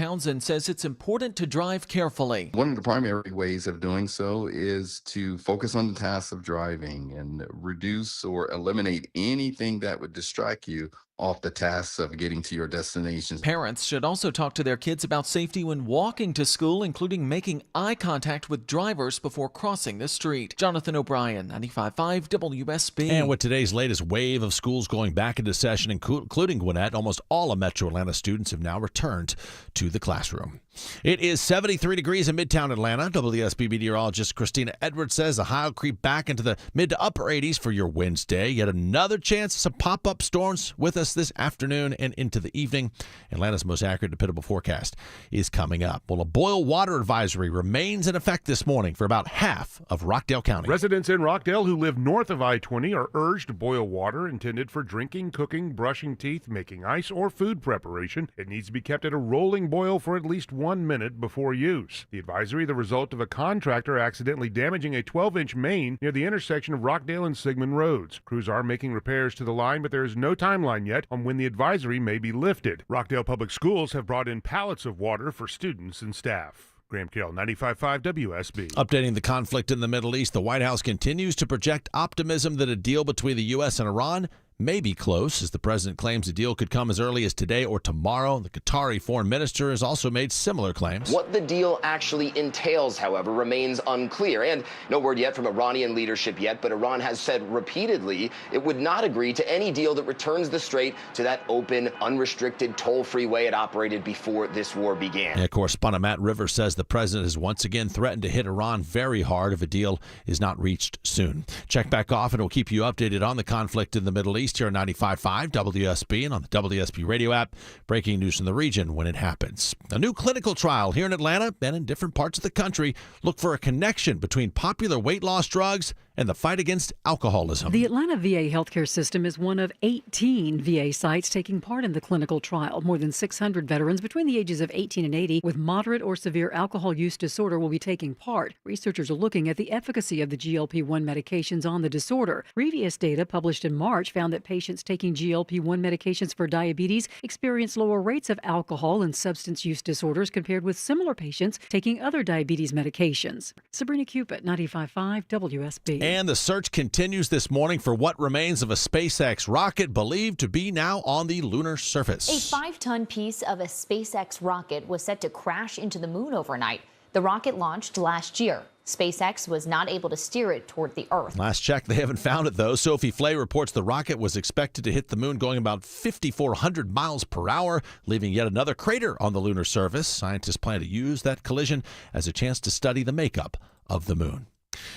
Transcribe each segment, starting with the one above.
Townsend says it's important to drive carefully. One of the primary ways of doing so is to focus on the task of driving and reduce or eliminate anything that would distract you off the tasks of getting to your destinations. Parents should also talk to their kids about safety when walking to school, including making eye contact with drivers before crossing the street. Jonathan O'Brien, 95.5 WSB. And with today's latest wave of schools going back into session, including Gwinnett, almost all of Metro Atlanta students have now returned to the classroom. It is 73 degrees in Midtown Atlanta. WSB meteorologist Christina Edwards says the high will creep back into the mid to upper 80s for your Wednesday. Yet another chance of some pop-up storms with us this afternoon and into the evening. Atlanta's most accurate dependable forecast is coming up. Well, a boil water advisory remains in effect this morning for about half of Rockdale County. Residents in Rockdale who live north of I-20 are urged to boil water intended for drinking, cooking, brushing teeth, making ice, or food preparation. It needs to be kept at a rolling boil for at least 1 minute before use. The advisory, the result of a contractor accidentally damaging a 12-inch main near the intersection of Rockdale and Sigmund Roads. Crews are making repairs to the line, but there is no timeline yet on when the advisory may be lifted. Rockdale Public Schools have brought in pallets of water for students and staff. Graham Carroll, 95.5 WSB. Updating the conflict in the Middle East, the White House continues to project optimism that a deal between the U.S. and Iran may be close, as the president claims a deal could come as early as today or tomorrow. The Qatari foreign minister has also made similar claims. What the deal actually entails, however, remains unclear. And no word yet from Iranian leadership yet, but Iran has said repeatedly it would not agree to any deal that returns the strait to that open, unrestricted, toll-free way it operated before this war began. Yeah, correspondent Matt Rivers says the president has once again threatened to hit Iran very hard if a deal is not reached soon. Check back off and we'll keep you updated on the conflict in the Middle East here on 95.5 WSB and on the WSB radio app. Breaking news from the region when it happens. A new clinical trial here in Atlanta and in different parts of the country look for a connection between popular weight loss drugs and the fight against alcoholism. The Atlanta VA healthcare system is one of 18 VA sites taking part in the clinical trial. More than 600 veterans between the ages of 18 and 80 with moderate or severe alcohol use disorder will be taking part. Researchers are looking at the efficacy of the GLP-1 medications on the disorder. Previous data published in March found that patients taking GLP-1 medications for diabetes experience lower rates of alcohol and substance use disorders compared with similar patients taking other diabetes medications. Sabrina Cupid, 95.5 WSB. And the search continues this morning for what remains of a SpaceX rocket believed to be now on the lunar surface. A 5-ton piece of a SpaceX rocket was set to crash into the moon overnight. The rocket launched last year. SpaceX was not able to steer it toward the Earth. Last check, they haven't found it, though. Sophie Flay reports the rocket was expected to hit the moon going about 5,400 miles per hour, leaving yet another crater on the lunar surface. Scientists plan to use that collision as a chance to study the makeup of the moon.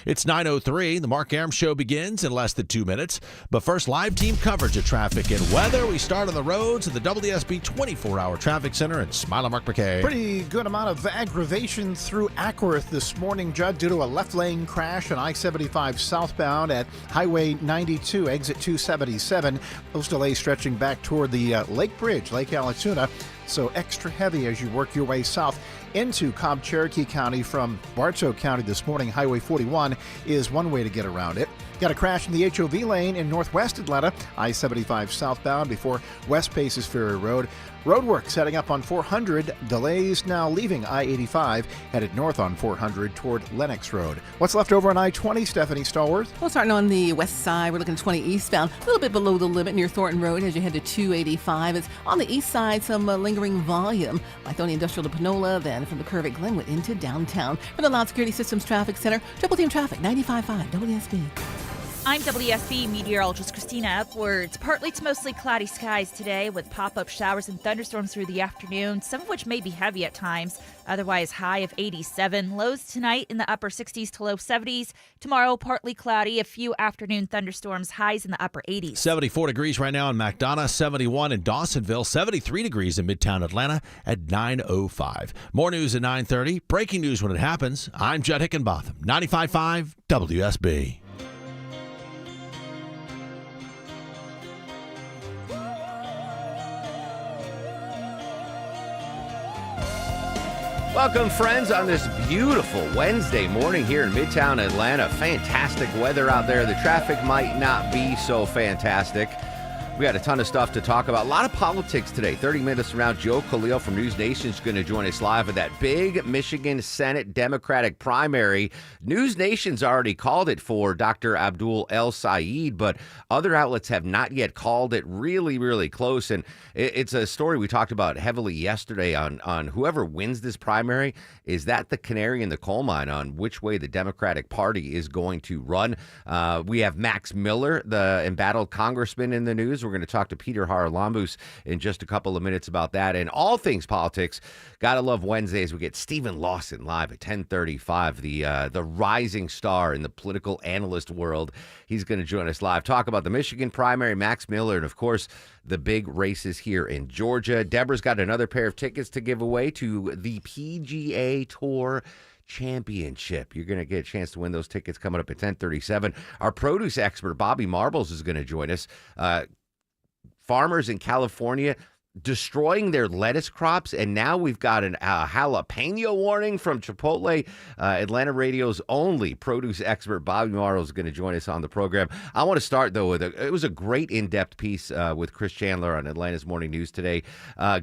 It's 9:03. The Mark Arum Show begins in less than 2 minutes. But first, live team coverage of traffic and weather. We start on the roads at the WSB 24-hour traffic center in Smile Mark McKay. Pretty good amount of aggravation through Ackworth this morning, Judd, due to a left lane crash on I-75 southbound at Highway 92, exit 277. Those delays stretching back toward the Lake Bridge, Lake Allatoona. So extra heavy as you work your way south into Cobb Cherokee County from Bartow County this morning. Highway 41 is one way to get around it. Got a crash in the HOV lane in northwest Atlanta, I-75 southbound before West Paces Ferry Road. Roadwork setting up on 400. Delays now leaving I-85, headed north on 400 toward Lenox Road. What's left over on I-20, Stephanie Stallworth? Well, starting on the west side, we're looking 20 eastbound, a little bit below the limit near Thornton Road as you head to 285. It's on the east side, some lingering volume. Lithonia Industrial to Panola, then from the curve at Glenwood into downtown. For the Loud Security Systems Traffic Center, Triple Team Traffic, 95.5 WSB. I'm WSB meteorologist Christina Upwards. Partly to mostly cloudy skies today with pop-up showers and thunderstorms through the afternoon, some of which may be heavy at times. Otherwise, high of 87. Lows tonight in the upper 60s to low 70s. Tomorrow, partly cloudy, a few afternoon thunderstorms, highs in the upper 80s. 74 degrees right now in McDonough, 71 in Dawsonville, 73 degrees in Midtown Atlanta at 9:05. More news at 9:30. Breaking news when it happens. I'm Judd Hickenbotham, 95.5 WSB. Welcome, friends, on this beautiful Wednesday morning here in Midtown Atlanta. Fantastic weather out there. The traffic might not be so fantastic. We got a ton of stuff to talk about. A lot of politics today. 30 minutes from now, Joe Khalil from News Nation is going to join us live at that big Michigan Senate Democratic primary. News Nation's already called it for Dr. Abdul El Sayed, but other outlets have not yet called it. Really, really close. And it's a story we talked about heavily yesterday on whoever wins this primary. Is that the canary in the coal mine on which way the Democratic Party is going to run? We have Max Miller, the embattled congressman, in the news. We're going to talk to Peter Haralambous in just a couple of minutes about that and all things politics. Gotta love Wednesdays. We get Stephen Lawson live at 10:35, the rising star in the political analyst world. He's going to join us live. Talk about the Michigan primary, Max Miller, and of course the big races here in Georgia. Deborah's got another pair of tickets to give away to the PGA Tour Championship. You're going to get a chance to win those tickets coming up at 10:37. Our produce expert, Bobby Marbles, is going to join us. Farmers in California destroying their lettuce crops, and now we've got a jalapeno warning from Chipotle. Atlanta Radio's only produce expert, Bobby Marbles, is going to join us on the program. I want to start, though, with it was a great in-depth piece with Chris Chandler on Atlanta's Morning News today.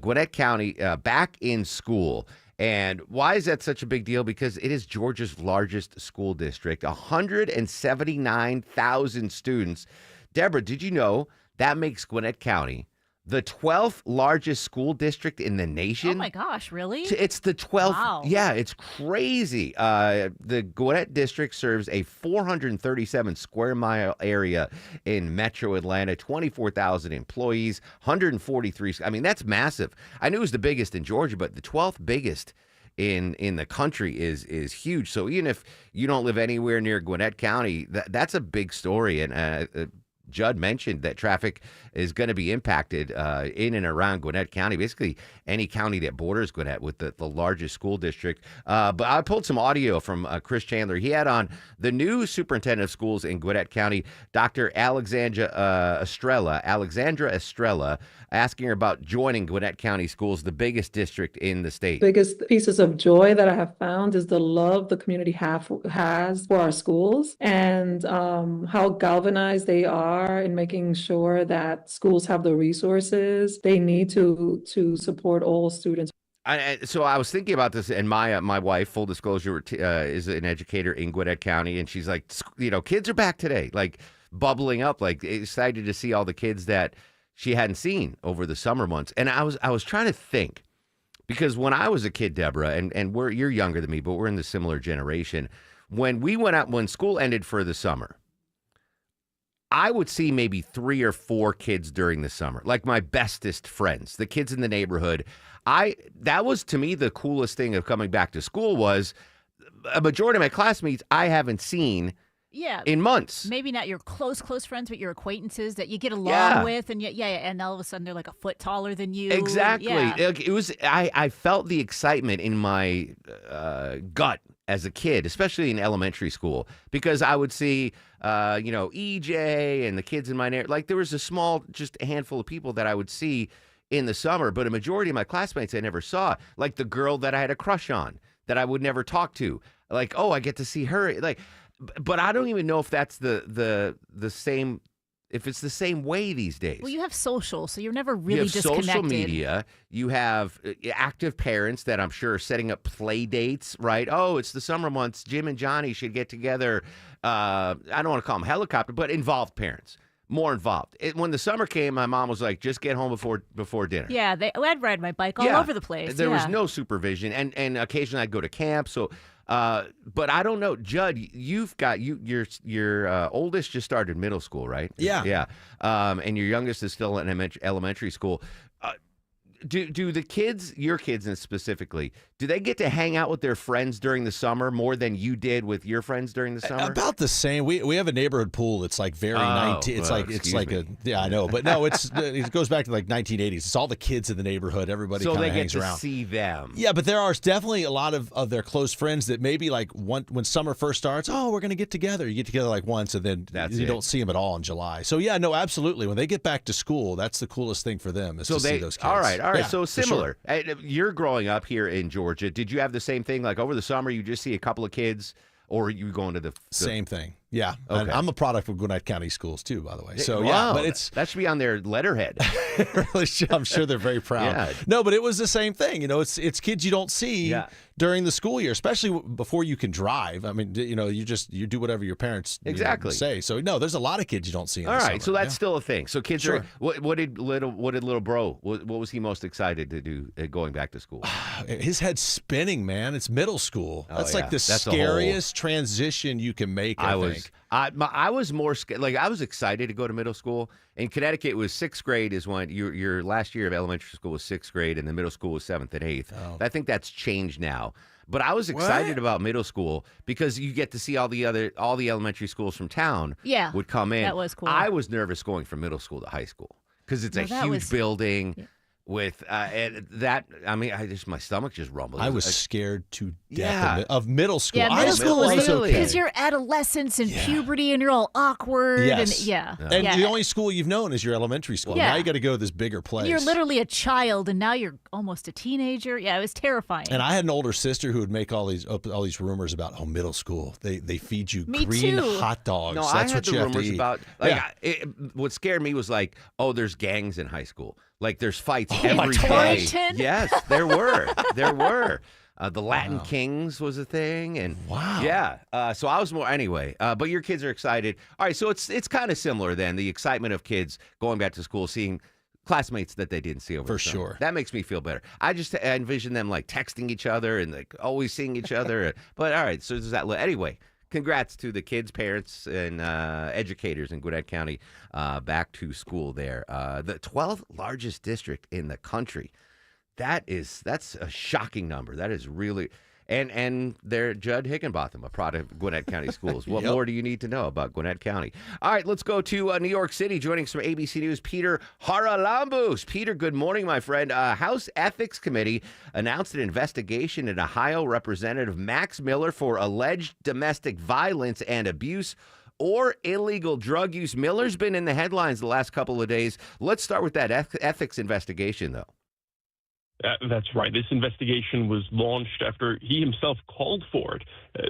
Gwinnett County back in school. And why is that such a big deal? Because it is Georgia's largest school district, 179,000 students. Deborah, did you know that makes Gwinnett County the 12th largest school district in the nation? Oh, my gosh, really? It's the 12th. Wow. Yeah, it's crazy. The Gwinnett district serves a 437 square mile area in metro Atlanta, 24,000 employees, 143. I mean, that's massive. I knew it was the biggest in Georgia, but the 12th biggest in the country is huge. So even if you don't live anywhere near Gwinnett County, that's a big story. And Judd mentioned that traffic is going to be impacted in and around Gwinnett County, basically any county that borders Gwinnett with the largest school district. But I pulled some audio from Chris Chandler. He had on the new superintendent of schools in Gwinnett County, Dr. Alexandra Estrella, asking her about joining Gwinnett County Schools, the biggest district in the state. Biggest pieces of joy that I have found is the love the community has for our schools and how galvanized they are in making sure that schools have the resources they need to support all students. So I was thinking about this, and my wife, full disclosure, is an educator in Gwinnett County, and she's like, kids are back today, like bubbling up, like excited to see all the kids that she hadn't seen over the summer months. And I was trying to think, because when I was a kid, Deborah, and you're younger than me, but we're in the similar generation. When we went out, when school ended for the summer, I would see maybe 3 or 4 kids during the summer, like my bestest friends, the kids in the neighborhood. That was, to me, the coolest thing of coming back to school was a majority of my classmates I haven't seen in months. Maybe not your close friends, but your acquaintances that you get along with, and and all of a sudden they're like a foot taller than you. Exactly. Yeah. It was. I felt the excitement in my gut as a kid, especially in elementary school, because I would see, EJ and the kids in my neighborhood. Like there was just a handful of people that I would see in the summer, but a majority of my classmates I never saw. Like the girl that I had a crush on that I would never talk to. Like, oh, I get to see her. Like, but I don't even know if that's the same. If it's the same way these days. Well, you have social, so you're never really disconnected. You have social media. You have active parents that I'm sure are setting up play dates, right? Oh, it's the summer months. Jim and Johnny should get together. I don't want to call them helicopter, but involved parents. More involved. When the summer came, my mom was like, just get home before dinner. Yeah, I'd ride my bike all over the place. There was no supervision, and occasionally I'd go to camp, so... but I don't know, Judd. You've got your oldest just started middle school, right? Yeah. And your youngest is still in elementary school. Do the kids, your kids specifically, do they get to hang out with their friends during the summer more than you did with your friends during the summer? About the same. We have a neighborhood pool that's like very 19. It's I know, but no, it goes back to like 1980s. It's all the kids in the neighborhood. Everybody kind of hangs around. So they get to see them. Yeah, but there are definitely a lot of their close friends that maybe like when summer first starts, oh, we're going to get together. You get together like once, and then you don't see them at all in July. So yeah, no, absolutely. When they get back to school, that's the coolest thing for them is to see those kids. All right. Yeah, so similar. Sure. You're growing up here in Georgia. Did you have the same thing? Like over the summer, you just see a couple of kids, or you going to the same thing? Yeah. Okay. I'm a product of Gwinnett County Schools, too, by the way. So, Wow, but that should be on their letterhead. I'm sure they're very proud. Yeah. No, but it was the same thing. It's kids you don't see during the school year, especially before you can drive. I mean, you do whatever your parents say. So, no, there's a lot of kids you don't see in the summer. So that's still a thing. So kids Sure. are. What did little bro? What was he most excited to do going back to school? His head's spinning, man. It's middle school. That's like the scariest transition you can make. I think. I was more scared. Like, I was excited to go to middle school. In Connecticut, it was 6th grade is when your last year of elementary school was 6th grade, and the middle school was 7th and 8th. Oh. I think that's changed now. But I was excited about middle school because you get to see all the elementary schools from town would come in. That was cool. I was nervous going from middle school to high school because it's a huge building. Yeah. With that, I mean, my stomach just rumbled. I was scared to death of middle school. Yeah, middle school was really because you're adolescence and puberty and you're all awkward. Yes. And the only school you've known is your elementary school. Yeah. Now you got to go to this bigger place. You're literally a child, and now you're almost a teenager. Yeah, it was terrifying. And I had an older sister who would make all these rumors about middle school. They feed you Me green too. hot dogs. No, That's I had what the you have rumors to eat. about. What scared me was like, there's gangs in high school. Like, there's fights every day. Torrington? Yes, there were. The Latin Kings was a thing, and so I was more anyway. But your kids are excited. All right, so it's kind of similar then. The excitement of kids going back to school, seeing classmates that they didn't see over the summer. sure. That makes me feel better. I envision them like texting each other and like always seeing each other. But all right, so there's that. Anyway. Congrats to the kids, parents, and educators in Gwinnett County back to school there. The 12th largest district in the country. That's a shocking number. That is really... And they're Judd Higginbotham, a product of Gwinnett County Schools. What more do you need to know about Gwinnett County? All right, let's go to New York City. Joining us from ABC News, Peter Haralambous. Peter, good morning, my friend. House Ethics Committee announced an investigation into Ohio Representative Max Miller for alleged domestic violence and abuse or illegal drug use. Miller's been in the headlines the last couple of days. Let's start with that ethics investigation, though. That's right. This investigation was launched after he himself called for it.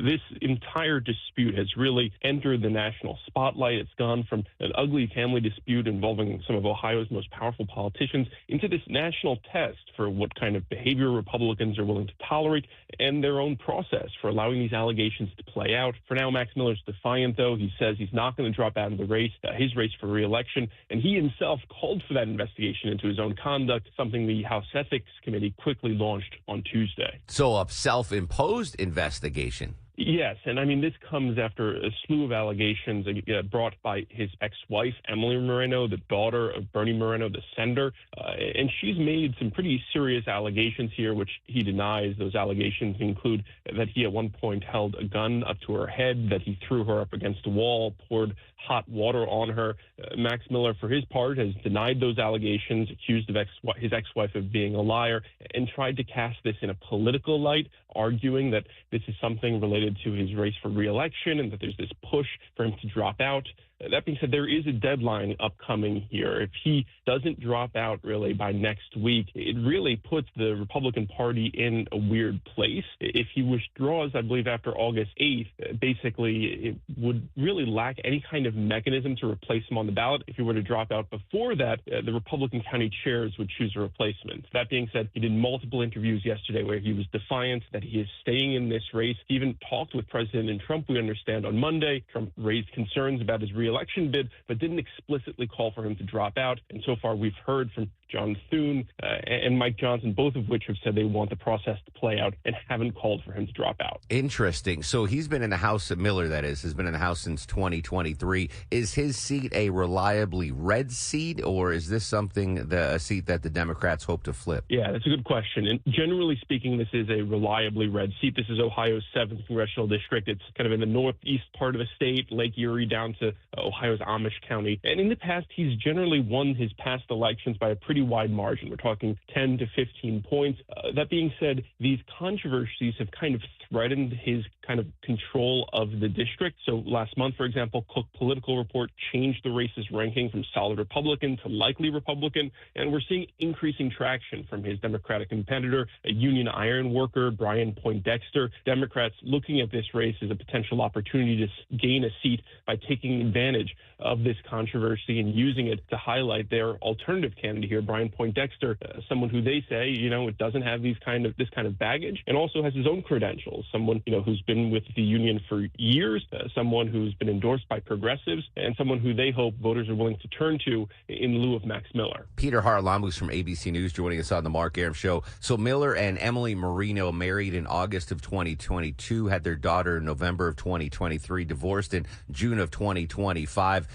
This entire dispute has really entered the national spotlight. It's gone from an ugly family dispute involving some of Ohio's most powerful politicians into this national test for what kind of behavior Republicans are willing to tolerate and their own process for allowing these allegations to play out. For now, Max Miller's defiant, though. He says he's not going to drop out of the race, his race for re-election, and he himself called for that investigation into his own conduct, something the House Ethics Committee quickly launched on Tuesday. So a self-imposed investigation. Yes, and I mean, this comes after a slew of allegations brought by his ex-wife, Emily Moreno, the daughter of Bernie Moreno, the senator, and she's made some pretty serious allegations here, which he denies. Those allegations include that he at one point held a gun up to her head, that he threw her up against a wall, poured hot water on her. Max Miller, for his part, has denied those allegations, accused of his ex-wife of being a liar, and tried to cast this in a political light, arguing that this is something related to his race for re-election and that there's this push for him to drop out. That being said, there is a deadline upcoming here. If he doesn't drop out really by next week, it really puts the Republican Party in a weird place. If he withdraws, I believe, after August 8th, basically it would really lack any kind of mechanism to replace him on the ballot. If he were to drop out before that, the Republican county chairs would choose a replacement. That being said, he did multiple interviews yesterday where he was defiant that he is staying in this race. He even talked with President Trump, we understand, on Monday. Trump raised concerns about his re-election bid, but didn't explicitly call for him to drop out. And so far, we've heard from John Thune and Mike Johnson, both of which have said they want the process to play out and haven't called for him to drop out. Interesting. So he's been in the House, Miller, that is, has been in the House since 2023. Is his seat a reliably red seat, or is this a seat that the Democrats hope to flip? Yeah, that's a good question. And generally speaking, this is a reliably red seat. This is Ohio's 7th congressional district. It's kind of in the northeast part of the state, Lake Erie down to Ohio's Amish county. And in the past, he's generally won his past elections by a pretty wide margin. We're talking 10 to 15 points. That being said, these controversies have kind of threatened his kind of control of the district. So last month, for example, Cook Political Report changed the race's ranking from solid Republican to likely Republican, and we're seeing increasing traction from his Democratic competitor, a union iron worker, Brian Poindexter. Democrats looking at this race as a potential opportunity to gain a seat by taking advantage of this controversy and using it to highlight their alternative candidate here, Brian Poindexter, someone who they say, it doesn't have this kind of baggage, and also has his own credentials, someone, who's been with the union for years, someone who's been endorsed by progressives, and someone who they hope voters are willing to turn to in lieu of Max Miller. Peter Haralamus from ABC News joining us on the Mark Arum Show. So Miller and Emily Marino married in August of 2022, had their daughter in November of 2023, divorced in June of 2025.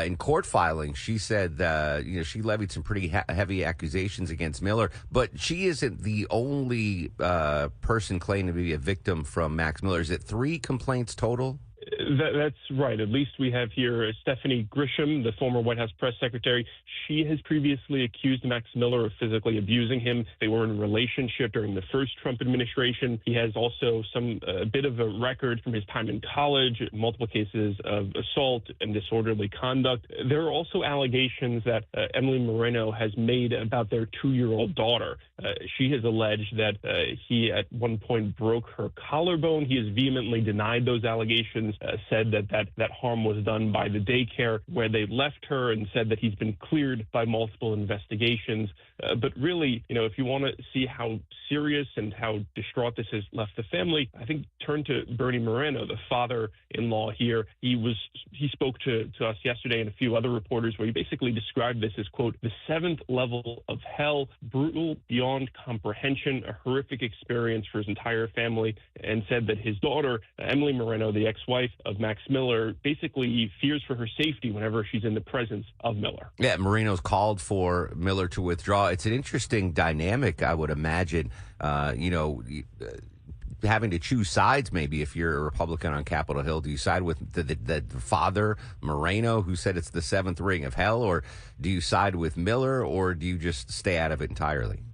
In court filing, she said she levied some pretty heavy accusations against Miller, but she isn't the only person claiming to be a victim from Max Miller. Is it 3 complaints total? That's right. At least we have here Stephanie Grisham, the former White House press secretary. She has previously accused Max Miller of physically abusing him. They were in a relationship during the first Trump administration. He has also a bit of a record from his time in college, multiple cases of assault and disorderly conduct. There are also allegations that Emily Moreno has made about their 2-year-old daughter. She has alleged that he at one point broke her collarbone. He has vehemently denied those allegations. Said that harm was done by the daycare where they left her, and said that he's been cleared by multiple investigations. But really, if you want to see how serious and how distraught this has left the family, I think turn to Bernie Moreno, the father-in-law here. He spoke to us yesterday and a few other reporters where he basically described this as, quote, the 7th level of hell, brutal beyond comprehension, a horrific experience for his entire family, and said that his daughter, Emily Moreno, the ex-wife of Max Miller, basically fears for her safety whenever she's in the presence of Miller. Yeah, Moreno's called for Miller to withdraw. It's an interesting dynamic, I would imagine, having to choose sides. Maybe if you're a Republican on Capitol Hill, do you side with the father, Moreno, who said it's the 7th ring of hell, or do you side with Miller, or do you just stay out of it entirely?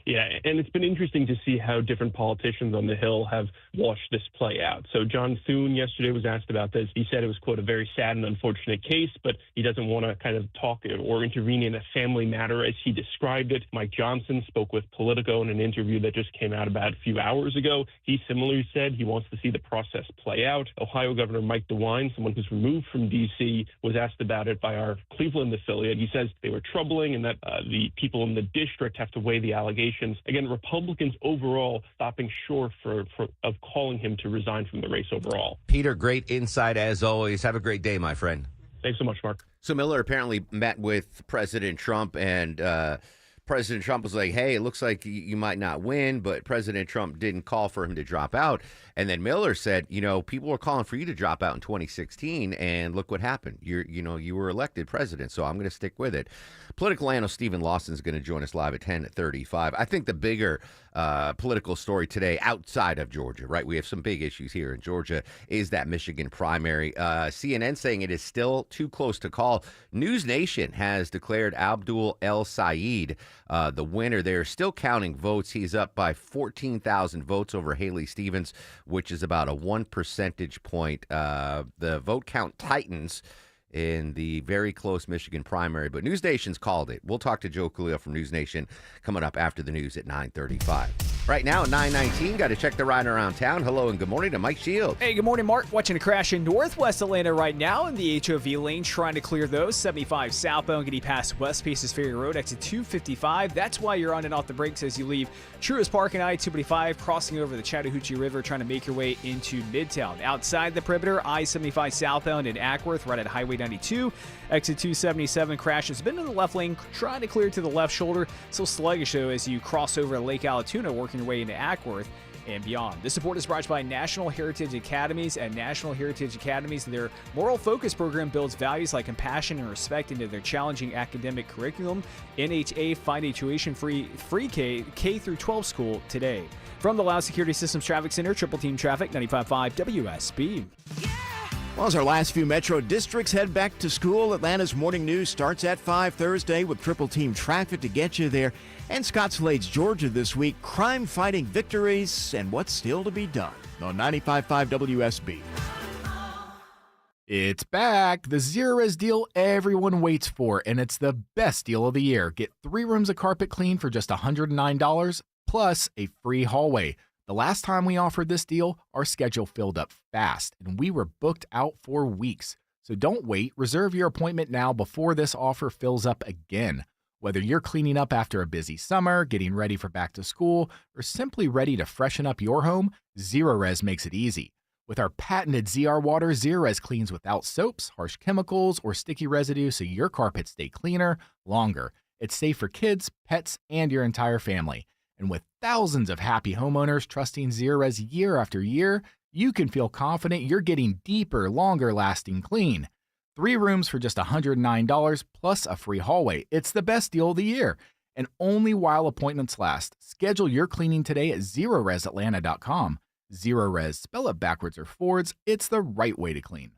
Yeah, and it's been interesting to see how different politicians on the Hill have watched this play out. So John Thune yesterday was asked about this. He said it was, quote, a very sad and unfortunate case, but he doesn't want to kind of talk or intervene in a family matter as he described it. Mike Johnson spoke with Politico in an interview that just came out about a few hours ago. He similarly said he wants to see the process play out. Ohio Governor Mike DeWine, someone who's removed from D.C., was asked about it by our Cleveland affiliate. He says they were troubling and that the people in the district have to weigh the allegations. Again, Republicans overall stopping short of calling him to resign from the race overall. Peter, great insight as always. Have a great day, my friend. Thanks so much, Mark. So Miller apparently met with President Trump, and President Trump was like, hey, it looks like you might not win, but President Trump didn't call for him to drop out. And then Miller said, people were calling for you to drop out in 2016, and look what happened. You were elected president, so I'm going to stick with it. Political analyst Stephen Lawson is going to join us live at 10:35. I think the bigger political story today outside of Georgia, right? We have some big issues here in Georgia, is that Michigan primary. CNN saying it is still too close to call. News Nation has declared Abdul El Sayed the winner. They're still counting votes. He's up by 14,000 votes over Haley Stevens, which is about a 1 percentage point. The vote count tightens in the very close Michigan primary, but News Nation's called it. We'll talk to Joe Khalil from News Nation coming up after the news at 9:35. Right now at 9:19, got to check the ride around town. Hello and good morning to Mike Shields. Hey, good morning, Mark. Watching a crash in northwest Atlanta right now in the HOV lane, trying to clear those. 75 southbound getting past West Paces Ferry Road, exit 255. That's why you're on and off the brakes as you leave Truist Park and I-285, crossing over the Chattahoochee River, trying to make your way into Midtown. Outside the perimeter, I-75 southbound in Ackworth, right at Highway 92. Exit 277 crash has been in the left lane, trying to clear to the left shoulder. Still sluggish, though, as you cross over Lake Allatoona, working your way into Ackworth and beyond. This support is brought to you by National Heritage Academies. At National Heritage Academies, their Moral Focus program builds values like compassion and respect into their challenging academic curriculum. NHA, find a tuition-free K through 12 school today. From the Loud Security Systems Traffic Center, Triple Team Traffic, 95.5 WSB. Well, as our last few metro districts head back to school, Atlanta's morning news starts at 5 Thursday with triple team traffic to get you there. And Scott Slade's Georgia this week, crime-fighting victories and what's still to be done on 95.5 WSB. It's back. The Zero Res deal everyone waits for, and it's the best deal of the year. Get 3 rooms of carpet clean for just $109, plus a free hallway. The last time we offered this deal, our schedule filled up fast, and we were booked out for weeks. So don't wait. Reserve your appointment now before this offer fills up again. Whether you're cleaning up after a busy summer, getting ready for back to school, or simply ready to freshen up your home, Zero Res makes it easy. With our patented ZR water, Zero Res cleans without soaps, harsh chemicals, or sticky residue so your carpets stay cleaner longer. It's safe for kids, pets, and your entire family. And with thousands of happy homeowners trusting Zero Res year after year, you can feel confident you're getting deeper, longer-lasting clean. 3 rooms for just $109 plus a free hallway. It's the best deal of the year. And only while appointments last. Schedule your cleaning today at ZeroResAtlanta.com. Zero Res, spell it backwards or forwards, it's the right way to clean.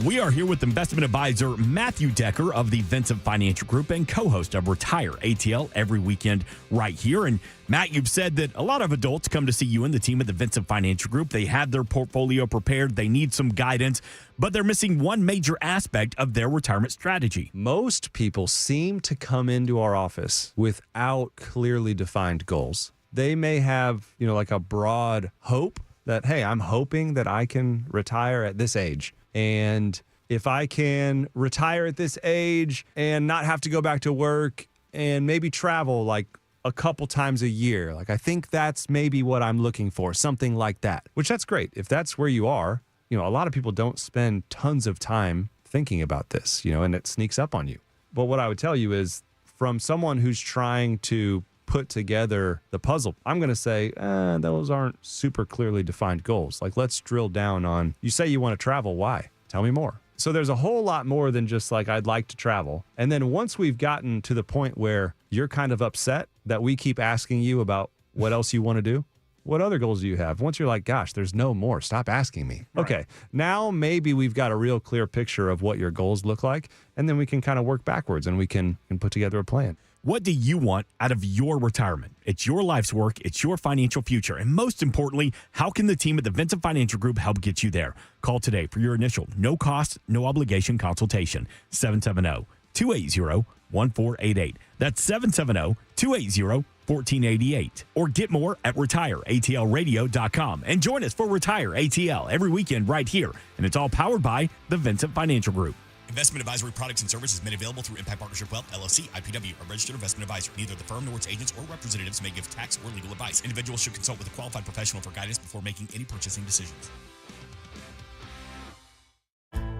We are here with investment advisor Matthew Decker of the Vincent Financial Group and co-host of Retire ATL every weekend right here. And Matt, you've said that a lot of adults come to see you and the team at the Vincent Financial Group. They have their portfolio prepared. They need some guidance, but they're missing one major aspect of their retirement strategy. Most people seem to come into our office without clearly defined goals. They may have, like a broad hope that, hey, I'm hoping that I can retire at this age. And if I can retire at this age and not have to go back to work and maybe travel like a couple times a year, like I think that's maybe what I'm looking for, something like that, which that's great. If that's where you are, a lot of people don't spend tons of time thinking about this, and it sneaks up on you. But what I would tell you is from someone who's trying to put together the puzzle, I'm going to say, those aren't super clearly defined goals. Like, let's drill down on, you say you want to travel. Why? Tell me more. So there's a whole lot more than just like, I'd like to travel. And then once we've gotten to the point where you're kind of upset that we keep asking you about what else you want to do, what other goals do you have? Once you're like, gosh, there's no more, stop asking me. Right. Okay, now maybe we've got a real clear picture of what your goals look like, and then we can kind of work backwards and we can put together a plan. What do you want out of your retirement? It's your life's work. It's your financial future. And most importantly, how can the team at the Vincent Financial Group help get you there? Call today for your initial no-cost, no-obligation consultation. 770-280-1488. That's 770-280-1488. Or get more at retireatlradio.com. And join us for Retire ATL every weekend right here. And it's all powered by the Vincent Financial Group. Investment advisory products and services made available through Impact Partnership Wealth, LLC, IPW, a registered investment advisor. Neither the firm nor its agents or representatives may give tax or legal advice. Individuals should consult with a qualified professional for guidance before making any purchasing decisions.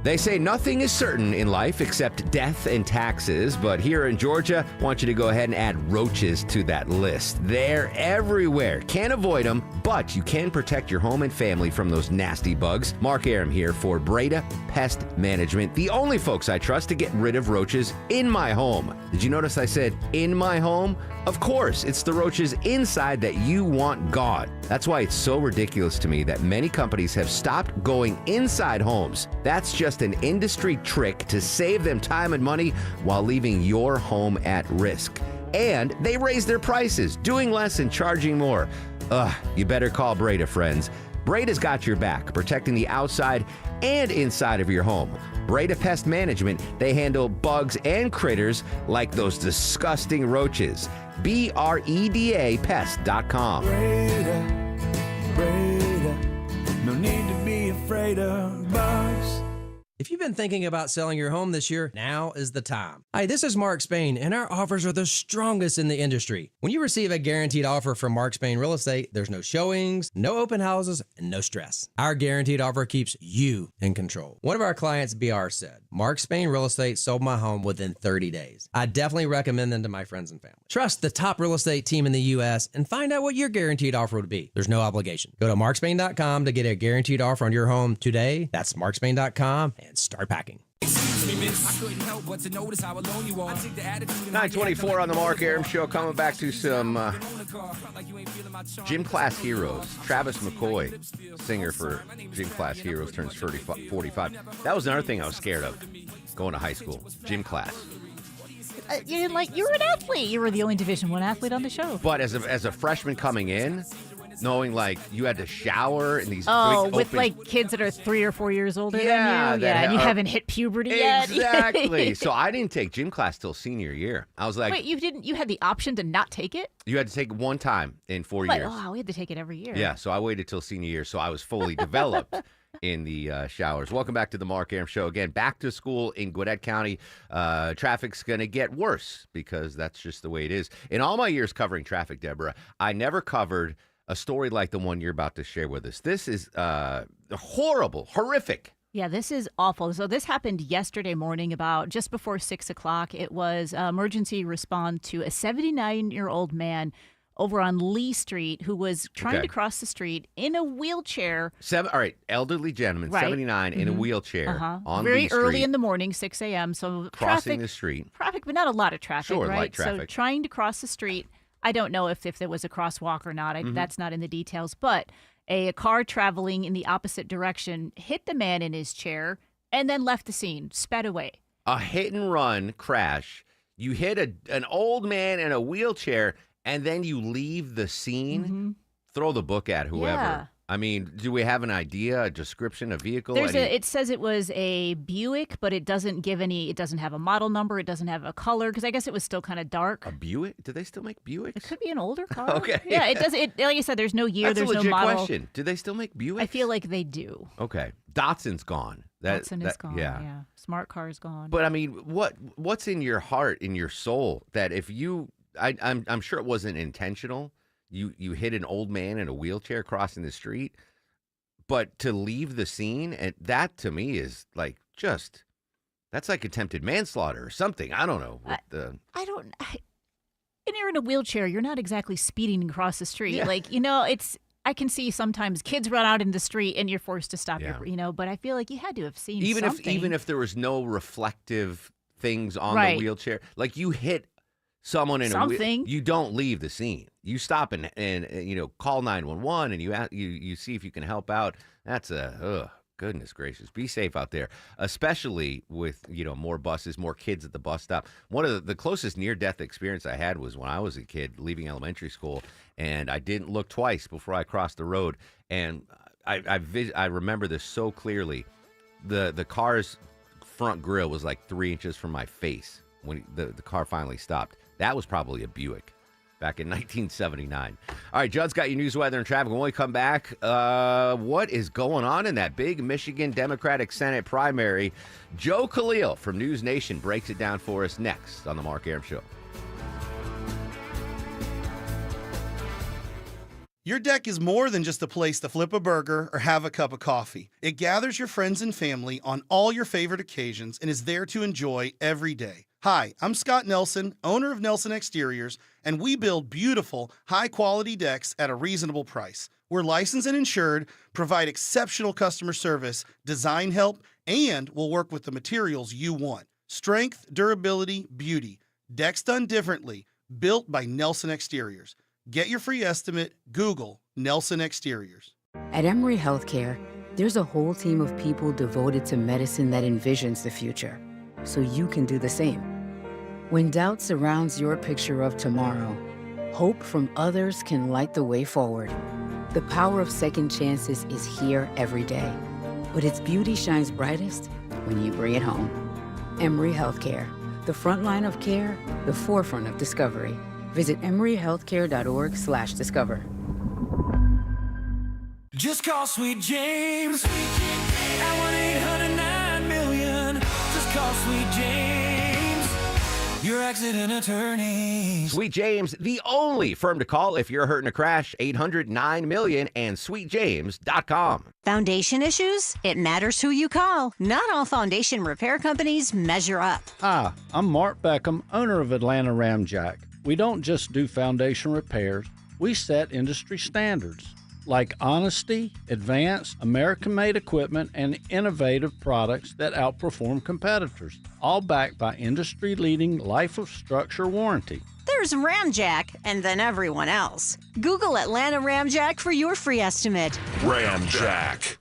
They say nothing is certain in life except death and taxes, but here in Georgia, I want you to go ahead and add roaches to that list. They're everywhere. Can't avoid them, but you can protect your home and family from those nasty bugs. Mark Arum here for Breda Pest Management, the only folks I trust to get rid of roaches in my home. Did you notice I said in my home? Of course, it's the roaches inside that you want gone. That's why it's so ridiculous to me that many companies have stopped going inside homes. That's just an industry trick to save them time and money while leaving your home at risk. And they raise their prices, doing less and charging more. You better call Breda, friends. Breda's got your back, protecting the outside and inside of your home. Breda Pest Management, they handle bugs and critters like those disgusting roaches. BREDA Pest.com. No need to be afraid of bugs. If you've been thinking about selling your home this year, now is the time. Hi, this is Mark Spain, and our offers are the strongest in the industry. When you receive a guaranteed offer from Mark Spain Real Estate, there's no showings, no open houses, and no stress. Our guaranteed offer keeps you in control. One of our clients, BR, said, Mark Spain Real Estate sold my home within 30 days. I definitely recommend them to my friends and family. Trust the top real estate team in the U.S. and find out what your guaranteed offer would be. There's no obligation. Go to markspain.com to get a guaranteed offer on your home today. That's markspain.com and start packing. Excuse me, limits. I couldn't help but to notice how alone you are. I take the attitude. 924 on the Mark Arum Show. Coming back to some gym class heroes. Travis McCoy, singer for Gym Class Heroes, turns 45. That was another thing I was scared of going to high school. Gym class. You're an athlete. You were the only Division I athlete on the show. But as a freshman coming in, knowing like you had to shower in these with like kids that are 3 or 4 years older than you, and you haven't hit puberty yet. Exactly. So I didn't take gym class till senior year. I was like, wait, you didn't? You had the option to not take it? You had to take it one time in 4 years. Oh, we had to take it every year. Yeah. So I waited till senior year, so I was fully developed in the showers. Welcome back to the Mark Arum Show. Again, back to school in Gwinnett County. Traffic's going to get worse because that's just the way it is. In all my years covering traffic, Deborah, I never covered a story like the one you're about to share with us. This is horrible, horrific. Yeah, this is awful. So this happened yesterday morning about just before 6 o'clock. It was emergency response to a 79-year-old man over on Lee Street who was trying to cross the street in a wheelchair. All right, elderly gentleman, 79, in a wheelchair on very Lee Street, early in the morning, 6 a.m. So crossing the street. Traffic, but not a lot of traffic, Sure, right? light traffic. So trying to cross the street. I don't know if there was a crosswalk or not. That's not in the details. But a car traveling in the opposite direction hit the man in his chair and then left the scene, sped away. A hit and run crash. You hit an old man in a wheelchair, and then you leave the scene. Throw the book at whoever. Yeah. I mean, do we have an idea, a description, a vehicle? It says it was a Buick, but it doesn't give any. It doesn't have a model number. It doesn't have a color because I guess it was still kind of dark. A Buick? Do they still make Buicks? It could be an older car. Okay. Yeah, it does. Like I said, there's no year. That's there's a legit no model. question. Do they still make Buicks? I feel like they do. Okay. Datsun's gone. Datsun is gone. Yeah. Smart car's gone. But I mean, what's in your heart, in your soul, that if you, I'm sure it wasn't intentional. You hit an old man in a wheelchair crossing the street. But to leave the scene, and that to me is like that's like attempted manslaughter or something. I don't know. And you're in a wheelchair. You're not exactly speeding across the street. Yeah. I can see sometimes kids run out in the street and you're forced to stop. But I feel like you had to have seen something. Even if there was no reflective things on the wheelchair, like you hit someone in a wheelchair, you don't leave the scene. You stop and call 911 and you see if you can help out. That's goodness gracious. Be safe out there, especially with more buses, more kids at the bus stop. One of the closest near-death experience I had was when I was a kid leaving elementary school, and I didn't look twice before I crossed the road. And I remember this so clearly. The car's front grille was like 3 inches from my face when the car finally stopped. That was probably a Buick back in 1979. All right, Judd's got your news, weather, and traffic. When we come back, what is going on in that big Michigan Democratic Senate primary? Joe Khalil from News Nation breaks it down for us next on The Mark Arum Show. Your deck is more than just a place to flip a burger or have a cup of coffee. It gathers your friends and family on all your favorite occasions and is there to enjoy every day. Hi, I'm Scott Nelson, owner of Nelson Exteriors, and we build beautiful, high-quality decks at a reasonable price. We're licensed and insured, provide exceptional customer service, design help, and we'll work with the materials you want. Strength, durability, beauty. Decks done differently. Built by Nelson Exteriors. Get your free estimate. Google Nelson Exteriors. At Emory Healthcare, there's a whole team of people devoted to medicine that envisions the future, so you can do the same. When doubt surrounds your picture of tomorrow, hope from others can light the way forward. The power of second chances is here every day, but its beauty shines brightest when you bring it home. Emory Healthcare, the front line of care, the forefront of discovery. Visit emoryhealthcare.org/discover. Just call Sweet James at 1-800-9-million. Just call Sweet James, your accident attorney. Sweet James, the only firm to call if you're hurt in a crash. 800-9-million and sweetjames.com. Foundation issues? It matters who you call. Not all foundation repair companies measure up. Hi, I'm Mark Beckham, owner of Atlanta Ramjack. We don't just do foundation repairs, we set industry standards. like honesty, advanced, American-made equipment, and innovative products that outperform competitors, all backed by industry-leading life-of-structure warranty. There's Ramjack, and then everyone else. Google Atlanta Ramjack for your free estimate. Ramjack.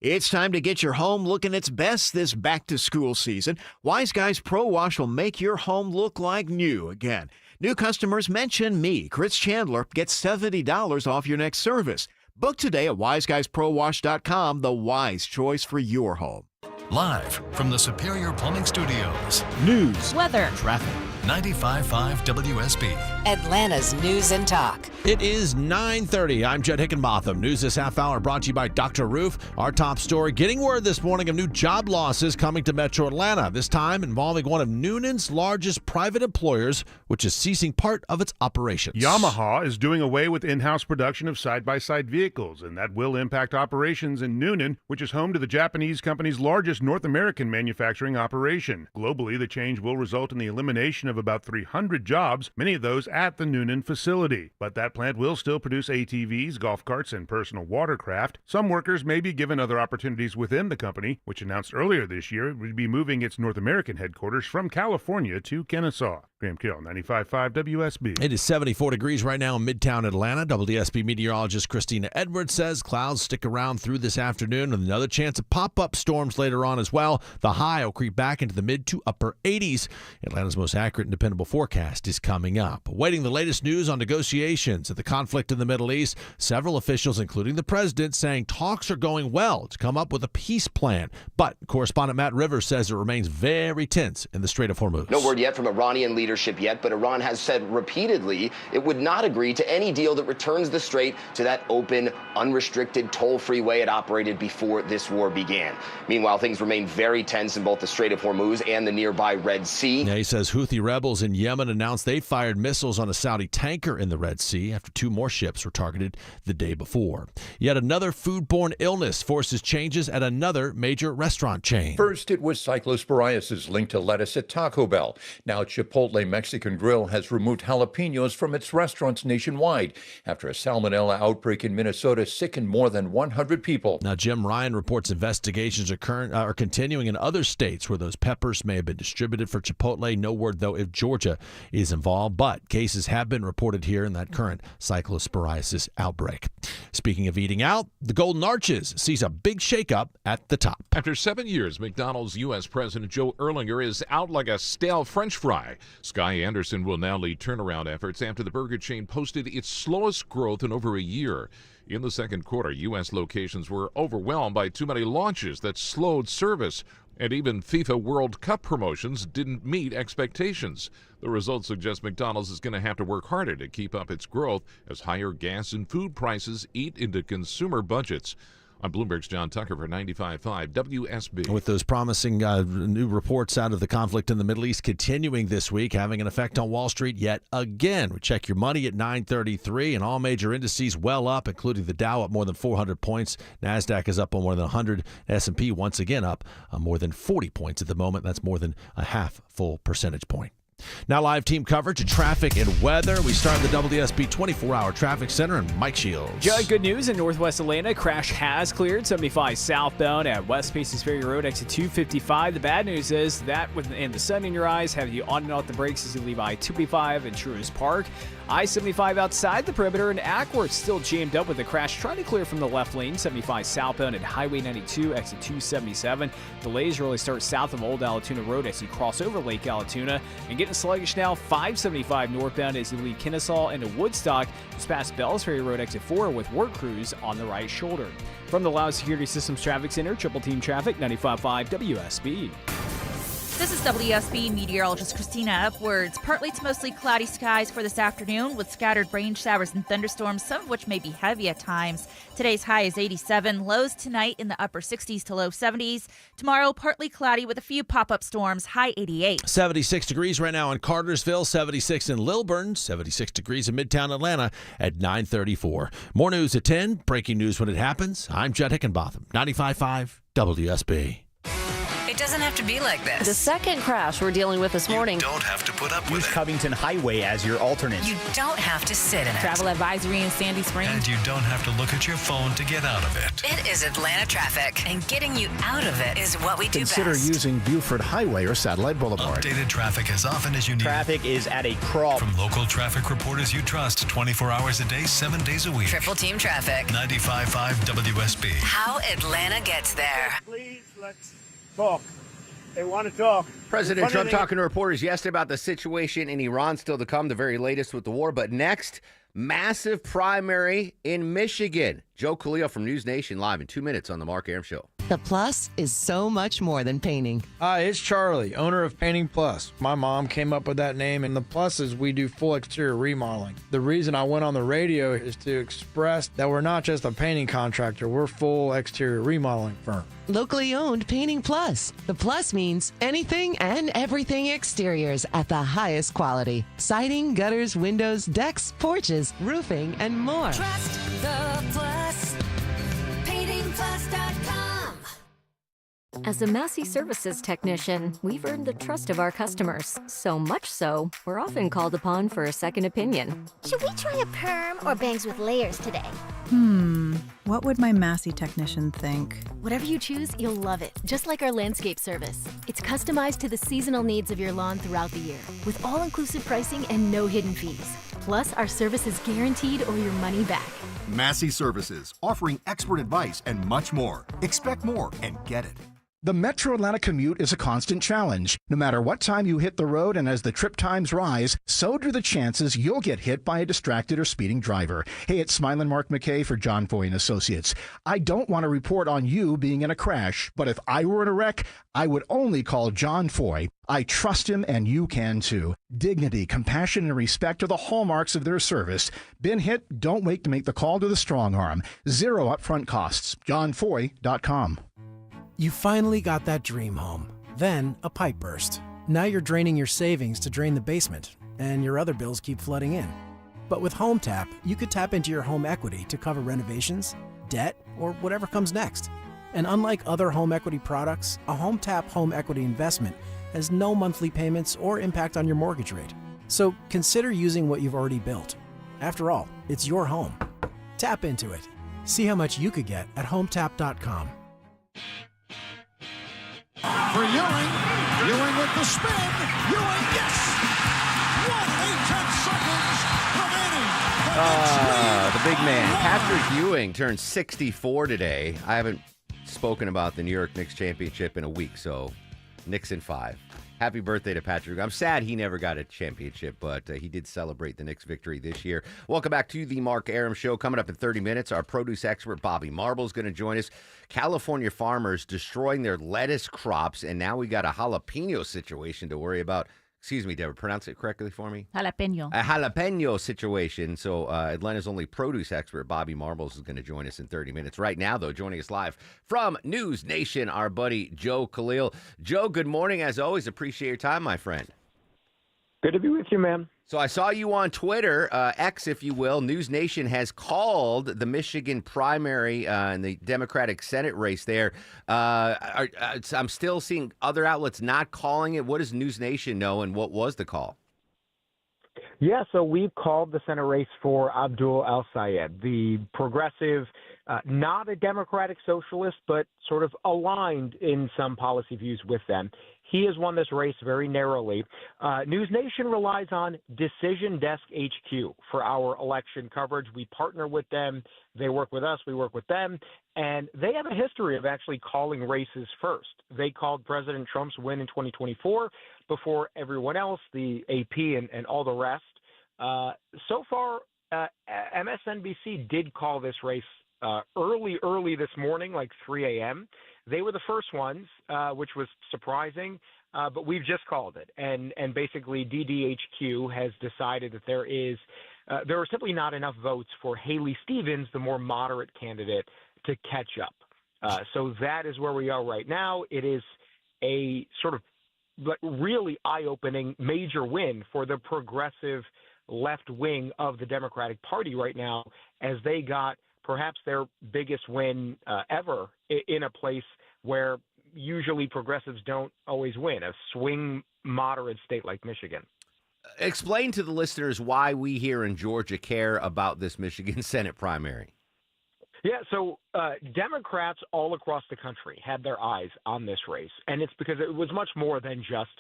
It's time to get your home looking its best this back-to-school season. Wise Guys Pro Wash will make your home look like new again. New customers mention me, Chris Chandler, get $70 off your next service. Book today at wiseguysprowash.com, the wise choice for your home. Live from the Superior Plumbing Studios. News, weather, traffic. 95.5 WSB. Atlanta's News and Talk. It is 9:30. I'm Jed Hickenbotham. News this half hour brought to you by Dr. Roof. Our top story, getting word this morning of new job losses coming to Metro Atlanta, this time involving one of Noonan's largest private employers, which is ceasing part of its operations. Yamaha is doing away with in-house production of side-by-side vehicles, and that will impact operations in Noonan, which is home to the Japanese company's largest North American manufacturing operation. Globally, the change will result in the elimination of about 300 jobs, many of those at the Noonan facility. But that plant will still produce ATVs, golf carts, and personal watercraft. Some workers may be given other opportunities within the company, which announced earlier this year it would be moving its North American headquarters from California to Kennesaw. Graham Kill, 95.5 WSB. It is 74 degrees right now in Midtown Atlanta. WSB meteorologist Christina Edwards says clouds stick around through this afternoon with another chance of pop-up storms later on as well. The high will creep back into the mid to upper 80s. Atlanta's most accurate and dependable forecast is coming up. Awaiting the latest news on negotiations of the conflict in the Middle East, several officials, including the president, saying talks are going well to come up with a peace plan. But correspondent Matt Rivers says it remains very tense in the Strait of Hormuz. No word yet from Iranian leadership yet, but Iran has said repeatedly it would not agree to any deal that returns the strait to that open, unrestricted, toll-free way it operated before this war began. Meanwhile, things remain very tense in both the Strait of Hormuz and the nearby Red Sea. Yeah, he says Houthi rebels in Yemen announced they fired missiles on a Saudi tanker in the Red Sea after two more ships were targeted the day before. Yet another foodborne illness forces changes at another major restaurant chain. First, it was cyclosporiasis linked to lettuce at Taco Bell. Now Chipotle Mexican Grill has removed jalapenos from its restaurants nationwide after a salmonella outbreak in Minnesota sickened more than 100 people. Now, Jim Ryan reports investigations are continuing in other states where those peppers may have been distributed for Chipotle. No word, though, if Georgia is involved, but cases have been reported here in that current cyclosporiasis outbreak. Speaking of eating out, the Golden Arches sees a big shakeup at the top. After 7 years, McDonald's U.S. President Joe Erlinger is out like a stale French fry. Sky Anderson will now lead turnaround efforts after the burger chain posted its slowest growth in over a year. In the second quarter, U.S. locations were overwhelmed by too many launches that slowed service, and even FIFA World Cup promotions didn't meet expectations. The results suggest McDonald's is going to have to work harder to keep up its growth as higher gas and food prices eat into consumer budgets. I'm Bloomberg's John Tucker for 95.5 WSB. With those promising new reports out of the conflict in the Middle East continuing this week, having an effect on Wall Street yet again. We check your money at 933, and all major indices well up, including the Dow up more than 400 points. NASDAQ is up on more than 100. S&P once again up more than 40 points at the moment. That's more than a half full percentage point. Now live team coverage of traffic and weather. We start at the WSB 24-hour traffic center and Mike Shields. Judd, good news in Northwest Atlanta. Crash has cleared 75 southbound at West Paces Ferry Road, exit 255. The bad news is that and the sun in your eyes have you on and off the brakes as you leave I-255 and Truist Park. I-75 outside the perimeter and Ackworth still jammed up with the crash, trying to clear from the left lane. 75 southbound at Highway 92, exit 277. Delays really start south of Old Allatoona Road as you cross over Lake Allatoona. And getting sluggish now, 575 northbound as you leave Kennesaw into Woodstock, just past Bells Ferry Road, exit 4 with work crews on the right shoulder. From the Loud Security Systems Traffic Center, Triple Team Traffic, 95.5 WSB. This is WSB meteorologist Christina Upwards. Partly to mostly cloudy skies for this afternoon with scattered rain showers and thunderstorms, some of which may be heavy at times. Today's high is 87. Lows tonight in the upper 60s to low 70s. Tomorrow, partly cloudy with a few pop-up storms, high 88. 76 degrees right now in Cartersville, 76 in Lilburn, 76 degrees in Midtown Atlanta at 9:34. More news at 10. Breaking news when it happens. I'm Judd Hickenbotham, 95.5 WSB. doesn't have to be like this. The second crash we're dealing with this morning. You don't have to put up with Use it. Covington Highway as your alternate. You don't have to sit in it. Travel advisory in Sandy Springs. And you don't have to look at your phone to get out of it. It is Atlanta traffic, and getting you out of it is what we do Consider best. using Buford Highway or Satellite Boulevard. Updated traffic as often as you need. Traffic is at a crawl. From local traffic reporters you trust 24 hours a day, 7 days a week. Triple Team Traffic. 95.5 WSB. How Atlanta gets there. Please, let's talk. They want to talk. President Trump talking to reporters yesterday about the situation in Iran, still to come, the very latest with the war. But next, massive primary in Michigan. Joe Khalil from News Nation live in 2 minutes on the Mark Arum Show. The Plus is so much more than painting. Hi, it's Charlie, owner of Painting Plus. My mom came up with that name, and the Plus is we do full exterior remodeling. The reason I went on the radio is to express that we're not just a painting contractor, we're full exterior remodeling firm. Locally owned Painting Plus. The Plus means anything and everything exteriors at the highest quality. Siding, gutters, windows, decks, porches, roofing, and more. Trust the Plus. PaintingPlus.com. As a Massey Services technician, we've earned the trust of our customers. So much so, we're often called upon for a second opinion. Should we try a perm or bangs with layers today? What would my Massey technician think? Whatever you choose, you'll love it. Just like our landscape service. It's customized to the seasonal needs of your lawn throughout the year, with all-inclusive pricing and no hidden fees. Plus, our service is guaranteed or your money back. Massey Services, offering expert advice and much more. Expect more and get it. The Metro Atlanta commute is a constant challenge. No matter what time you hit the road and as the trip times rise, so do the chances you'll get hit by a distracted or speeding driver. Hey, it's Smilin' Mark McKay for John Foy and Associates. I don't want to report on you being in a crash, but if I were in a wreck, I would only call John Foy. I trust him, and you can too. Dignity, compassion, and respect are the hallmarks of their service. Been hit? Don't wait to make the call to the strong arm. Zero upfront costs. JohnFoy.com. You finally got that dream home. Then a pipe burst. Now you're draining your savings to drain the basement, and your other bills keep flooding in. But with Home Tap, you could tap into your home equity to cover renovations, debt, or whatever comes next. And unlike other home equity products, a Home Tap home equity investment has no monthly payments or impact on your mortgage rate. So consider using what you've already built. After all, it's your home. Tap into it. See how much you could get at HomeTap.com. For Ewing. Ewing with the spin. Ewing, yes! 1/8 seconds remaining. The big man, Patrick Ewing, turned 64 today. I haven't spoken about the New York Knicks championship in a week, so Knicks in 5. Happy birthday to Patrick. I'm sad he never got a championship, but he did celebrate the Knicks' victory this year. Welcome back to the Mark Arum Show. Coming up in 30 minutes, our produce expert Bobby Marble is going to join us. California farmers destroying their lettuce crops, and now we got a jalapeno situation to worry about. Excuse me, Deborah, pronounce it correctly for me. Jalapeno. A jalapeno situation. So Atlanta's only produce expert, Bobby Marbles, is going to join us in 30 minutes. Right now, though, joining us live from News Nation, our buddy Joe Khalil. Joe, good morning. As always, appreciate your time, my friend. Good to be with you, man. So I saw you on Twitter, X, if you will. News Nation has called the Michigan primary and the Democratic Senate race there. I'm still seeing other outlets not calling it. What does News Nation know, and what was the call? Yeah, so we've called the Senate race for Abdul El-Sayed, the progressive, not a democratic socialist, but sort of aligned in some policy views with them. He has won this race very narrowly. News Nation relies on Decision Desk HQ for our election coverage. We partner with them. They work with us. We work with them. And they have a history of actually calling races first. They called President Trump's win in 2024 before everyone else, the AP and all the rest. So far, MSNBC did call this race early this morning, like 3 a.m. They were the first ones, which was surprising, but we've just called it. And basically, DDHQ has decided that there are simply not enough votes for Haley Stevens, the more moderate candidate, to catch up. So that is where we are right now. It is a sort of really eye-opening major win for the progressive left wing of the Democratic Party right now, as they got perhaps their biggest win ever in a place where usually progressives don't always win, a swing moderate state like Michigan. Explain to the listeners why we here in Georgia care about this Michigan Senate primary. Yeah, so Democrats all across the country had their eyes on this race, and it's because it was much more than just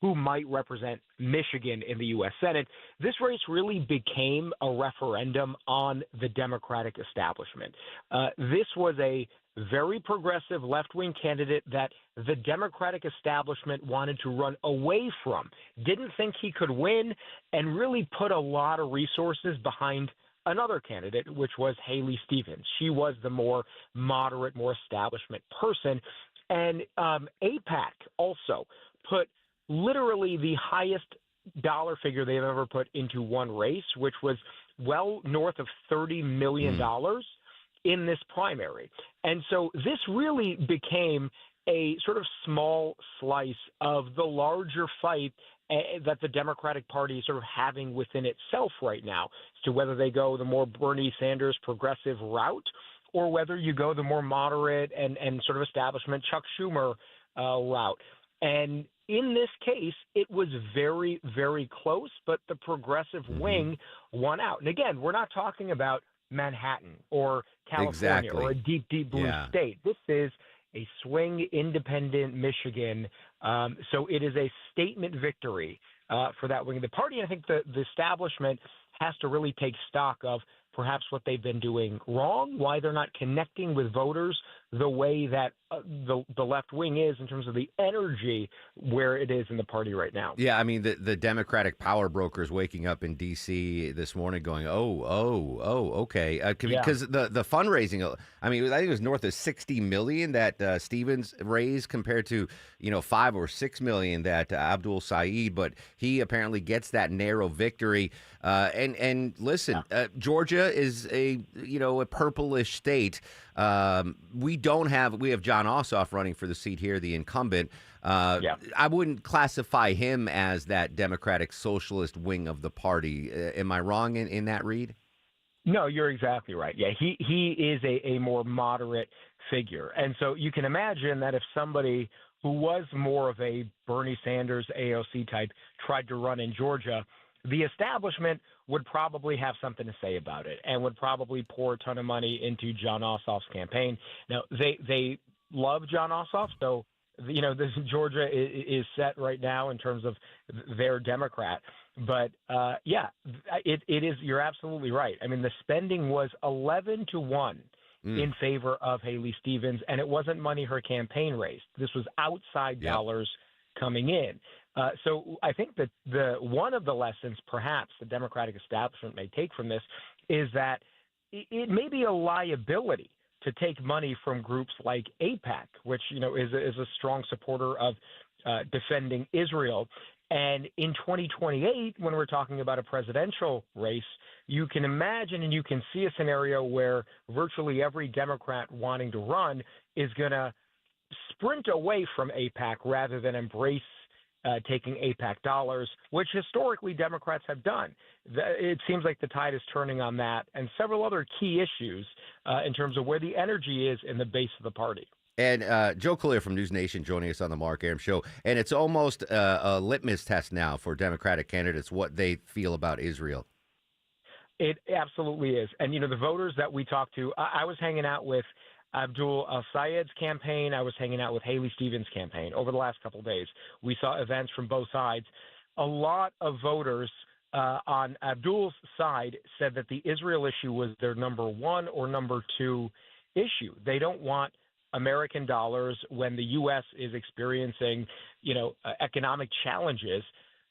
who might represent Michigan in the U.S. Senate. This race really became a referendum on the Democratic establishment. This was a very progressive left-wing candidate that the Democratic establishment wanted to run away from, didn't think he could win, and really put a lot of resources behind another candidate, which was Haley Stevens. She was the more moderate, more establishment person. And AIPAC also put literally the highest dollar figure they've ever put into one race, which was well north of $30 million in this primary. And so this really became a sort of small slice of the larger fight that the Democratic Party is sort of having within itself right now as to whether they go the more Bernie Sanders progressive route or whether you go the more moderate and sort of establishment Chuck Schumer route. And in this case, it was very, very close, but the progressive wing won out. And again, we're not talking about Manhattan or California or a deep, deep blue state. This is a swing independent Michigan. So it is a statement victory for that wing of the party. And I think the establishment has to really take stock of perhaps what they've been doing wrong, why they're not connecting with voters the way that the left wing is in terms of the energy where it is in the party right now. Yeah, I mean, the Democratic power brokers waking up in D.C. this morning going, okay. Because the fundraising, I mean, I think it was north of $60 million that Stevens raised compared to, $5 or $6 million that Abdul Saeed, but he apparently gets that narrow victory. And listen, Georgia is a purplish state. We have John Ossoff running for the seat here, the incumbent. I wouldn't classify him as that Democratic socialist wing of the party. Am I wrong in that read? No, you're exactly right. Yeah, he is a more moderate figure. And so you can imagine that if somebody who was more of a Bernie Sanders AOC type tried to run in Georgia, the establishment would probably have something to say about it and would probably pour a ton of money into John Ossoff's campaign. Now, they love John Ossoff, so this Georgia is set right now in terms of their Democrat. But it is. You're absolutely right. I mean, the spending was 11-1 in favor of Haley Stevens, and it wasn't money her campaign raised. This was outside dollars coming in. So I think that one of the lessons perhaps the Democratic establishment may take from this is that it may be a liability to take money from groups like AIPAC, which is a strong supporter of defending Israel. And in 2028, when we're talking about a presidential race, you can imagine and you can see a scenario where virtually every Democrat wanting to run is going to sprint away from AIPAC rather than embrace taking AIPAC dollars, which historically Democrats have done. It seems like the tide is turning on that and several other key issues in terms of where the energy is in the base of the party. And Joe Collier from News Nation joining us on the Mark Arum Show. And it's almost a litmus test now for Democratic candidates, what they feel about Israel. It absolutely is. And, the voters that we talked to, I was hanging out with Abdul al-Sayed's campaign. I was hanging out with Haley Stevens' campaign over the last couple of days. We saw events from both sides. A lot of voters on Abdul's side said that the Israel issue was their number one or number two issue. They don't want American dollars when the U.S. is experiencing, economic challenges.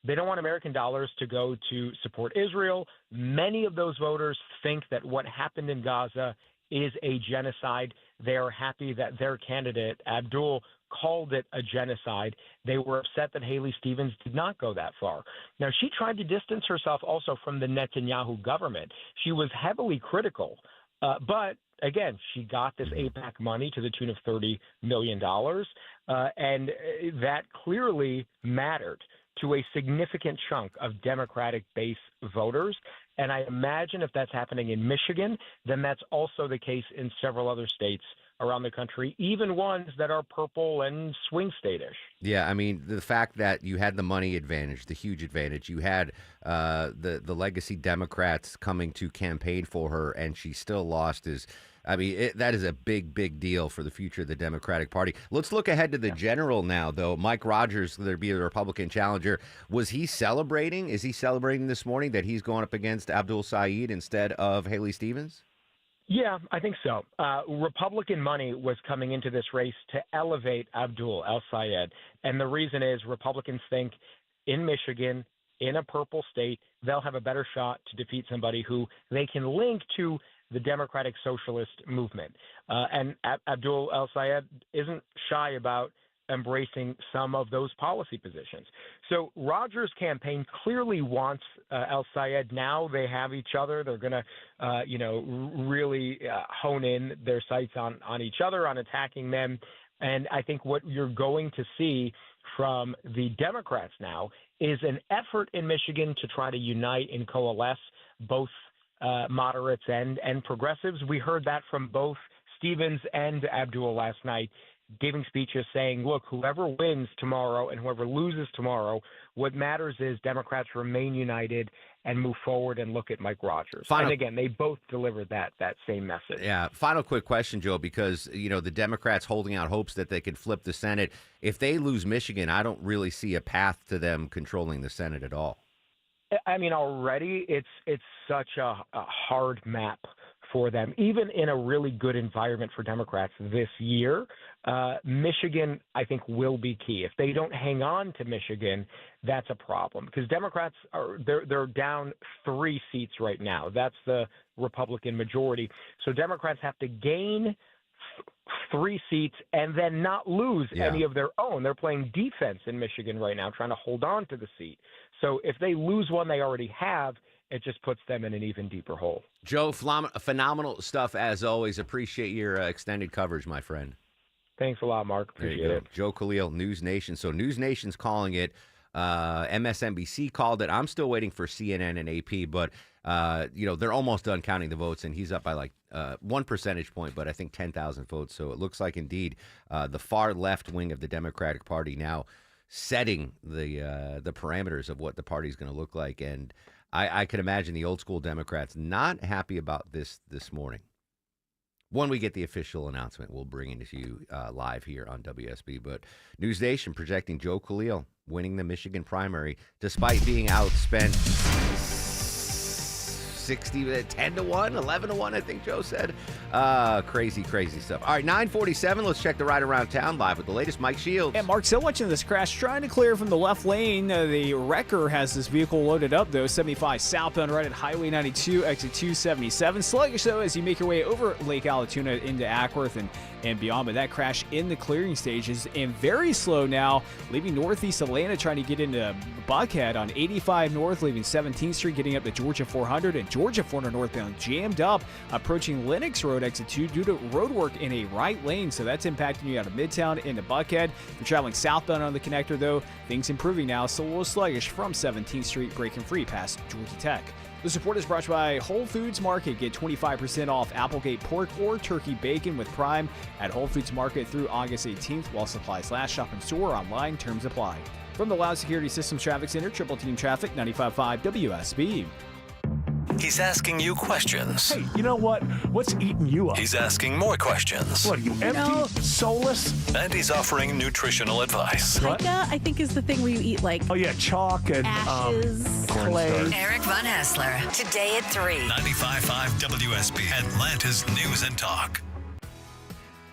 They don't want American dollars to go to support Israel. Many of those voters think that what happened in Gaza is a genocide. They are happy that their candidate, Abdul, called it a genocide. They were upset that Haley Stevens did not go that far. Now, she tried to distance herself also from the Netanyahu government. She was heavily critical, but again, she got this AIPAC money to the tune of $30 million, and that clearly mattered to a significant chunk of Democratic base voters. And I imagine if that's happening in Michigan, then that's also the case in several other states around the country, even ones that are purple and swing state-ish. Yeah, I mean, the fact that you had the money advantage, the huge advantage, you had the legacy Democrats coming to campaign for her, and she still lost is, I mean, that is a big, big deal for the future of the Democratic Party. Let's look ahead to the general now, though. Mike Rogers, there'd be a Republican challenger. Was he celebrating? Is he celebrating this morning that he's going up against Abdul Saeed instead of Haley Stevens? Yeah, I think so. Republican money was coming into this race to elevate Abdul El-Sayed. And the reason is Republicans think in Michigan, in a purple state, they'll have a better shot to defeat somebody who they can link to the Democratic Socialist movement. And Abdul El-Sayed isn't shy about embracing some of those policy positions. So Rogers' campaign clearly wants El-Sayed. Now they have each other. They're going to, really hone in their sights on each other, on attacking them. And I think what you're going to see from the Democrats now is an effort in Michigan to try to unite and coalesce both moderates and progressives. We heard that from both Stevens and Abdul last night, giving speeches saying, look, whoever wins tomorrow and whoever loses tomorrow, what matters is Democrats remain united and move forward and look at Mike Rogers. And again, they both delivered that same message. Yeah. Final quick question, Joe, because, the Democrats holding out hopes that they could flip the Senate. If they lose Michigan, I don't really see a path to them controlling the Senate at all. I mean, already it's such a hard map for them, even in a really good environment for Democrats this year. Michigan, I think, will be key. If they don't hang on to Michigan, that's a problem because Democrats they're down 3 seats right now. That's the Republican majority. So Democrats have to gain 3 seats and then not lose any of their own. They're playing defense in Michigan right now, trying to hold on to the seat. So if they lose one they already have, it just puts them in an even deeper hole. Joe, phenomenal stuff as always. Appreciate your extended coverage, my friend. Thanks a lot, Mark. Appreciate it. Joe Khalil, News Nation. So News Nation's calling it. MSNBC called it. I'm still waiting for CNN and AP, but they're almost done counting the votes, and he's up by like 1 percentage point, but I think 10,000 votes. So it looks like indeed the far left wing of the Democratic Party now setting the parameters of what the party's going to look like, and I could imagine the old school Democrats not happy about this morning. When we get the official announcement, we'll bring it to you live here on WSB. But News Nation projecting Joe Khalil winning the Michigan primary despite being outspent 10-1, 11-1, I think Joe said. Crazy stuff. All right, 9:47. Let's check the ride around town live with the latest. Mike Shields. And Mark, still watching this crash, trying to clear from the left lane. The wrecker has this vehicle loaded up, though. 75 southbound right at Highway 92, exit 277. Sluggish, though, as you make your way over Lake Allatoona into Ackworth and beyond. But that crash in the clearing stages and very slow now, leaving northeast Atlanta, trying to get into Buckhead on 85 north, leaving 17th Street, getting up to Georgia 400 and Georgia 400 northbound jammed up, approaching Lenox Road exit 2 due to road work in a right lane. So that's impacting you out of Midtown into Buckhead. If you're traveling southbound on the connector, though, things improving now. Still a little sluggish from 17th Street, breaking free past Georgia Tech. This report is brought to you by Whole Foods Market. Get 25% off Applegate pork or turkey bacon with Prime at Whole Foods Market through August 18th while supplies last. Shop in store, online, terms apply. From the Loud Security Systems Traffic Center, Triple Team Traffic, 95.5 WSB. He's asking you questions. Hey, you know what? What's eating you up? He's asking more questions. What are you, empty, soulless? And he's offering nutritional advice. Pica, I think, is the thing where you eat like chalk and ashes, clay. Eric Von Hassler, today at 3. 95.5 WSB, Atlanta's News and Talk.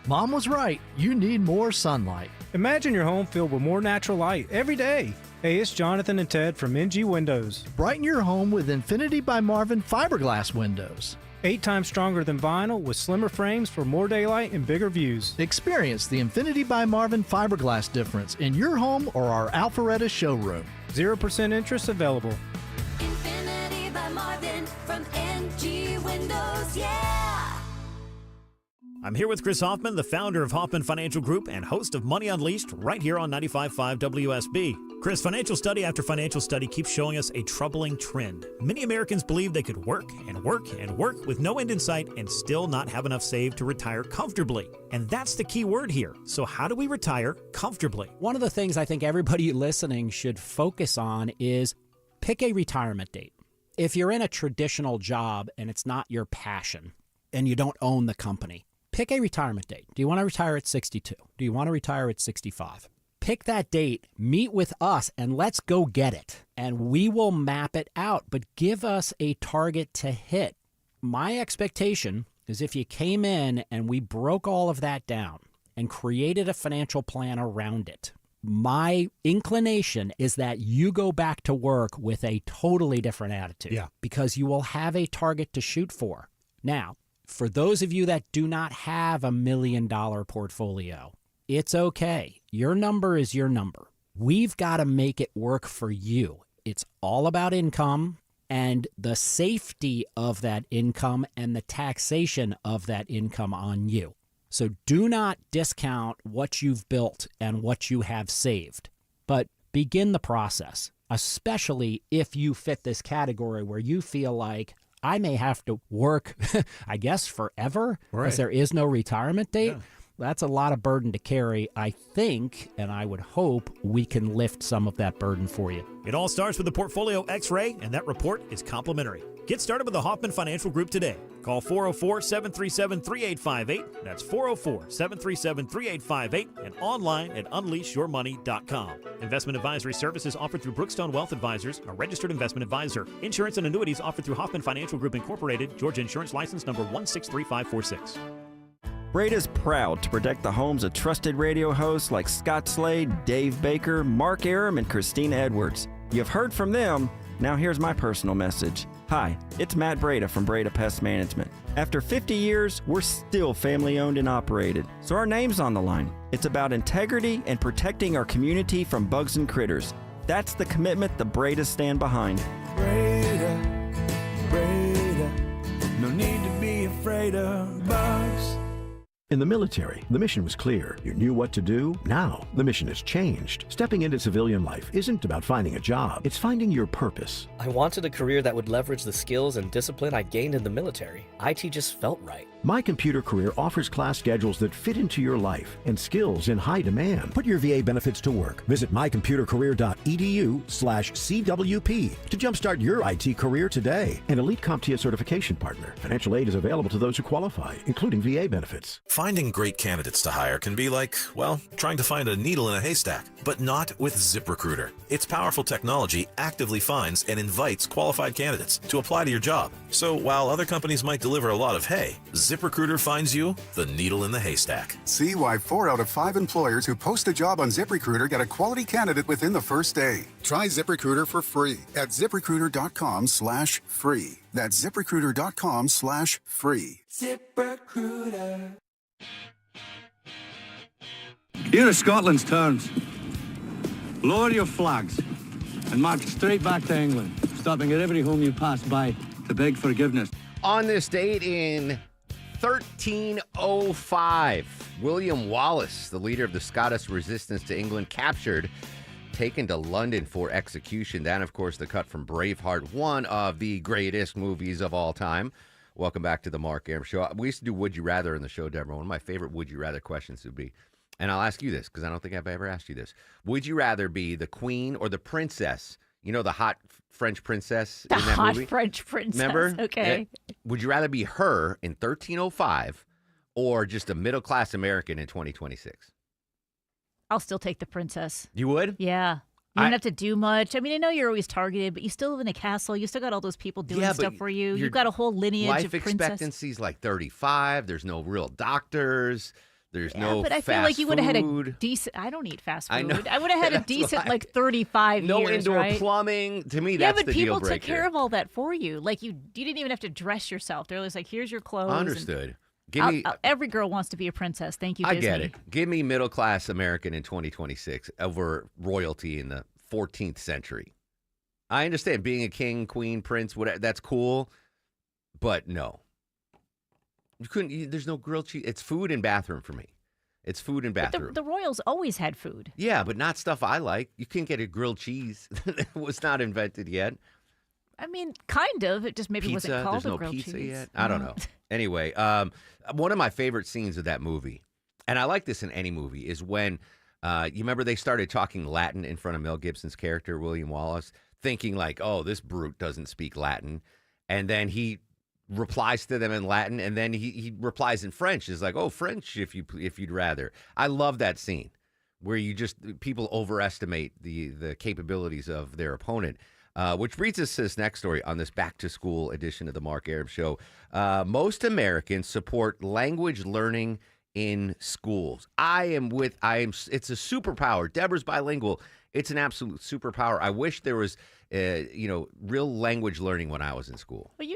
Mom was right. You need more sunlight. Imagine your home filled with more natural light every day. Hey, it's Jonathan and Ted from NG Windows. Brighten your home with Infinity by Marvin fiberglass windows. 8 times stronger than vinyl with slimmer frames for more daylight and bigger views. Experience the Infinity by Marvin fiberglass difference in your home or our Alpharetta showroom. 0% interest available. Infinity by Marvin from NG Windows, yeah! I'm here with Chris Hoffman, the founder of Hoffman Financial Group and host of Money Unleashed right here on 95.5 WSB. Chris, financial study after financial study keeps showing us a troubling trend. Many Americans believe they could work and work and work with no end in sight and still not have enough saved to retire comfortably. And that's the key word here. So how do we retire comfortably? One of the things I think everybody listening should focus on is pick a retirement date. If you're in a traditional job and it's not your passion and you don't own the company, pick a retirement date. Do you want to retire at 62? Do you want to retire at 65? Pick that date, meet with us, and let's go get it. And we will map it out, but give us a target to hit. My expectation is if you came in and we broke all of that down and created a financial plan around it, my inclination is that you go back to work with a totally different attitude because you will have a target to shoot for. Now, for those of you that do not have $1 million portfolio, it's okay. Your number is your number. We've got to make it work for you. It's all about income and the safety of that income and the taxation of that income on you. So do not discount what you've built and what you have saved, but begin the process, especially if you fit this category where you feel like I may have to work, I guess, forever because there is no retirement date. Yeah. That's a lot of burden to carry. I think, and I would hope, we can lift some of that burden for you. It all starts with the Portfolio X-Ray, and that report is complimentary. Get started with the Hoffman Financial Group today. Call 404-737-3858. That's 404-737-3858 and online at unleashyourmoney.com. Investment advisory services offered through Brookstone Wealth Advisors, a registered investment advisor. Insurance and annuities offered through Hoffman Financial Group Incorporated, Georgia Insurance License number 163546. Brady's proud to protect the homes of trusted radio hosts like Scott Slade, Dave Baker, Mark Arum, and Christina Edwards. You've heard from them. Now here's my personal message. Hi, it's Matt Breda from Breda Pest Management. After 50 years, we're still family-owned and operated, so our name's on the line. It's about integrity and protecting our community from bugs and critters. That's the commitment the Bredas stand behind. Breda, Breda, no need to be afraid of bugs. In the military, the mission was clear. You knew what to do. Now, the mission has changed. Stepping into civilian life isn't about finding a job. It's finding your purpose. I wanted a career that would leverage the skills and discipline I gained in the military. IT just felt right. My Computer Career offers class schedules that fit into your life and skills in high demand. Put your VA benefits to work. Visit mycomputercareer.edu/CWP to jumpstart your IT career today. An elite CompTIA certification partner. Financial aid is available to those who qualify, including VA benefits. Finding great candidates to hire can be like, well, trying to find a needle in a haystack, but not with ZipRecruiter. Its powerful technology actively finds and invites qualified candidates to apply to your job. So while other companies might deliver a lot of hay, ZipRecruiter finds you the needle in the haystack. See why 4 out of 5 employers who post a job on ZipRecruiter get a quality candidate within the first day. Try ZipRecruiter for free at ZipRecruiter.com/free. That's ZipRecruiter.com/free. ZipRecruiter. Here are Scotland's terms. Lower your flags and march straight back to England, stopping at every home you pass by to beg forgiveness. On this date in 1305, William Wallace, the leader of the Scottish resistance to England, captured, taken to London for execution. That, of course, the cut from Braveheart, one of the greatest movies of all time. Welcome back to the Mark Arum Show. We used to do Would You Rather in the show, Deborah. One of my favorite Would You Rather questions would be, and I'll ask you this because I don't think I've ever asked you this. Would you rather be the queen or the princess? You know, the hot French princess in that movie? The hot French princess. Remember? Okay. Would you rather be her in 1305 or just a middle-class American in 2026? I'll still take the princess. You would? Yeah. You don't have to do much. I mean, I know you're always targeted, but you still live in a castle. You still got all those people doing stuff for you. You've got a whole lineage of princess. Life expectancy is like 35. There's no real doctors. There's no but I feel like you would have had a decent. I don't eat fast food. I would have had a decent like 35 years. No indoor right? plumbing. To me, that's the deal breaker. Yeah, but people took care of all that for you. Like you didn't even have to dress yourself. They're just like, here's your clothes. Understood. Every girl wants to be a princess. Thank you, Disney. I get it. Give me middle class American in 2026 over royalty in the 14th century. I understand being a king, queen, prince, whatever. That's cool, but no. You couldn't. There's no grilled cheese. It's food and bathroom for me. It's food and But bathroom. the Royals always had food. Yeah, but not stuff I like. You can't get a grilled cheese. It was not invented yet. I mean, kind of. It just maybe Pizza. wasn't called There's a no grilled pizza cheese. yet. I don't know. Anyway, one of my favorite scenes of that movie, and I like this in any movie, is when you remember they started talking Latin in front of Mel Gibson's character, William Wallace, thinking like, oh, this brute doesn't speak Latin. And then he replies to them in Latin, and then he replies in French. It's like, oh, French, if you'd rather. I love that scene where people overestimate the capabilities of their opponent. Which brings us to this next story on this back-to-school edition of the Mark Arum Show. Most Americans support language learning in schools. It's a superpower. Deborah's bilingual. It's an absolute superpower. I wish there was, real language learning when I was in school. Well,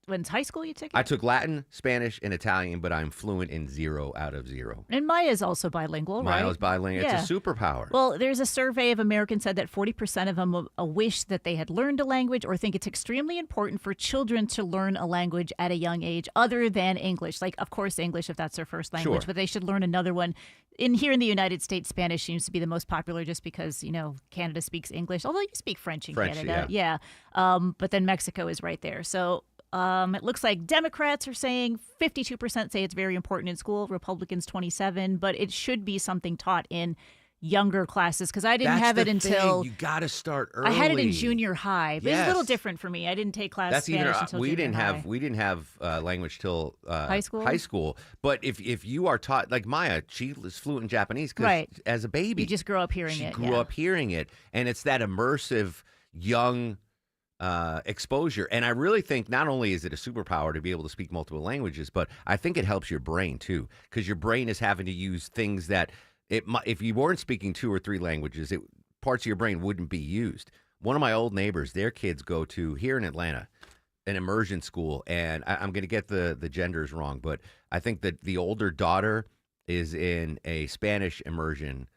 when high school you took it? I took Latin, Spanish, and Italian, but I'm fluent in 0 out of 0. And Maya's also bilingual, right? Maya's bilingual. Yeah. It's a superpower. Well, there's a survey of Americans said that 40% of them wish that they had learned a language or think it's extremely important for children to learn a language at a young age other than English. Like, of course, English if that's their first language, Sure. but they should learn another one. Here in the United States, Spanish seems to be the most popular just because, Canada speaks English, although you speak French in Canada. Yeah. But then Mexico is right there. So it looks like Democrats are saying 52% say it's very important in school, Republicans 27%, but it should be something taught in younger classes because I didn't have it until you got to start early. I had it in junior high, but it's a little Yes. different for me. I didn't take class That's Spanish either until we junior didn't high. have language till High school? High school, but if you are taught like Maya, she is fluent in Japanese because Right. as a baby, You just grow up hearing she it. grew up hearing it, and it's that immersive young exposure. And I really think not only is it a superpower to be able to speak multiple languages, but I think it helps your brain too, because your brain is having to use things that if you weren't speaking 2 or 3 languages, parts of your brain wouldn't be used. One of my old neighbors, their kids go to, here in Atlanta, an immersion school, and I'm going to get the genders wrong, but I think that the older daughter is in a Spanish immersion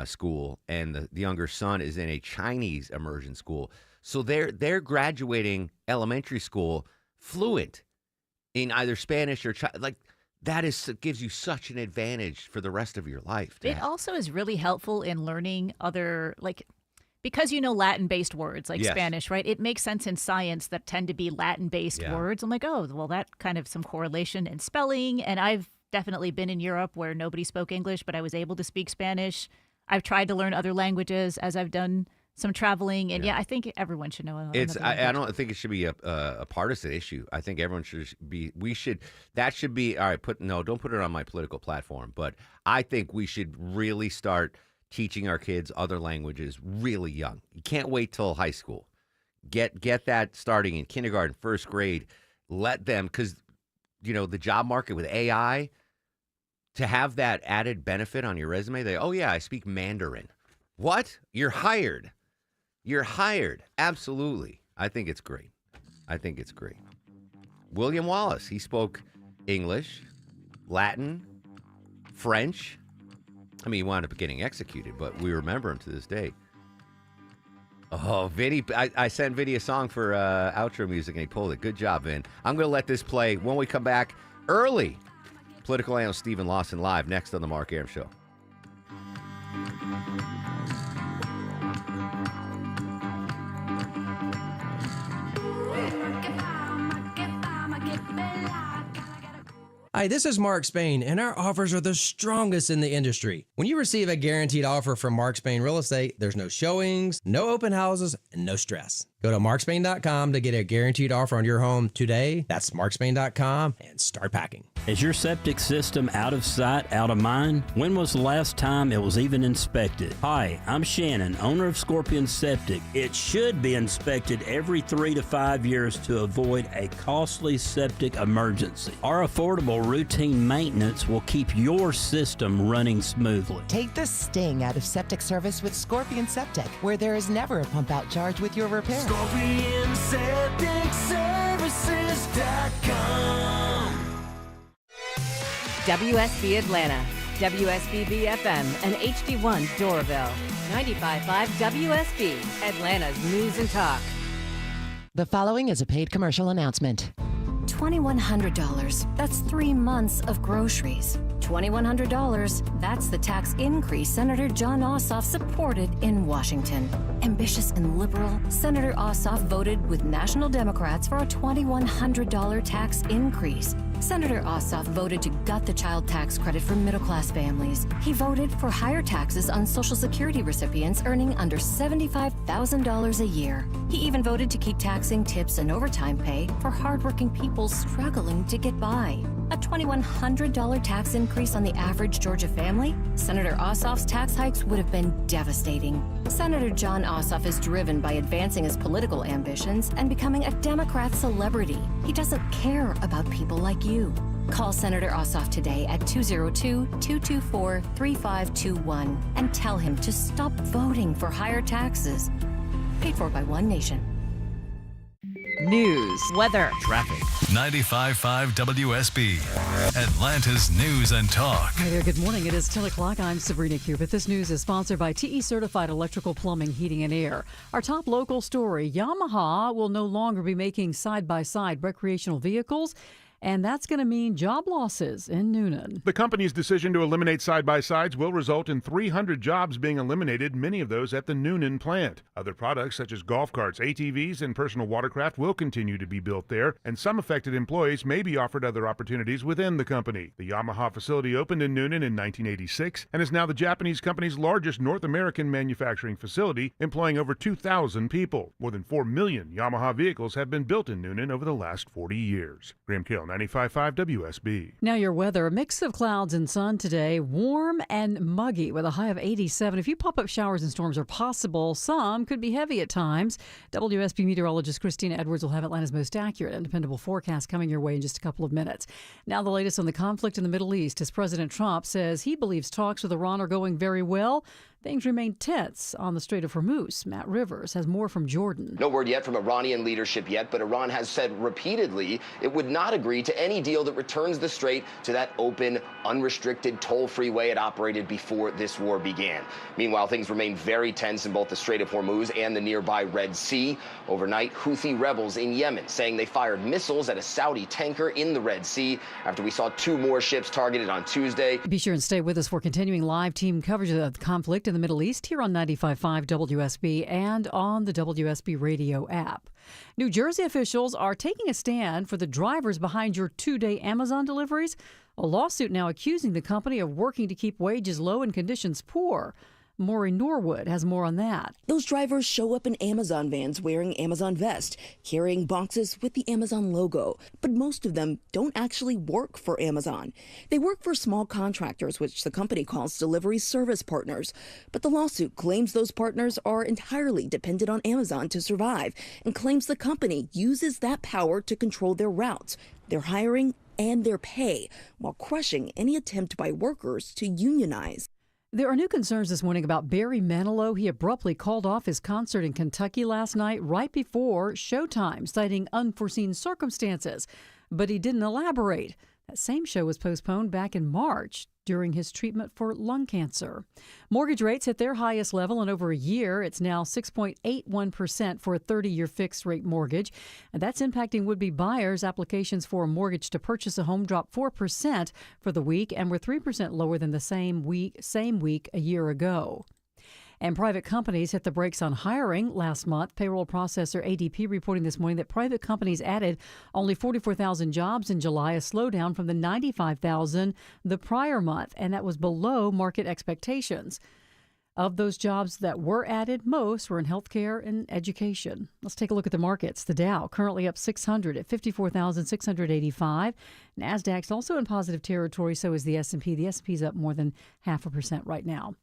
school, and the younger son is in a Chinese immersion school. So they're graduating elementary school fluent in either Spanish or Chinese. Like, that gives you such an advantage for the rest of your life. It also is really helpful in learning other, because you know Latin-based words like Yes. Spanish, right? It makes sense in science that tend to be Latin-based Yeah. words. I'm like, oh, well, that kind of some correlation in spelling. And I've definitely been in Europe where nobody spoke English, but I was able to speak Spanish. I've tried to learn other languages as I've done some traveling, and I think everyone should know. I don't think it should be a partisan issue. I think everyone should be. That should be all right. Don't put it on my political platform. But I think we should really start teaching our kids other languages really young. You can't wait till high school. Get that starting in kindergarten, first grade. Let them, because the job market with AI, to have that added benefit on your resume. I speak Mandarin. What? You're hired. You're hired. Absolutely. I think it's great. William Wallace, he spoke English, Latin, French. I mean, he wound up getting executed, but we remember him to this day. Oh, Vinny, I sent Vinny a song for outro music, and he pulled it. Good job, Vin. I'm going to let this play when we come back early. Political analyst Stephen Lawson live next on The Mark Arum Show. Hi, this is Mark Spain, and our offers are the strongest in the industry. When you receive a guaranteed offer from Mark Spain Real Estate, there's no showings, no open houses, and no stress. Go to markspain.com to get a guaranteed offer on your home today. That's markspain.com and start packing. Is your septic system out of sight, out of mind? When was the last time it was even inspected? Hi, I'm Shannon, owner of Scorpion Septic. It should be inspected every 3 to 5 years to avoid a costly septic emergency. Our affordable routine maintenance will keep your system running smoothly. Take the sting out of septic service with Scorpion Septic, where there is never a pump out charge with your repair. ScorpionSepticServices.com. WSB Atlanta, WSB FM, and HD1 Doraville. 95.5 WSB, Atlanta's news and talk. The following is a paid commercial announcement. $2,100. That's 3 months of groceries. $2,100. That's the tax increase Senator John Ossoff supported in Washington. Ambitious and liberal, Senator Ossoff voted with national Democrats for a $2,100 tax increase. Senator Ossoff voted to gut the child tax credit for middle-class families. He voted for higher taxes on Social Security recipients earning under $75,000 a year. He even voted to keep taxing tips and overtime pay for hardworking people struggling to get by. A $2,100 tax increase on the average Georgia family? Senator Ossoff's tax hikes would have been devastating. Senator John Ossoff is driven by advancing his political ambitions and becoming a Democrat celebrity. He doesn't care about people like you. Call Senator Ossoff today at 202-224-3521 and tell him to stop voting for higher taxes. Paid for by One Nation. News, weather, traffic. 95.5 WSB, Atlanta's News and Talk. Hi there, good morning. It is 10 o'clock. I'm Sabrina Cubit. This news is sponsored by TE Certified Electrical Plumbing, Heating and Air. Our top local story, Yamaha will no longer be making side-by-side recreational vehicles, and that's going to mean job losses in Noonan. The company's decision to eliminate side-by-sides will result in 300 jobs being eliminated, many of those at the Noonan plant. Other products such as golf carts, ATVs, and personal watercraft will continue to be built there, and some affected employees may be offered other opportunities within the company. The Yamaha facility opened in Noonan in 1986 and is now the Japanese company's largest North American manufacturing facility, employing over 2,000 people. More than 4 million Yamaha vehicles have been built in Noonan over the last 40 years. Graham Kale, 95.5 WSB. Now your weather, a mix of clouds and sun today, warm and muggy with a high of 87. A few pop-up showers and storms are possible. Some could be heavy at times. WSB meteorologist Christina Edwards will have Atlanta's most accurate and dependable forecast coming your way in just a couple of minutes. Now the latest on the conflict in the Middle East as President Trump says he believes talks with Iran are going very well. Things remain tense on the Strait of Hormuz. Matt Rivers has more from Jordan. No word yet from Iranian leadership yet, but Iran has said repeatedly it would not agree to any deal that returns the strait to that open, unrestricted, toll-free way it operated before this war began. Meanwhile, things remain very tense in both the Strait of Hormuz and the nearby Red Sea. Overnight, Houthi rebels in Yemen saying they fired missiles at a Saudi tanker in the Red Sea after we saw 2 more ships targeted on Tuesday. Be sure and stay with us for continuing live team coverage of the conflict in the Middle East here on 95.5 WSB and on the WSB radio app. New Jersey officials are taking a stand for the drivers behind your 2-day Amazon deliveries. A lawsuit now accusing the company of working to keep wages low and conditions poor. Maury Norwood has more on that. Those drivers show up in Amazon vans wearing Amazon vests, carrying boxes with the Amazon logo. But most of them don't actually work for Amazon. They work for small contractors, which the company calls delivery service partners. But the lawsuit claims those partners are entirely dependent on Amazon to survive and claims the company uses that power to control their routes, their hiring, and their pay, while crushing any attempt by workers to unionize. There are new concerns this morning about Barry Manilow. He abruptly called off his concert in Kentucky last night right before showtime, citing unforeseen circumstances. But he didn't elaborate. That same show was postponed back in March during his treatment for lung cancer. Mortgage rates hit their highest level in over a year. It's now 6.81% for a 30-year fixed-rate mortgage. And that's impacting would-be buyers. Applications for a mortgage to purchase a home dropped 4% for the week and were 3% lower than the same week a year ago. And private companies hit the brakes on hiring last month. Payroll processor ADP reporting this morning that private companies added only 44,000 jobs in July, a slowdown from the 95,000 the prior month, and that was below market expectations. Of those jobs that were added, most were in healthcare and education. Let's take a look at the markets. The Dow currently up 600 at 54,685. NASDAQ's also in positive territory, so is the S&P. The S&P's up more than 0.5% right now.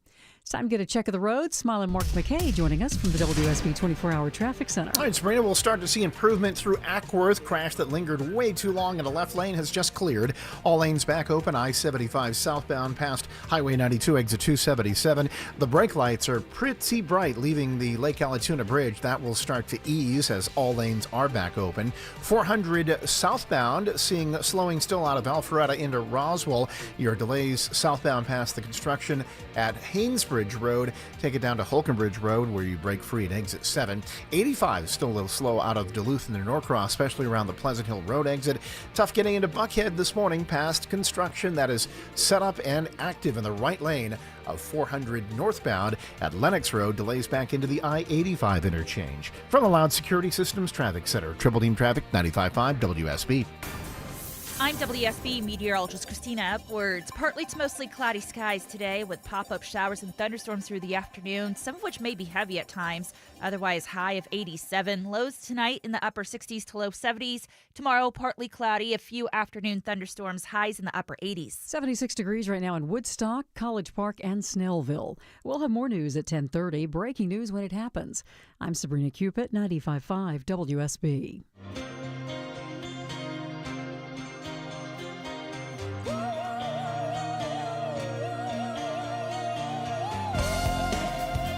It's time to get a check of the road. Smiling Mark McKay joining us from the WSB 24-hour traffic center. All right, Sabrina, we'll start to see improvement through Ackworth. Crash that lingered way too long in the left lane has just cleared. All lanes back open. I-75 southbound past Highway 92, exit 277. The brake lights are pretty bright, leaving the Lake Allatoona Bridge. That will start to ease as all lanes are back open. 400 southbound, seeing slowing still out of Alpharetta into Roswell. Your delays southbound past the construction at Haynes Queensbridge Road. Take it down to Holkenbridge Road where you break free at exit 7. 85 is still a little slow out of Duluth and Norcross, especially around the Pleasant Hill Road exit. Tough getting into Buckhead this morning past construction that is set up and active in the right lane of 400 northbound at Lennox Road. Delays back into the I-85 interchange. From the Loud Security Systems Traffic Center, Triple Team Traffic 95.5 WSB. I'm WSB meteorologist Christina Edwards. Partly to mostly cloudy skies today with pop-up showers and thunderstorms through the afternoon, some of which may be heavy at times. Otherwise, high of 87. Lows tonight in the upper 60s to low 70s. Tomorrow, partly cloudy, a few afternoon thunderstorms, highs in the upper 80s. 76 degrees right now in Woodstock, College Park, and Snellville. We'll have more news at 10:30. Breaking news when it happens. I'm Sabrina Cupid, 95.5 WSB.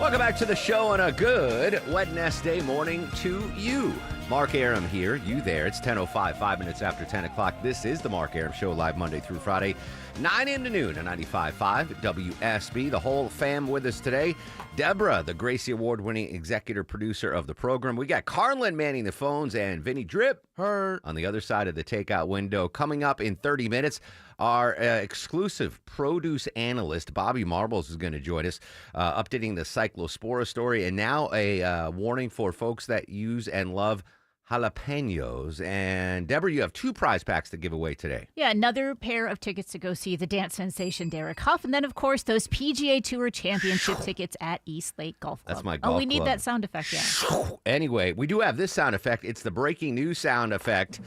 Welcome back to the show on a good Wednesday morning to you. Mark Arum here, you there. It's 10:05, 5 minutes after 10 o'clock. This is the Mark Arum Show, live Monday through Friday, 9 a.m. to noon on 95.5 WSB. The whole fam with us today. Deborah, the Gracie Award-winning executive producer of the program. We got Carlin manning the phones and Vinny Drip on the other side of the takeout window. Coming up in 30 minutes, our exclusive produce analyst, Bobby Marbles, is going to join us, updating the Cyclospora story, and now a warning for folks that use and love jalapenos. And Deborah, you have 2 prize packs to give away today. Yeah, another pair of tickets to go see the dance sensation Derek Hough, and then, of course, those PGA Tour Championship tickets at East Lake Golf Club. That's my golf we need club. that sound effect, yeah. Anyway, we do have this sound effect. It's the breaking news sound effect.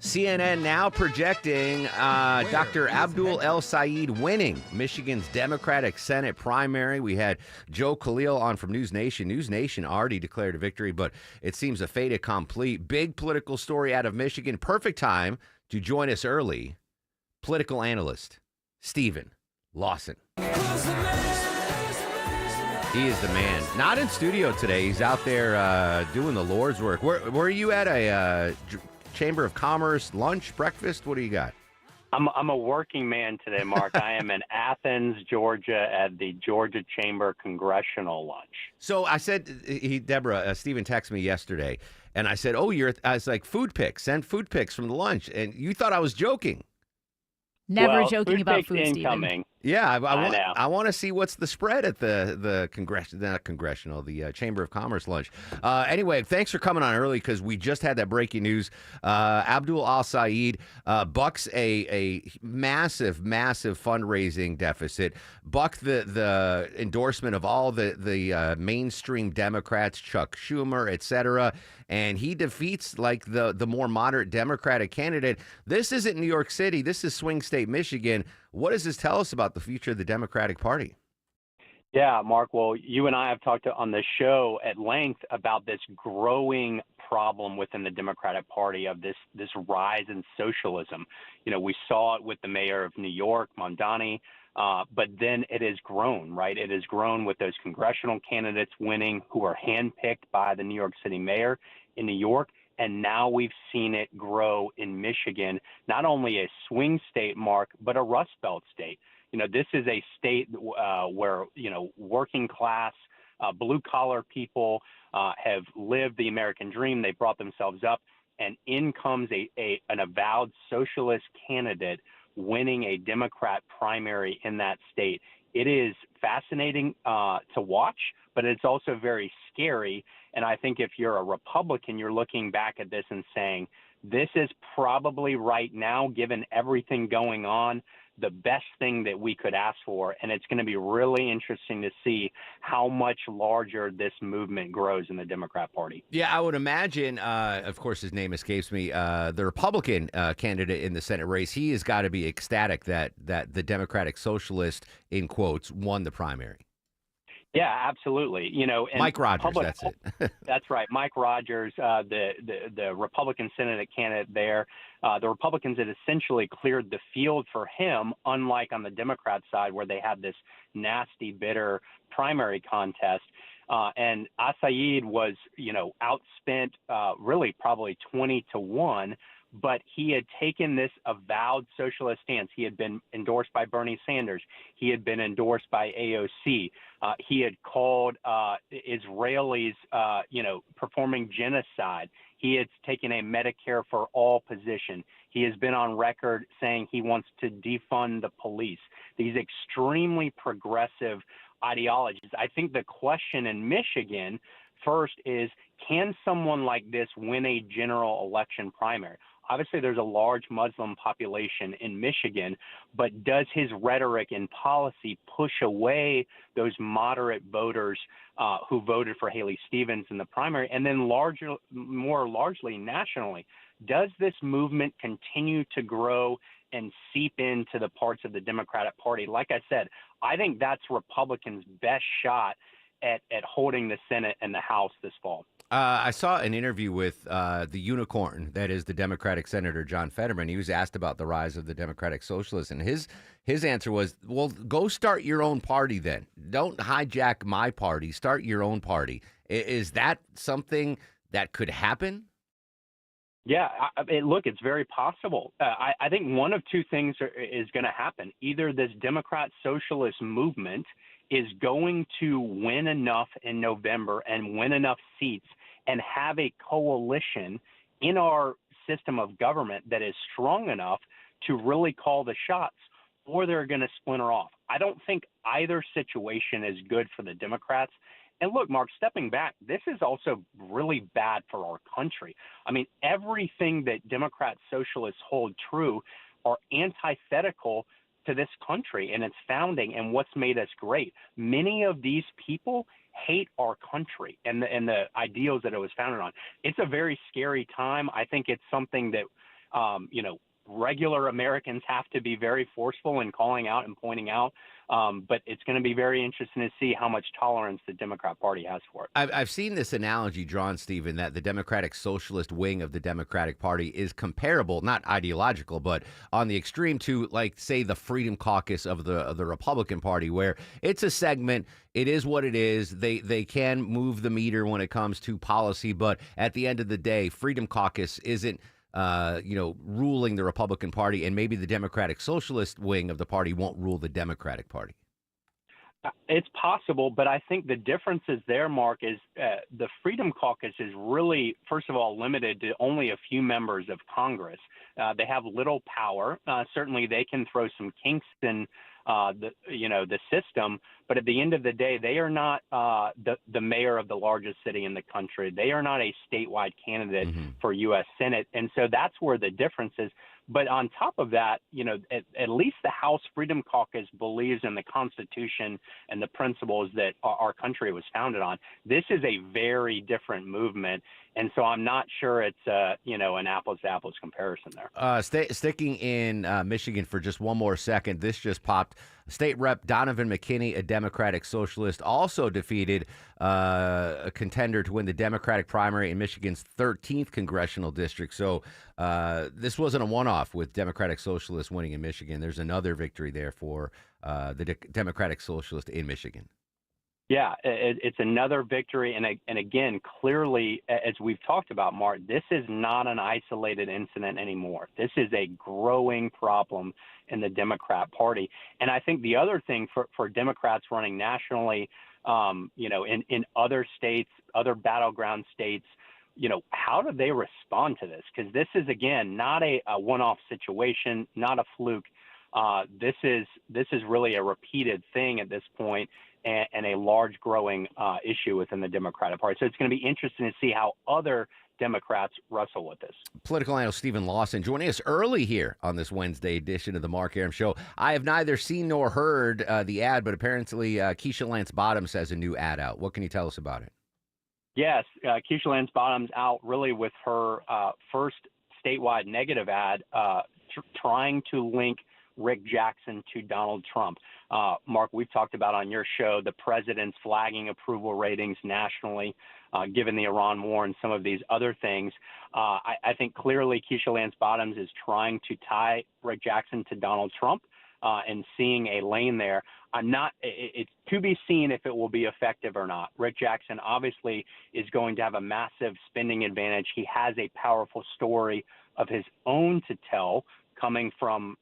CNN now projecting Dr. Abdul El Sayed winning Michigan's Democratic Senate primary. We had Joe Khalil on from News Nation. News Nation already declared a victory, but it seems a fait accompli. Big political story out of Michigan. Perfect time to join us early. Political analyst Stephen Lawson. He is the man. Not in studio today. He's out there doing the Lord's work. Where are you at? A Chamber of Commerce lunch, breakfast? What do you got? I'm a working man today, Mark. I am in Athens, Georgia, at the Georgia Chamber Congressional Lunch. So I said, Deborah, Stephen texted me yesterday, and I said, I was like, food pics, send food pics from the lunch. And you thought I was joking. Never joking about food, incoming. Stephen. Yeah, I I want to see what's the spread at the Chamber of Commerce lunch. Anyway, thanks for coming on early because we just had that breaking news. Abdul Al Sayed bucks a massive fundraising deficit. Bucked the endorsement of all the mainstream Democrats, Chuck Schumer, etc. And he defeats like the more moderate Democratic candidate. This isn't New York City. This is swing state Michigan. What does this tell us about the future of the Democratic Party? Yeah, Mark. Well, you and I have talked on the show at length about this growing problem within the Democratic Party of this rise in socialism. You know, we saw it with the mayor of New York, Mondani, but then it has grown, right? It has grown with those congressional candidates winning who are handpicked by the New York City mayor in New York. And now we've seen it grow in Michigan, not only a swing state, Mark, but a Rust Belt state. You know, this is a state where, working class, blue collar people have lived the American dream. They brought themselves up, and in comes an avowed socialist candidate winning a Democrat primary in that state. It is fascinating to watch, but it's also very scary. And I think if you're a Republican, you're looking back at this and saying, this is probably right now, given everything going on, the best thing that we could ask for. And it's going to be really interesting to see how much larger this movement grows in the Democrat Party. Yeah, I would imagine, of course, his name escapes me, the Republican candidate in the Senate race, he has got to be ecstatic that the Democratic Socialist, in quotes, won the primary. Yeah, absolutely. And Mike Rogers, that's it. That's right. Mike Rogers, the Republican Senate candidate there. The Republicans had essentially cleared the field for him, unlike on the Democrat side where they had this nasty, bitter primary contest. And Al Sayed was, outspent really probably 20-1 but he had taken this avowed socialist stance. He had been endorsed by Bernie Sanders. He had been endorsed by AOC. He had called Israelis, performing genocide. He had taken a Medicare for all position. He has been on record saying he wants to defund the police. These extremely progressive ideologies. I think the question in Michigan first is, can someone like this win a general election primary? Obviously, there's a large Muslim population in Michigan, but does his rhetoric and policy push away those moderate voters who voted for Haley Stevens in the primary? And then more largely nationally, does this movement continue to grow and seep into the parts of the Democratic Party? Like I said, I think that's Republicans' best shot at holding the Senate and the House this fall. I saw an interview with the unicorn, that is the Democratic Senator John Fetterman. He was asked about the rise of the Democratic Socialists, and his answer was, well, go start your own party then. Don't hijack my party. Start your own party. Is that something that could happen? Yeah, look, it's very possible. I think one of two things is going to happen. Either this Democrat socialist movement is going to win enough in November and win enough seats and have a coalition in our system of government that is strong enough to really call the shots, or they're going to splinter off. I don't think either situation is good for the Democrats. And look, Mark, stepping back, this is also really bad for our country. I mean, everything that Democrat socialists hold true are antithetical to this country and its founding and what's made us great. Many of these people hate our country and the ideals that it was founded on. It's a very scary time. I think it's something that, regular Americans have to be very forceful in calling out and pointing out. But it's going to be very interesting to see how much tolerance the Democrat Party has for it. I've seen this analogy drawn, Stephen, that the Democratic Socialist wing of the Democratic Party is comparable, not ideological, but on the extreme to, like, say, the Freedom Caucus of the Republican Party, where it's a segment. It is what it is. They can move the meter when it comes to policy, but at the end of the day, Freedom Caucus isn't ruling the Republican Party, and maybe the Democratic Socialist wing of the party won't rule the Democratic Party. It's possible, but I think the difference is there, Mark, is the Freedom Caucus is really, first of all, limited to only a few members of Congress. They have little power. Certainly, they can throw some kinks in the system, but at the end of the day, they are not the mayor of the largest city in the country. They are not a statewide candidate for U.S. Senate, and so that's where the difference is. But on top of that, at least the House Freedom Caucus believes in the Constitution and the principles that our country was founded on. This is a very different movement, and so I'm not sure it's an apples-to-apples comparison there. Sticking in Michigan for just one more second, this just popped. State Rep Donovan McKinney, a Democratic Socialist, also defeated a contender to win the Democratic primary in Michigan's 13th congressional district. So this wasn't a one-off with Democratic Socialists winning in Michigan. There's another victory there for the Democratic Socialist in Michigan. Yeah, it's another victory. And again, clearly, as we've talked about, Mark, this is not an isolated incident anymore. This is a growing problem in the Democrat Party. And I think the other thing for Democrats running nationally, in other states, other battleground states, how do they respond to this? Because this is, again, not a one-off situation, not a fluke. This is really a repeated thing at this point, and a large growing issue within the Democratic Party. So it's going to be interesting to see how other Democrats wrestle with this. Political analyst Stephen Lawson joining us early here on this Wednesday edition of the Mark Arum Show. I have neither seen nor heard the ad, but apparently Keisha Lance Bottoms has a new ad out. What can you tell us about it? Yes, Keisha Lance Bottoms out really with her first statewide negative ad trying to link Rick Jackson to Donald Trump. Mark, we've talked about on your show the president's flagging approval ratings nationally, given the Iran war and some of these other things. I think clearly Keisha Lance Bottoms is trying to tie Rick Jackson to Donald Trump and seeing a lane there. It's to be seen if it will be effective or not. Rick Jackson obviously is going to have a massive spending advantage. He has a powerful story of his own to tell, coming from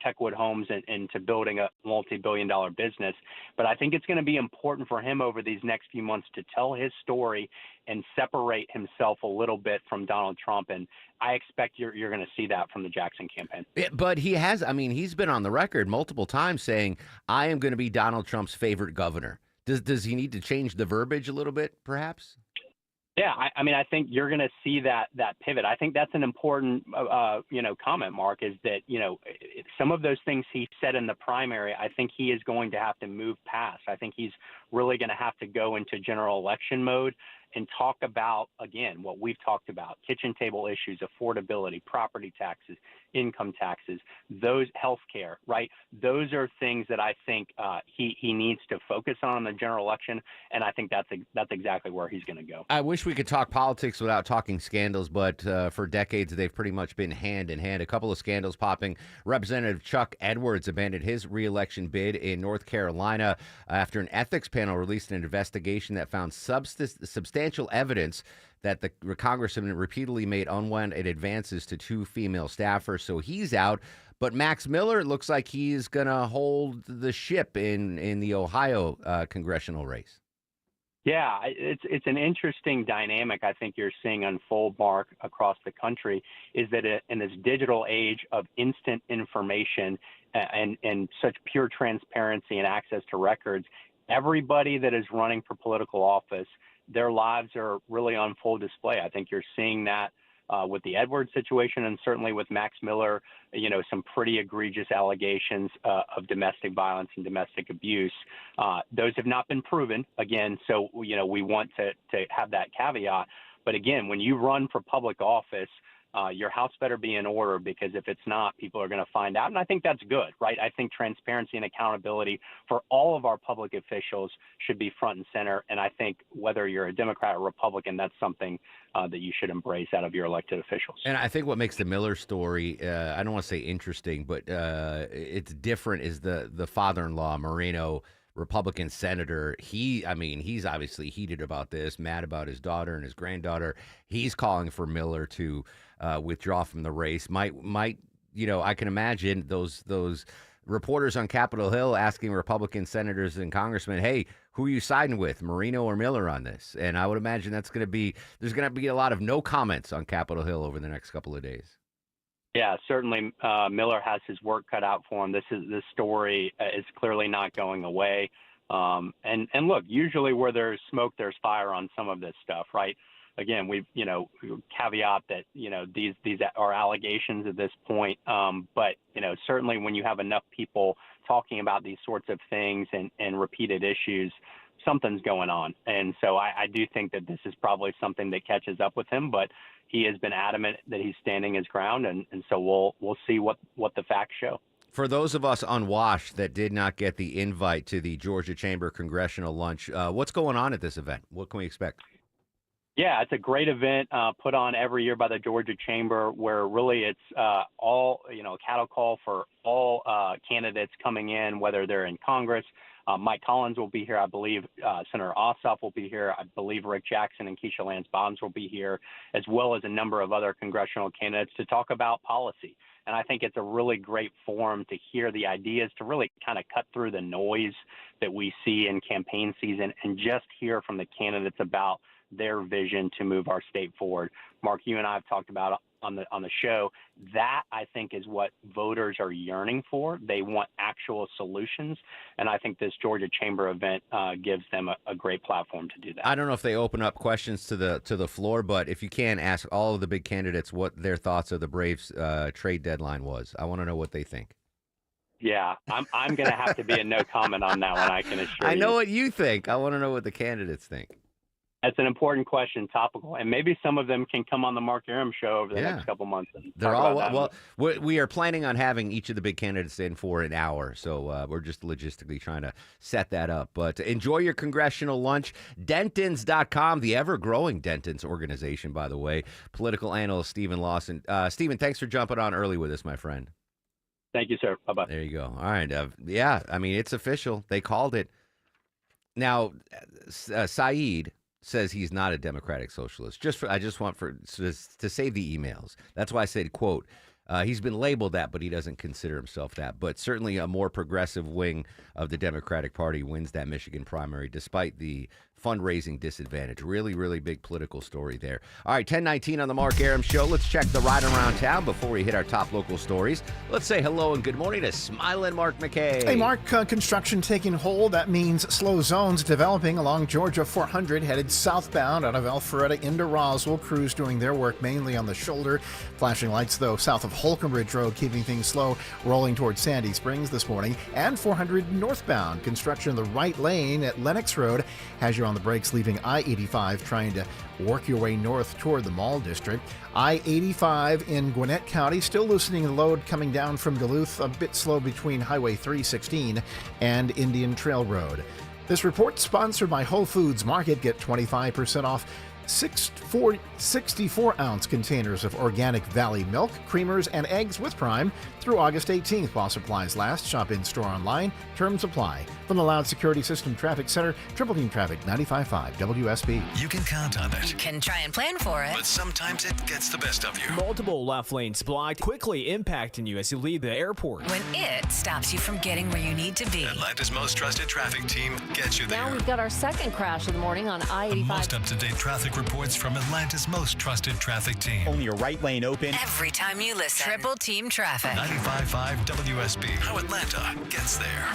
Techwood Homes and into building a multi-billion-dollar business. But I think it's going to be important for him over these next few months to tell his story and separate himself a little bit from Donald Trump. And I expect you're going to see that from the Jackson campaign. But he has, I mean, he's been on the record multiple times saying, I am going to be Donald Trump's favorite governor. Does he need to change the verbiage a little bit, perhaps? Yeah, I mean, I think you're going to see that pivot. I think that's an important, comment, Mark, is that, some of those things he said in the primary, I think he is going to have to move past. I think he's really going to have to go into general election mode and talk about, again, what we've talked about: kitchen table issues, affordability, property taxes, income taxes, those healthcare, right? Those are things that I think he needs to focus on in the general election, and I think that's exactly where he's going to go. I wish we could talk politics without talking scandals, but for decades they've pretty much been hand in hand. A couple of scandals popping. Representative Chuck Edwards abandoned his re-election bid in North Carolina after an ethics panel released an investigation that found substantial evidence that the congressman repeatedly made unwanted advances to two female staffers. So he's out. But Max Miller looks like he's going to hold the ship in the Ohio congressional race. Yeah, it's an interesting dynamic I think you're seeing unfold, Mark, across the country, is that in this digital age of instant information and such pure transparency and access to records, everybody that is running for political office, their lives are really on full display. I think you're seeing that with the Edwards situation, and certainly with Max Miller, some pretty egregious allegations of domestic violence and domestic abuse. Those have not been proven, again, so we want to have that caveat. But again, when you run for public office, your house better be in order, because if it's not, people are going to find out. And I think that's good, right? I think transparency and accountability for all of our public officials should be front and center. And I think whether you're a Democrat or Republican, that's something that you should embrace out of your elected officials. And I think what makes the Miller story, I don't want to say interesting, but it's different, is the father-in-law, Moreno, Republican senator. He's obviously heated about this, mad about his daughter and his granddaughter. He's calling for Miller to withdraw from the race. Might I can imagine those reporters on Capitol Hill asking Republican senators and congressmen, hey, who are you siding with, Moreno or Miller on this? And I would imagine there's going to be a lot of no comments on Capitol Hill over the next couple of days. Yeah, certainly Miller has his work cut out for him. This story is clearly not going away. And look, usually where there's smoke, there's fire on some of this stuff, right? Again, we've caveat that these are allegations at this point, but certainly when you have enough people talking about these sorts of things and repeated issues, something's going on. And so I do think that this is probably something that catches up with him, but he has been adamant that he's standing his ground, and so we'll see what the facts show. For those of us unwashed that did not get the invite to the Georgia Chamber Congressional Lunch, what's going on at this event? What can we expect? Yeah, it's a great event put on every year by the Georgia Chamber, where really it's all, cattle call for all candidates coming in, whether they're in Congress. Mike Collins will be here. I believe Senator Ossoff will be here. I believe Rick Jackson and Keisha Lance Bottoms will be here, as well as a number of other congressional candidates to talk about policy. And I think it's a really great forum to hear the ideas, to really kind of cut through the noise that we see in campaign season and just hear from the candidates about their vision to move our state forward. Mark, you and I have talked about on the show, that I think is what voters are yearning for. They want actual solutions, and I think this Georgia Chamber event gives them a great platform to do that. I don't know if they open up questions to the floor, but if you can, ask all of the big candidates what their thoughts of the Braves trade deadline was. I want to know what they think. Yeah, I'm going to have to be a no comment on that one, I can assure you. I know what you think. I want to know what the candidates think. That's an important question, topical, and maybe some of them can come on the Mark Arum show over the next couple months. And they're all we are planning on having each of the big candidates in for an hour, so we're just logistically trying to set that up. But enjoy your congressional lunch. Dentons.com, the ever-growing Dentons organization, by the way. Political analyst Stephen Lawson. Stephen, thanks for jumping on early with us, my friend. Thank you, sir. Bye-bye. There you go. All right. Yeah, I mean, it's official. They called it. Now, Saeed, says he's not a democratic socialist. I just want to save the emails. That's why I said, quote, he's been labeled that, but he doesn't consider himself that. But certainly a more progressive wing of the Democratic Party wins that Michigan primary, despite the fundraising disadvantage. Really, really big political story there. All right, 10:19 on the Mark Arum Show. Let's check the ride around town before we hit our top local stories. Let's say hello and good morning to smiling Mark McKay. Hey, Mark, construction taking hold. That means slow zones developing along Georgia 400 headed southbound out of Alpharetta into Roswell. Crews doing their work mainly on the shoulder. Flashing lights, though, south of Holcomb Ridge Road, keeping things slow, rolling towards Sandy Springs this morning. And 400 northbound. Construction in the right lane at Lenox Road has you on the brakes, leaving I-85 trying to work your way north toward the Mall District. I-85 in Gwinnett County, still loosening the load coming down from Duluth, a bit slow between Highway 316 and Indian Trail Road. This report sponsored by Whole Foods Market. Get 25% off 64-ounce containers of organic Valley milk, creamers, and eggs with Prime through August 18th while supplies last. Shop in-store online. Terms apply. From the Loud Security System Traffic Center, Triple Team Traffic 95.5 WSB. You can count on it. You can try and plan for it. But sometimes it gets the best of you. Multiple left lanes blocked, quickly impacting you as you leave the airport. When it stops you from getting where you need to be. Atlanta's most trusted traffic team gets you there. Now we've got our second crash of the morning on I-85. The most up-to-date traffic reports from Atlanta's most trusted traffic team. Only a right lane open. Every time you listen. Triple Team Traffic. 95.5 WSB. How Atlanta gets there.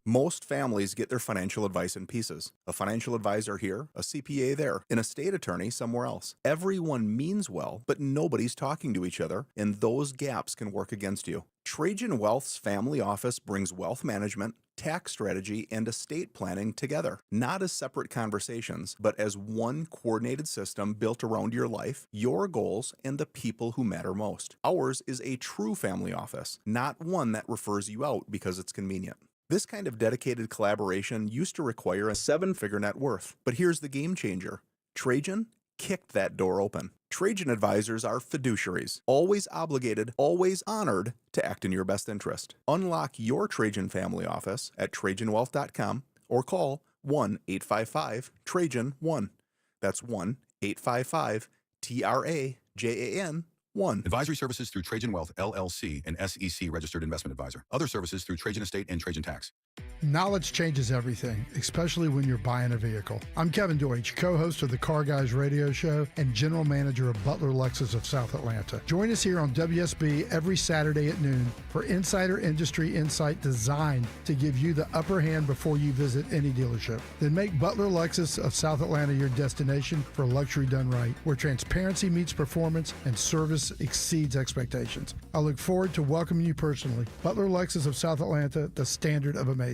Most families get their financial advice in pieces. A financial advisor here, a CPA there, an estate attorney somewhere else. Everyone means well, but nobody's talking to each other, and those gaps can work against you. Trajan Wealth's family office brings wealth management, tax strategy, and estate planning together, not as separate conversations, but as one coordinated system built around your life, your goals, and the people who matter most. Ours is a true family office, not one that refers you out because it's convenient. This kind of dedicated collaboration used to require a 7-figure net worth, but here's the game changer. Trajan kicked that door open. Trajan advisors are fiduciaries, always obligated, always honored to act in your best interest. Unlock your Trajan family office at TrajanWealth.com or call 1-855-TRAJAN-1. That's 1-855-TRAJAN-1. Advisory services through Trajan Wealth, LLC, an SEC registered investment advisor. Other services through Trajan Estate and Trajan Tax. Knowledge changes everything, especially when you're buying a vehicle. I'm Kevin Deutsch, co-host of the Car Guys radio show and general manager of Butler Lexus of South Atlanta. Join us here on WSB every Saturday at noon for insider industry insight designed to give you the upper hand before you visit any dealership. Then make Butler Lexus of South Atlanta your destination for luxury done right, where transparency meets performance and service exceeds expectations. I look forward to welcoming you personally. Butler Lexus of South Atlanta, the standard of amazing.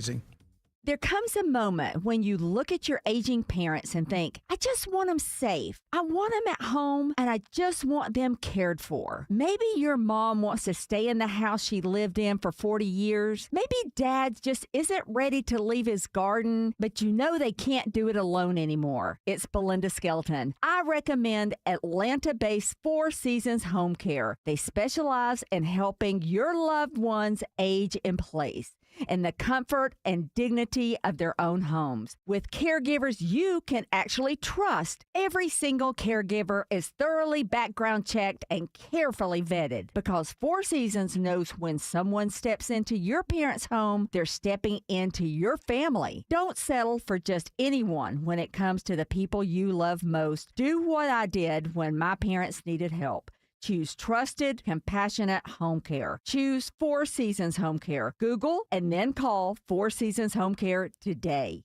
There comes a moment when you look at your aging parents and think, I just want them safe. I want them at home, and I just want them cared for. Maybe your mom wants to stay in the house she lived in for 40 years. Maybe dad just isn't ready to leave his garden, but you know they can't do it alone anymore. It's Belinda Skelton. I recommend Atlanta-based Four Seasons Home Care. They specialize in helping your loved ones age in place in the comfort and dignity of their own homes. With caregivers you can actually trust, every single caregiver is thoroughly background checked and carefully vetted, because Four Seasons knows when someone steps into your parents' home, they're stepping into your family. Don't settle for just anyone when it comes to the people you love most. Do what I did when my parents needed help. Choose trusted, compassionate home care. Choose Four Seasons Home Care. Google and then call Four Seasons Home Care today.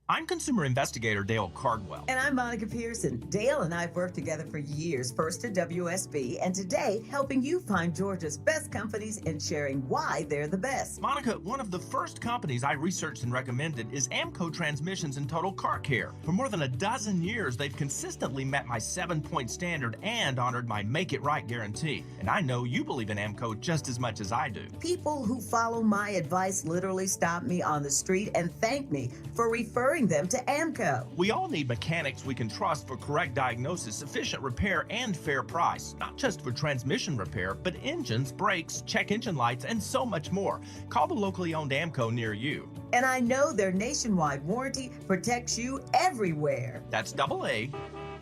I'm consumer investigator Dale Cardwell. And I'm Monica Pearson. Dale and I have worked together for years, first at WSB, and today helping you find Georgia's best companies and sharing why they're the best. Monica, one of the first companies I researched and recommended is Amco Transmissions and Total Car Care. For more than a dozen years, they've consistently met my 7-point standard and honored my Make It Right guarantee. And I know you believe in Amco just as much as I do. People who follow my advice literally stop me on the street and thank me for referring them to Amco. We all need mechanics we can trust for correct diagnosis, efficient repair, and fair price. Not just for transmission repair, but engines, brakes, check engine lights, and so much more. Call the locally owned Amco near you. And I know their nationwide warranty protects you everywhere. That's AA.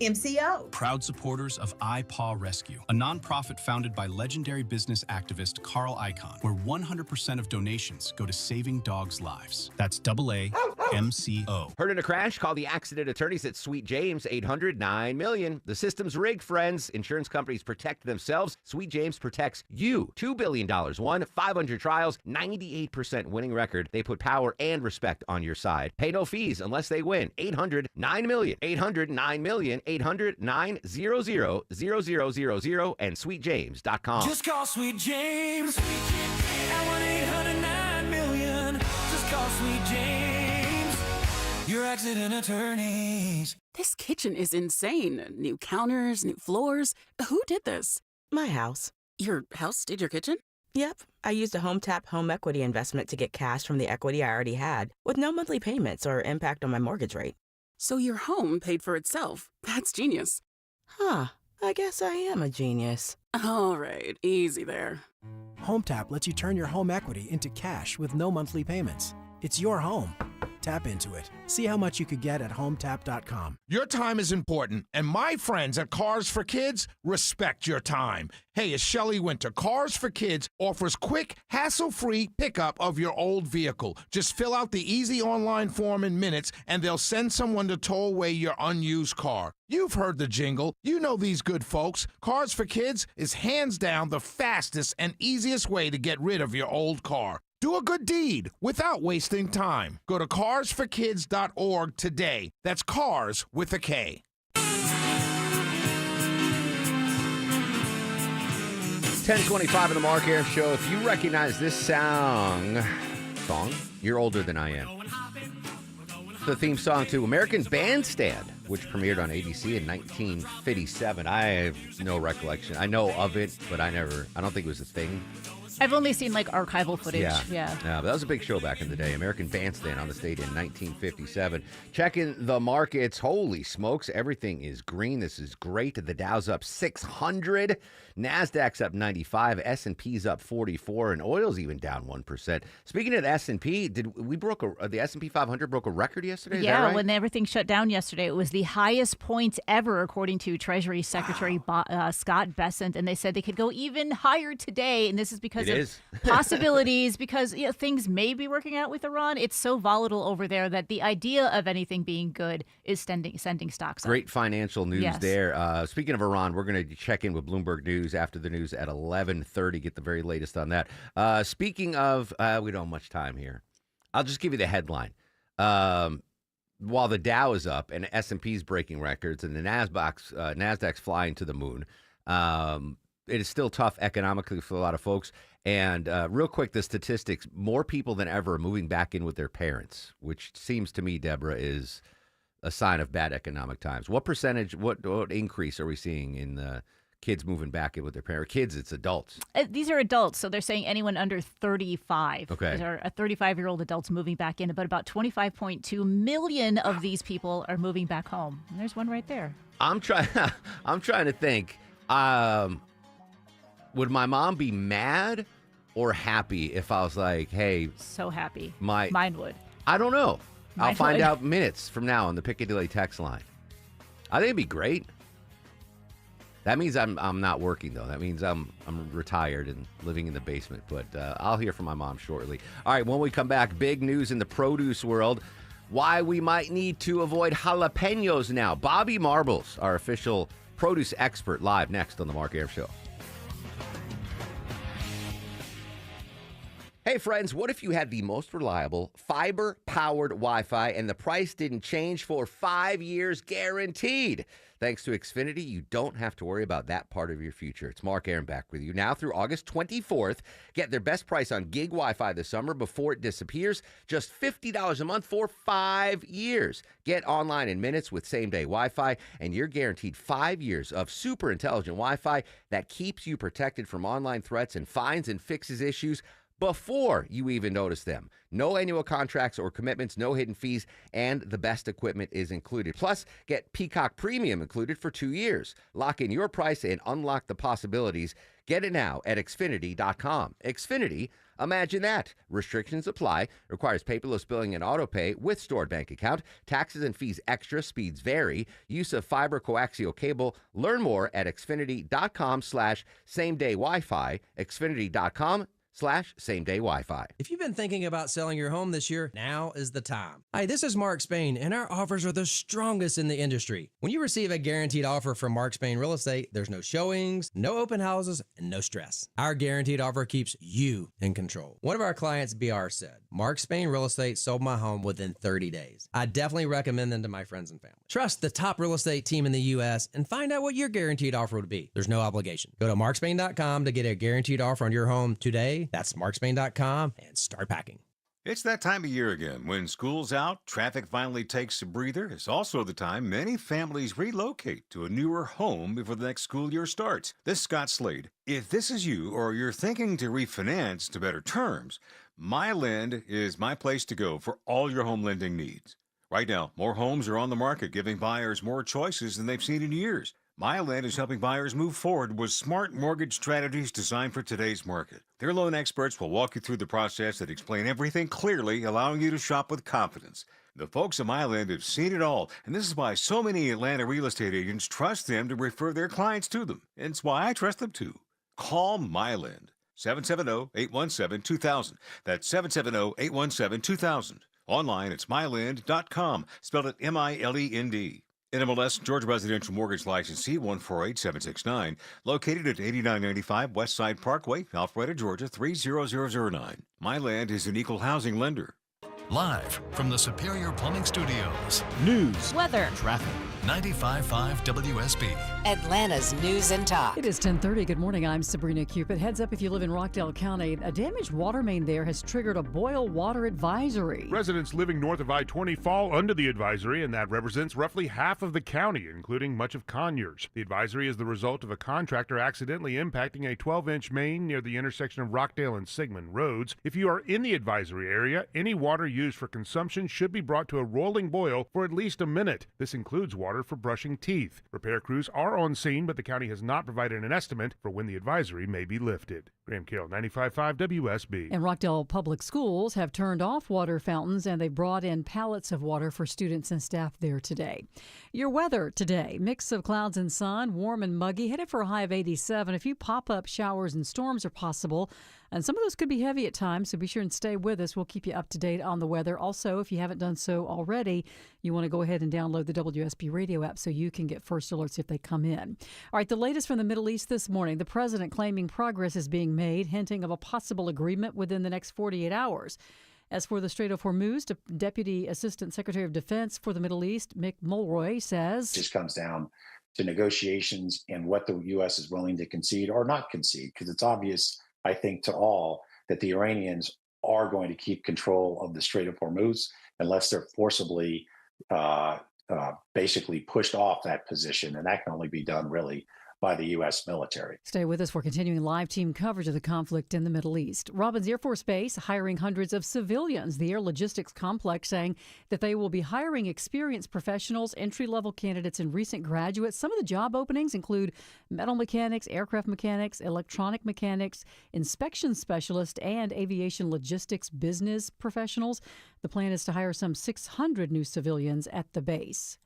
MCO. Proud supporters of iPaw Rescue, a nonprofit founded by legendary business activist Carl Icahn, where 100% of donations go to saving dogs' lives. That's AAMCO. Heard in a crash? Call the accident attorneys at Sweet James, 800-9-million. The system's rigged, friends. Insurance companies protect themselves. Sweet James protects you. $2 billion won, 500 trials, 98% winning record. They put power and respect on your side. Pay no fees unless they win. 800-9-million. 800-9-million. 800-900-0000 and sweetjames.com. Just call Sweet James at 1-800-9-million. Just call Sweet James, your accident attorneys. This kitchen is insane. New counters, new floors. Who did this? My house. Your house did your kitchen? Yep. I used a HomeTap home equity investment to get cash from the equity I already had with no monthly payments or impact on my mortgage rate. So your home paid for itself. That's genius. Huh. I guess I am a genius. All right. Easy there. HomeTap lets you turn your home equity into cash with no monthly payments. It's your home. Tap into it. See how much you could get at HomeTap.com. Your time is important, and my friends at Cars for Kids respect your time. Hey, it's Shelley Winter. Cars for Kids offers quick, hassle-free pickup of your old vehicle. Just fill out the easy online form in minutes, and they'll send someone to tow away your unused car. You've heard the jingle. You know these good folks. Cars for Kids is hands down the fastest and easiest way to get rid of your old car. Do a good deed without wasting time. Go to carsforkids.org today. That's cars with a K. 10:25 in the Mark Arum Show. If you recognize this song, you're older than I am. The theme song to American Bandstand, which premiered on ABC in 1957. I have no recollection. I know of it, but I don't think it was a thing. I've only seen like archival footage. Yeah. But that was a big show back in the day. American Bandstand on the stage in 1957. Checking the markets. Holy smokes, everything is green. This is great. The Dow's up 600. NASDAQ's up 95. S&P's up 44. And oil's even down 1%. Speaking of the S&P, the S&P 500 broke a record yesterday? Is that right? When everything shut down yesterday, it was the highest points ever, according to Treasury Secretary Scott Bessent. And they said they could go even higher today. And this is because possibilities, because things may be working out with Iran. It's so volatile over there that the idea of anything being good is sending stocks up. Great financial news there. Speaking of Iran, we're going to check in with Bloomberg News after the news at 11:30. Get the very latest on that. Speaking of, we don't have much time here. I'll just give you the headline. While the Dow is up and S&P's breaking records and the NASDAQ's flying to the moon, it is still tough economically for a lot of folks. And real quick, the statistics, more people than ever are moving back in with their parents, which seems to me, Deborah, is a sign of bad economic times. What percentage, what increase are we seeing in the kids moving back in with their parents? Kids, it's adults. These are adults, so they're saying anyone under 35. Okay. These are 35-year-old adults moving back in, but about 25.2 million of these people are moving back home. And there's one right there. I'm trying to think. Would my mom be mad or happy if I was like, hey... So happy. Mine would. I don't know. I'll find would. out minutes from now on the Piccadilly text line. I think it'd be great. That means I'm not working, though. That means I'm retired and living in the basement. But I'll hear from my mom shortly. All right, when we come back, big news in the produce world. Why we might need to avoid jalapenos now. Bobby Marbles, our official produce expert, live next on the Mark Arum Show. Hey friends, what if you had the most reliable fiber-powered Wi-Fi and the price didn't change for 5 years guaranteed? Thanks to Xfinity, you don't have to worry about that part of your future. It's Mark Arum back with you now through August 24th. Get their best price on gig Wi-Fi this summer before it disappears. Just $50 a month for 5 years. Get online in minutes with same-day Wi-Fi, and you're guaranteed 5 years of super intelligent Wi-Fi that keeps you protected from online threats and finds and fixes issues before you even notice them. No annual contracts or commitments, no hidden fees, and the best equipment is included. Plus, get Peacock Premium included for 2 years. Lock in your price and unlock the possibilities. Get it now at Xfinity.com. Xfinity, Imagine that. Restrictions apply. Requires paperless billing and auto pay with stored bank account. Taxes and fees extra. Speeds vary. Use of fiber coaxial cable. Learn more at Xfinity.com/same-day Wi-Fi. Xfinity.com/same-day Wi-Fi. If you've been thinking about selling your home this year, now is the time. Hi, this is Mark Spain, and our offers are the strongest in the industry. When you receive a guaranteed offer from Mark Spain Real Estate, there's no showings, no open houses, and no stress. Our guaranteed offer keeps you in control. One of our clients, BR, said, Mark Spain Real Estate sold my home within 30 days. I definitely recommend them to my friends and family. Trust the top real estate team in the U.S. and find out what your guaranteed offer would be. There's no obligation. Go to markspain.com to get a guaranteed offer on your home today. That's markspain.com and start packing. It's that time of year again. When school's out, traffic finally takes a breather. It's also the time many families relocate to a newer home before the next school year starts. This is Scott Slade. If this is you or you're thinking to refinance to better terms, MyLend is my place to go for all your home lending needs. Right now, more homes are on the market, giving buyers more choices than they've seen in years. MyLend is helping buyers move forward with smart mortgage strategies designed for today's market. Their loan experts will walk you through the process and explain everything clearly, allowing you to shop with confidence. The folks at MyLend have seen it all, and this is why so many Atlanta real estate agents trust them to refer their clients to them. And it's why I trust them too. Call MyLend, 770-817-2000. That's 770-817-2000. Online, it's mylend.com, spelled it M-I-L-E-N-D. NMLS Georgia Residential Mortgage Licensee 148769, located at 8995 West Side Parkway, Alpharetta, Georgia 30009. MyLand is an equal housing lender. Live from the Superior Plumbing Studios. News, weather, traffic. 95.5 WSB. Atlanta's news and talk. It is 10:30. Good morning. I'm Sabrina Cupid. Heads up if you live in Rockdale County. A damaged water main there has triggered a boil water advisory. Residents living north of I-20 fall under the advisory, and that represents roughly half of the county, including much of Conyers. The advisory is the result of a contractor accidentally impacting a 12-inch main near the intersection of Rockdale and Sigmund Roads. If you are in the advisory area, any water used for consumption should be brought to a rolling boil for at least a minute. This includes water for brushing teeth. Repair crews are on scene, but the county has not provided an estimate for when the advisory may be lifted. Graham Cale, 95.5 WSB. And Rockdale Public Schools have turned off water fountains, and they brought in pallets of water for students and staff there today. Your weather today, mix of clouds and sun, warm and muggy, headed for a high of 87. A few pop-up showers and storms are possible, and some of those could be heavy at times, so be sure and stay with us. We'll keep you up to date on the weather. Also, if you haven't done so already, you want to go ahead and download the WSB radio app so you can get first alerts if they come in. All right, the latest from the Middle East this morning. The president claiming progress is being made, hinting of a possible agreement within the next 48 hours. As for the Strait of Hormuz, Deputy Assistant Secretary of Defense for the Middle East, Mick Mulroy, says... It just comes down to negotiations and what the U.S. is willing to concede or not concede, because it's obvious, I think, to all that the Iranians are going to keep control of the Strait of Hormuz unless they're forcibly basically pushed off that position. And that can only be done really by the U.S. military. Stay with us for continuing live team coverage of the conflict in the Middle East. Robbins Air Force Base hiring hundreds of civilians. The Air Logistics Complex saying that they will be hiring experienced professionals, entry-level candidates, and recent graduates. Some of the job openings include metal mechanics, aircraft mechanics, electronic mechanics, inspection specialists, and aviation logistics business professionals. The plan is to hire some 600 new civilians at the base.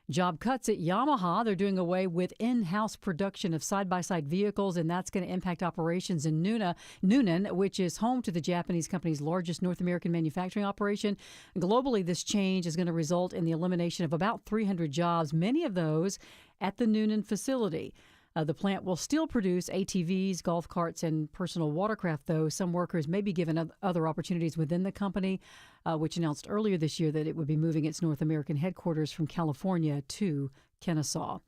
Job cuts at Yamaha. They're doing away with in-house production of side-by-side vehicles, and that's going to impact operations in Newnan, which is home to the Japanese company's largest North American manufacturing operation. Globally, this change is going to result in the elimination of about 300 jobs, many of those at the Newnan facility. The plant will still produce ATVs, golf carts, and personal watercraft, though. Some workers may be given other opportunities within the company, which announced earlier this year that it would be moving its North American headquarters from California to Kennesaw.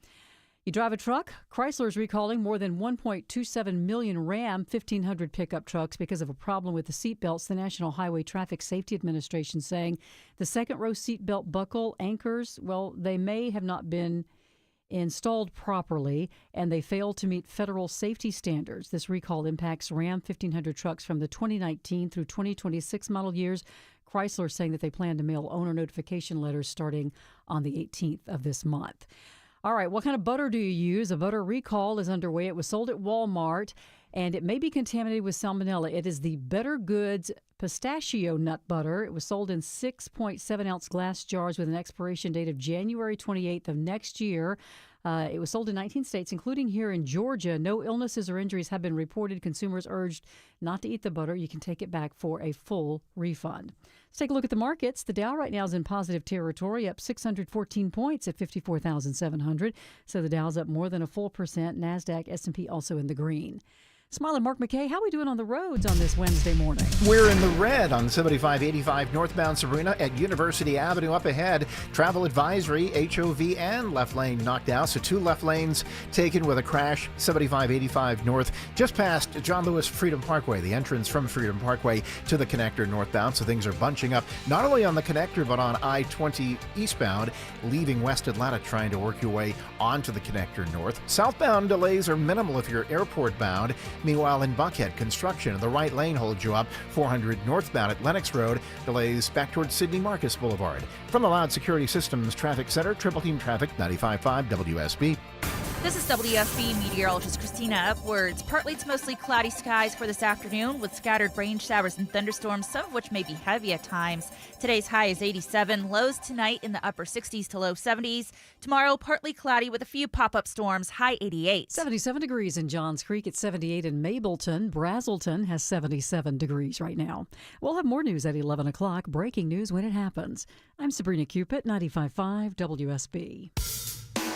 You drive a truck? Chrysler is recalling more than 1.27 million Ram 1500 pickup trucks because of a problem with the seatbelts. The National Highway Traffic Safety Administration saying the second-row seatbelt buckle anchors, well, they may have not been installed properly, and they failed to meet federal safety standards. This recall impacts Ram 1500 trucks from the 2019 through 2026 model years. Chrysler saying that they plan to mail owner notification letters starting on the 18th of this month. All right, what kind of butter do you use? A butter recall is underway. It was sold at Walmart, and it may be contaminated with salmonella. It is the Better Goods pistachio nut butter. It was sold in 6.7-ounce glass jars with an expiration date of January 28th of next year. It was sold in 19 states, including here in Georgia. No illnesses or injuries have been reported. Consumers urged not to eat the butter. You can take it back for a full refund. Let's take a look at the markets. The Dow right now is in positive territory, up 614 points at 54,700. So the Dow's up more than a full percent. NASDAQ, S&P also in the green. Smile and Mark McKay, how are we doing on the roads on this Wednesday morning? We're in the red on 7585 northbound Sabrina at University Avenue. Up ahead, travel advisory, HOV and left lane knocked out. So 2 left lanes taken with a crash. 7585 north, just past John Lewis Freedom Parkway, the entrance from Freedom Parkway to the connector northbound. So things are bunching up, not only on the connector, but on I-20 eastbound, leaving West Atlanta, trying to work your way onto the connector north. Southbound delays are minimal if you're airport bound. Meanwhile, in Buckhead, construction, the right lane holds you up. 400 northbound at Lennox Road, delays back towards Sidney Marcus Boulevard. From the Loud Security Systems Traffic Center, Triple Team Traffic, 95.5 WSB. This is WSB meteorologist Christina Upwards. Partly to mostly cloudy skies for this afternoon with scattered rain showers and thunderstorms, some of which may be heavy at times. Today's high is 87. Lows tonight in the upper 60s to low 70s. Tomorrow, partly cloudy with a few pop-up storms, high 88. 77 degrees in Johns Creek at 78 in Mableton. Brazelton has 77 degrees right now. We'll have more news at 11 o'clock. Breaking news when it happens. I'm Sabrina Cupid, 95.5 WSB.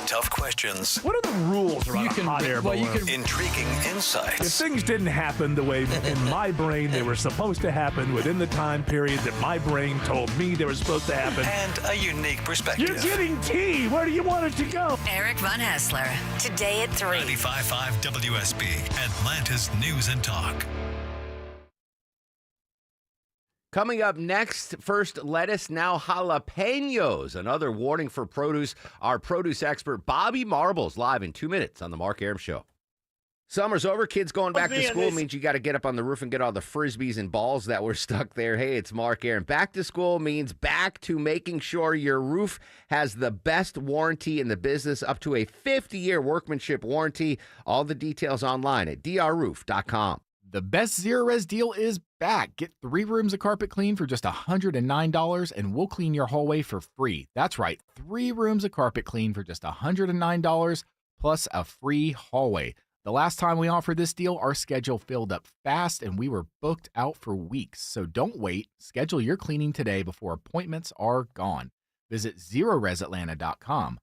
Tough questions. What are the rules around a hot air balloon? Intriguing insights. If things didn't happen the way in my brain they were supposed to happen within the time period that my brain told me they were supposed to happen. And a unique perspective. You're getting tea. Where do you want it to go? Eric Von Hassler, today at 3. 95.5 WSB, Atlanta's News and Talk. Coming up next, first lettuce, now jalapenos. Another warning for produce. Our produce expert, Bobby Marbles, live in 2 minutes on The Mark Arum Show. Summer's over. Kids going back to school means you got to get up on the roof and get all the Frisbees and balls that were stuck there. Hey, it's Mark Arum. Back to school means back to making sure your roof has the best warranty in the business, up to a 50-year workmanship warranty. All the details online at drroof.com. The best Zero-Res deal is back. Get 3 rooms of carpet clean for just $109, and we'll clean your hallway for free. That's right, 3 rooms of carpet clean for just $109, plus a free hallway. The last time we offered this deal, our schedule filled up fast, and we were booked out for weeks. So don't wait. Schedule your cleaning today before appointments are gone. Visit ZeroResAtlanta.com.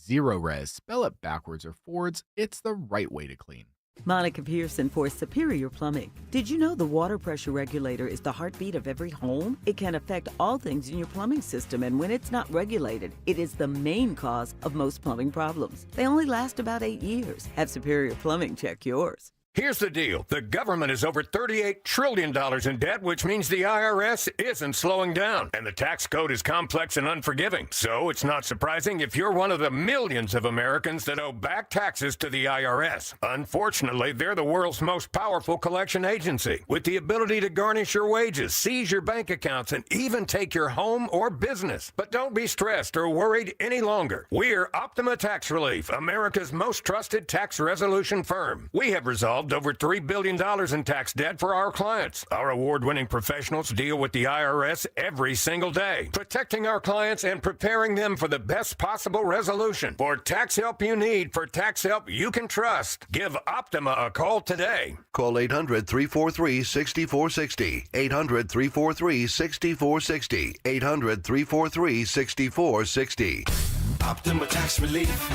Zero-Res, spell it backwards or forwards. It's the right way to clean. Monica Pearson for Superior Plumbing. Did you know the water pressure regulator is the heartbeat of every home? It can affect all things in your plumbing system, and when it's not regulated, it is the main cause of most plumbing problems. They only last about 8 years. Have Superior Plumbing check yours. Here's the deal. The government is over $38 trillion in debt, which means the IRS isn't slowing down. And the tax code is complex and unforgiving. So it's not surprising if you're one of the millions of Americans that owe back taxes to the IRS. Unfortunately, they're the world's most powerful collection agency, with the ability to garnish your wages, seize your bank accounts, and even take your home or business. But don't be stressed or worried any longer. We're Optima Tax Relief, America's most trusted tax resolution firm. We have resolved over $3 billion in tax debt for our clients. Our award-winning professionals deal with the IRS every single day, protecting our clients and preparing them for the best possible resolution. For tax help you need, for tax help you can trust, give Optima a call today. Call 800-343-6460. 800-343-6460. 800-343-6460. Optima Tax Relief.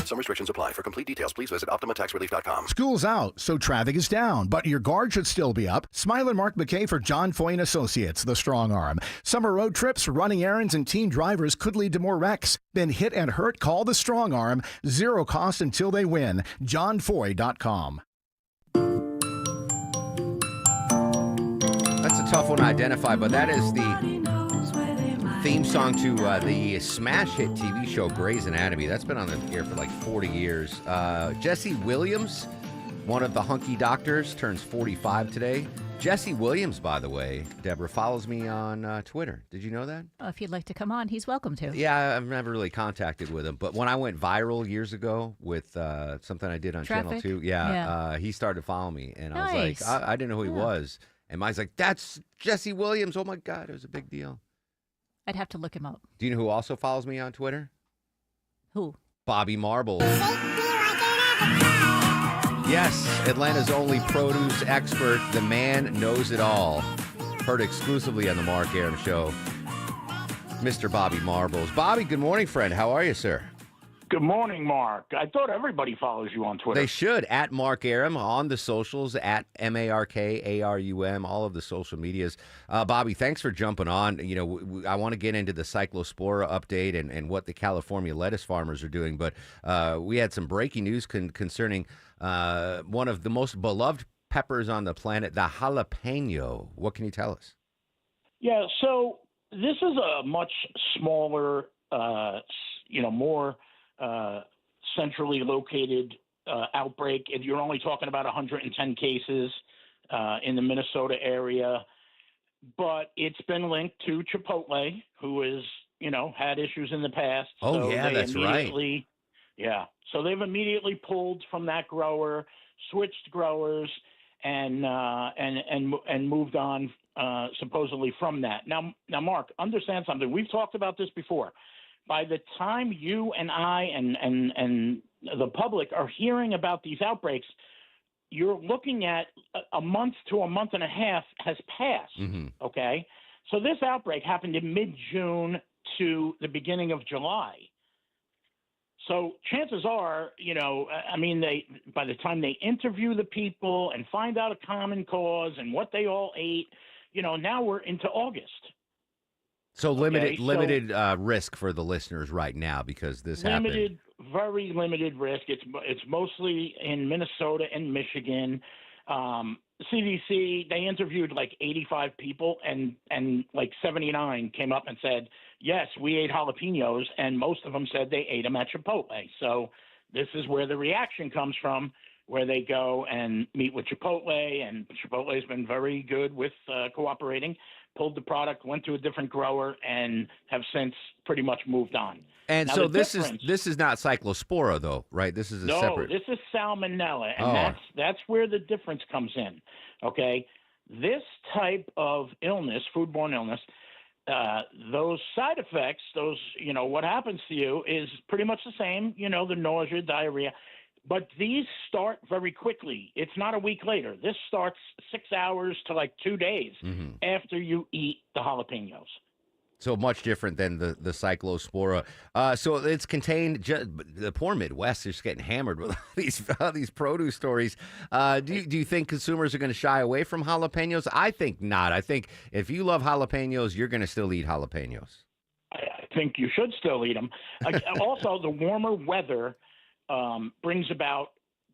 Some restrictions apply. For complete details, please visit OptimaTaxRelief.com. School's out, so traffic is down, but your guard should still be up. Smile and Mark McKay for John Foy & Associates, the Strong Arm. Summer road trips, running errands, and teen drivers could lead to more wrecks. Been hit and hurt? Call the Strong Arm. Zero cost until they win. JohnFoy.com. That's a tough one to identify, but that is the theme song to the smash hit TV show Grey's Anatomy. That's been on the air for like 40 years. Jesse Williams One of the hunky doctors turns 45 today. Jesse Williams, by the way, Deborah, follows me on Twitter. Did you know that? If you'd like to come on, he's welcome to. Yeah, I've never really contacted with him. But when I went viral years ago with something I did on Channel 2, he started following me. And I was like, I didn't know who he was. And mine's like, that's Jesse Williams. Oh, my God, it was a big deal. I'd have to look him up. Do you know who also follows me on Twitter? Who? Bobby Marbles. Yes, Atlanta's only produce expert. The man knows it all. Heard exclusively on the Mark Arum Show. Mr. Bobby Marbles. Bobby, good morning, friend. How are you, sir? Good morning, Mark. I thought everybody follows you on Twitter. They should. At Mark Arum on the socials, at MarkArum, all of the social medias. Bobby, thanks for jumping on. You know, I want to get into the Cyclospora update and what the California lettuce farmers are doing, but we had some breaking news concerning one of the most beloved peppers on the planet, the jalapeno. What can you tell us? Yeah, so this is a much smaller, more centrally located outbreak. And you're only talking about 110 cases in the Minnesota area. But it's been linked to Chipotle, who has, had issues in the past. Oh, so yeah, that's right. Yeah. So they've immediately pulled from that grower, switched growers, and moved on supposedly from that. Now, Mark, understand something. We've talked about this before. By the time you and I and the public are hearing about these outbreaks, you're looking at a month to a month and a half has passed. Mm-hmm. Okay. So this outbreak happened in mid-June to the beginning of July. So chances are, by the time they interview the people and find out a common cause and what they all ate, now we're into August. So limited risk for the listeners right now because this happened. Very limited risk. It's mostly in Minnesota and Michigan. CDC, they interviewed like 85 people and like 79 came up and said, yes, we ate jalapenos, and most of them said they ate them at Chipotle. So this is where the reaction comes from, where they go and meet with Chipotle, and Chipotle has been very good with cooperating, pulled the product, went to a different grower, and have since pretty much moved on. And now, so this is not Cyclospora, though, right? This is a separate. No, this is Salmonella, and that's where the difference comes in. Okay, this type of illness, foodborne illness, those side effects, what happens to you is pretty much the same. The nausea, diarrhea. But these start very quickly. It's not a week later. This starts 6 hours to like 2 days after you eat the jalapenos. So much different than the Cyclospora. So it's contained. The poor Midwest is just getting hammered with these produce stories. Do you think consumers are going to shy away from jalapenos? I think not. I think if you love jalapenos, you're going to still eat jalapenos. I think you should still eat them. Also, the warmer weather brings about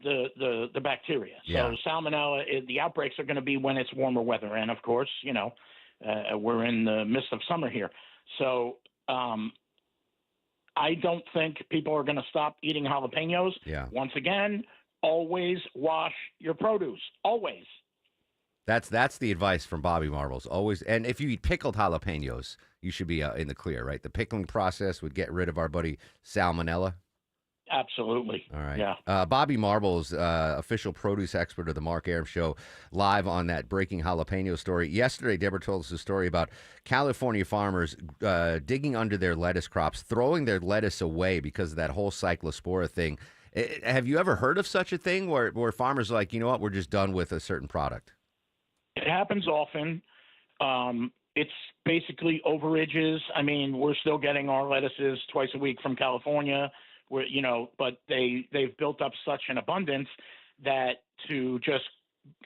the bacteria. So Salmonella, the outbreaks are going to be when it's warmer weather. And of course, we're in the midst of summer here. So I don't think people are going to stop eating jalapenos. Yeah. Once again, always wash your produce. Always. That's the advice from Bobby Marbles. Always. And if you eat pickled jalapenos, you should be in the clear, right? The pickling process would get rid of our buddy Salmonella. Absolutely. All right. Yeah. Bobby Marbles, official produce expert of the Mark Arum Show, live on that breaking jalapeno story. Yesterday, Deborah told us a story about California farmers digging under their lettuce crops, throwing their lettuce away because of that whole Cyclospora thing. Have you ever heard of such a thing where farmers are like, you know what, we're just done with a certain product? It happens often. It's basically overages. I mean, we're still getting our lettuces twice a week from California. But they've built up such an abundance that to just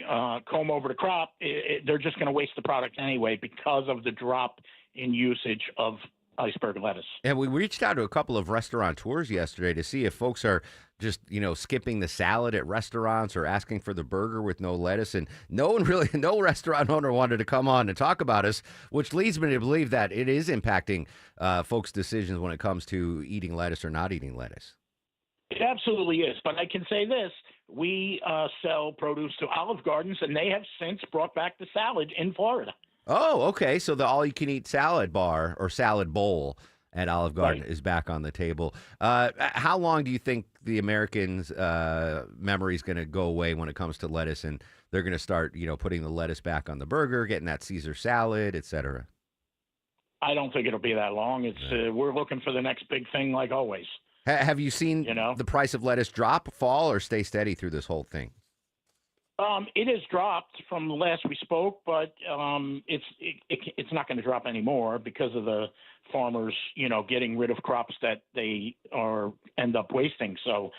comb over the crop, they're just going to waste the product anyway because of the drop in usage of iceberg lettuce. And we reached out to a couple of restaurateurs yesterday to see if folks are just, skipping the salad at restaurants or asking for the burger with no lettuce. And no restaurant owner wanted to come on and talk about us, which leads me to believe that it is impacting folks' decisions when it comes to eating lettuce or not eating lettuce. It absolutely is. But I can say this, we sell produce to Olive Gardens, and they have since brought back the salad in Florida. Oh, okay. So the all-you-can-eat salad bar or salad bowl at Olive Garden is back on the table. How long do you think the Americans' memory is going to go away when it comes to lettuce, and they're going to start, putting the lettuce back on the burger, getting that Caesar salad, et cetera? I don't think it'll be that long. It's we're looking for the next big thing, like always. Have you seen the price of lettuce drop, fall, or stay steady through this whole thing? It has dropped from the last we spoke, but it's not going to drop anymore because of the farmers, getting rid of crops that they end up wasting. So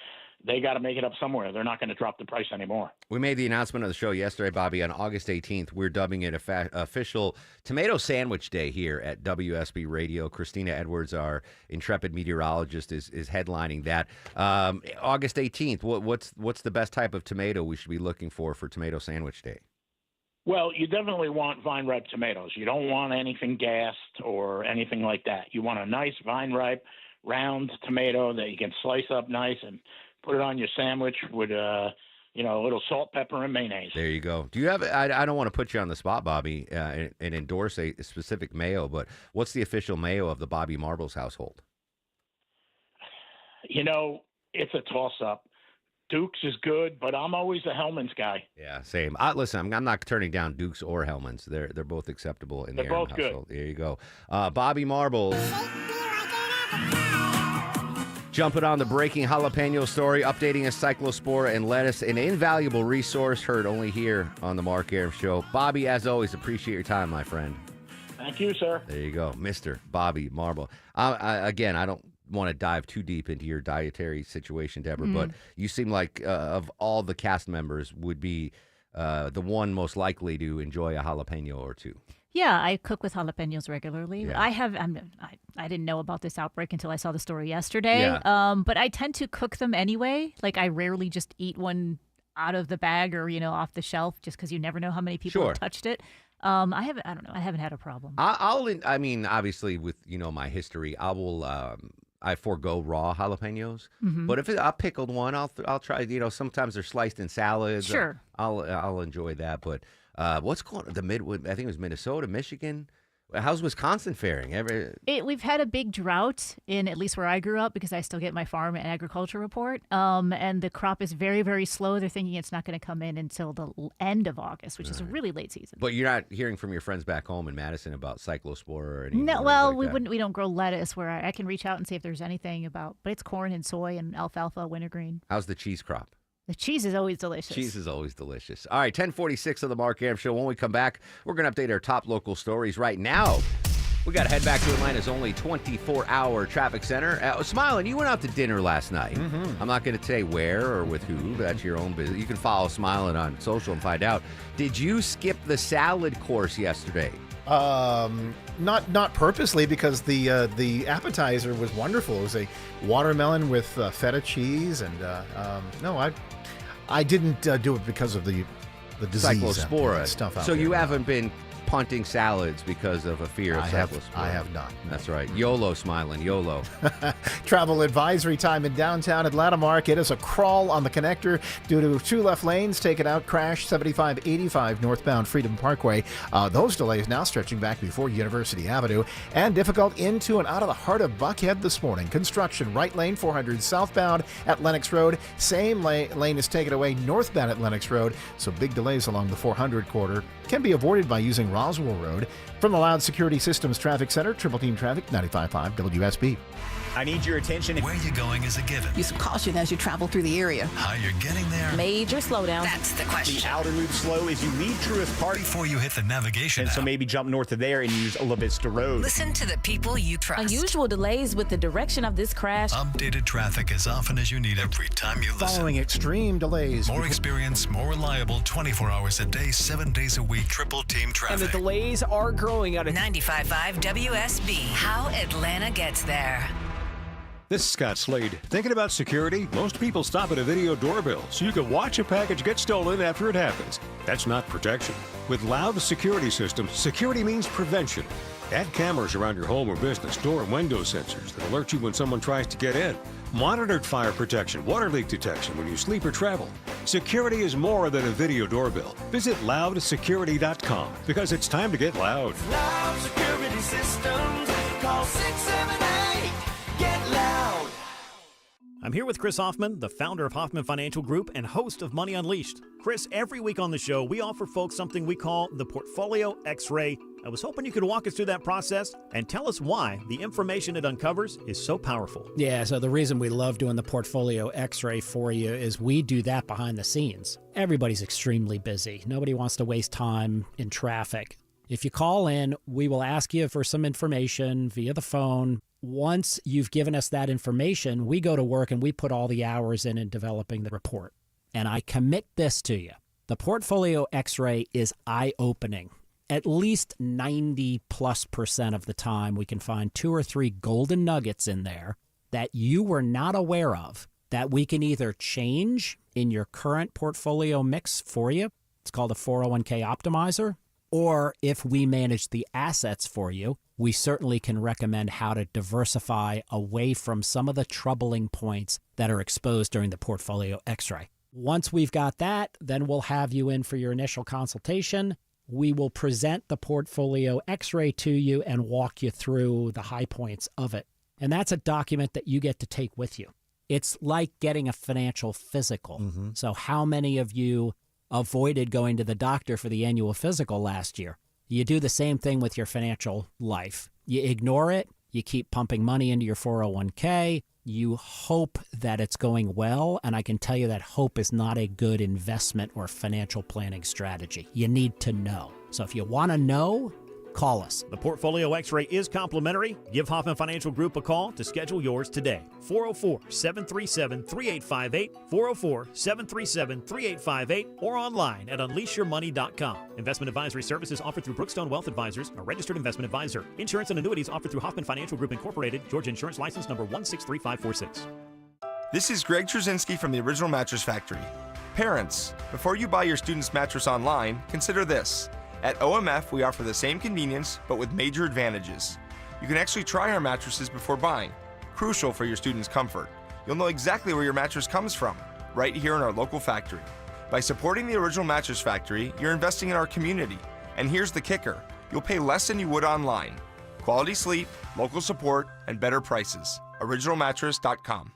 they got to make it up somewhere. They're not going to drop the price anymore. We made the announcement of the show yesterday, Bobby, on August 18th. We're dubbing it official Tomato Sandwich Day here at WSB Radio. Christina Edwards, our intrepid meteorologist, is headlining that. August 18th, what's the best type of tomato we should be looking for Tomato Sandwich Day? Well, you definitely want vine-ripe tomatoes. You don't want anything gassed or anything like that. You want a nice vine-ripe, round tomato that you can slice up nice and put it on your sandwich with, a little salt, pepper, and mayonnaise. There you go. Do you have? I don't want to put you on the spot, Bobby, and endorse a specific mayo, but what's the official mayo of the Bobby Marbles household? It's a toss-up. Duke's is good, but I'm always a Hellman's guy. Yeah, same. Listen, I'm not turning down Duke's or Hellman's. They're both acceptable in the Arum household. Good. There you go. Bobby Marbles. Jumping on the breaking jalapeno story, updating a cyclospora and lettuce, an invaluable resource heard only here on the Mark Arum Show. Bobby, as always, appreciate your time, my friend. Thank you, sir. There you go, Mr. Bobby Marble. Again, I don't want to dive too deep into your dietary situation, Deborah, but you seem like of all the cast members would be the one most likely to enjoy a jalapeno or two. Yeah, I cook with jalapenos regularly. Yeah. I didn't know about this outbreak until I saw the story yesterday. Yeah. But I tend to cook them anyway. Like I rarely just eat one out of the bag or off the shelf, just because you never know how many people have touched it. I haven't had a problem. Obviously with my history, I forego raw jalapenos, but if a pickled one, I'll try. Sometimes they're sliced in salads. Sure, I'll enjoy that. But what's going on I think it was Minnesota, Michigan. How's Wisconsin faring? We've had a big drought in at least where I grew up because I still get my farm and agriculture report. And the crop is very, very slow. They're thinking it's not going to come in until the end of August, which is a really late season. But you're not hearing from your friends back home in Madison about cyclospora or anything? No, well, like we don't grow lettuce where I can reach out and see if there's anything but it's corn and soy and alfalfa, wintergreen. How's the cheese crop? The cheese is always delicious. Cheese is always delicious. All right, 10:46 of the Mark Arum Show. When we come back, we're going to update our top local stories right now. We got to head back to Atlanta's only 24-hour traffic center. Smiling, you went out to dinner last night. I'm not going to say where or with who, but that's your own business. You can follow Smiling on social and find out. Did you skip the salad course yesterday? Not purposely, because the appetizer was wonderful. It was a watermelon with feta cheese, and no, I didn't do it because of the disease cyclospora stuff out so there. You haven't been punting salads because of a fear of cyclospora? I have not. That's right. YOLO, Smiling, YOLO. Travel advisory time in downtown Atlanta, Mark. It is a crawl on the connector due to two left lanes taken out. Crash 7585 northbound Freedom Parkway. Those delays now stretching back before University Avenue, and difficult into and out of the heart of Buckhead this morning. Construction, right lane 400 southbound at Lenox Road. Same lane is taken away northbound at Lenox Road, so big delays along the 400 corridor can be avoided by using Roswell Road. From the Loud Security Systems Traffic Center, Triple Team Traffic, 95.5 WSB. I need your attention. Where you're going is a given. Use caution as you travel through the area. How you're getting there. Major slowdown. That's the question. The outer loop slow is you leave Truist Park before you hit the navigation app. So maybe jump north of there and use Ola Vista Road. Listen to the people you trust. Unusual delays with the direction of this crash. Updated traffic as often as you need every time you listen. Following extreme delays. More experience, more reliable, 24 hours a day, 7 days a week, Triple Team Traffic. And the delays are growing out of 95.5 WSB. How Atlanta gets there. This is Scott Slade. Thinking about security? Most people stop at a video doorbell so you can watch a package get stolen after it happens. That's not protection. With Loud Security Systems, security means prevention. Add cameras around your home or business, door and window sensors that alert you when someone tries to get in. Monitored fire protection, water leak detection when you sleep or travel. Security is more than a video doorbell. Visit loudsecurity.com because it's time to get loud. Loud security systems. Call 678. Get loud. I'm here with Chris Hoffman, the founder of Hoffman Financial Group and host of Money Unleashed. Chris, every week on the show, we offer folks something we call the Portfolio X-Ray. I was hoping you could walk us through that process and tell us why the information it uncovers is so powerful. Yeah, so the reason we love doing the Portfolio X-Ray for you is we do that behind the scenes. Everybody's extremely busy. Nobody wants to waste time in traffic. If you call in, we will ask you for some information via the phone. Once you've given us that information, we go to work and we put all the hours in developing the report. And I commit this to you. The Portfolio X-Ray is eye-opening. At least 90+% of the time, we can find 2 or 3 golden nuggets in there that you were not aware of that we can either change in your current portfolio mix for you. It's called a 401k optimizer. Or if we manage the assets for you, we certainly can recommend how to diversify away from some of the troubling points that are exposed during the Portfolio X-Ray. Once we've got that, then we'll have you in for your initial consultation. We will present the Portfolio X-Ray to you and walk you through the high points of it. And that's a document that you get to take with you. It's like getting a financial physical. So how many of you avoided going to the doctor for the annual physical last year? You do the same thing with your financial life. You ignore it. You keep pumping money into your 401k. You hope that it's going well, and I can tell you that hope is not a good investment or financial planning strategy. You need to know. So if you want to know, call us. The Portfolio X-Ray is complimentary. Give Hoffman Financial Group a call to schedule yours today. 404-737-3858, 404-737-3858, or online at unleashyourmoney.com. Investment advisory services offered through Brookstone Wealth Advisors, a registered investment advisor. Insurance and annuities offered through Hoffman Financial Group Incorporated, Georgia Insurance License number 163546. This is Greg Trzynski from the Original Mattress Factory. Parents, before you buy your student's mattress online, consider this. At OMF, we offer the same convenience, but with major advantages. You can actually try our mattresses before buying, crucial for your student's comfort. You'll know exactly where your mattress comes from, right here in our local factory. By supporting the Original Mattress Factory, you're investing in our community. And here's the kicker. You'll pay less than you would online. Quality sleep, local support, and better prices. OriginalMattress.com.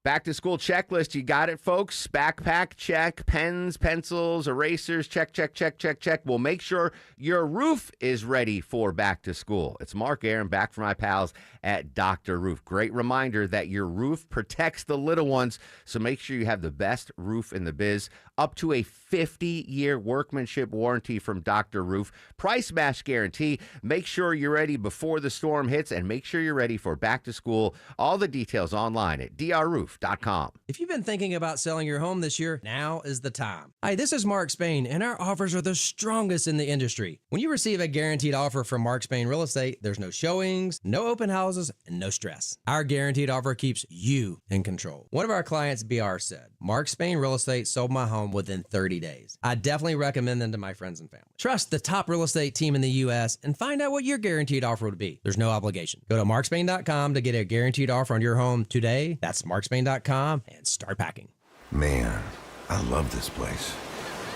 Back to school checklist. You got it, folks. Backpack, check. Pens, pencils, erasers, check, check, check, check, check. We'll make sure your roof is ready for back to school. It's Mark Aaron back from my pals at Dr. Roof. Great reminder that your roof protects the little ones, so make sure you have the best roof in the biz. Up to a 50-year workmanship warranty from Dr. Roof. Price match guarantee. Make sure you're ready before the storm hits, and make sure you're ready for back to school. All the details online at drroof.com. If you've been thinking about selling your home this year, now is the time. Hi, this is Mark Spain, and our offers are the strongest in the industry. When you receive a guaranteed offer from Mark Spain Real Estate, there's no showings, no open houses, and no stress. Our guaranteed offer keeps you in control. One of our clients, BR, said, Mark Spain Real Estate sold my home within 30 days. I definitely recommend them to my friends and family. Trust the top real estate team in the U.S. and find out what your guaranteed offer would be. There's no obligation. Go to markspain.com to get a guaranteed offer on your home today. That's markspain.com and start packing. Man, I love this place.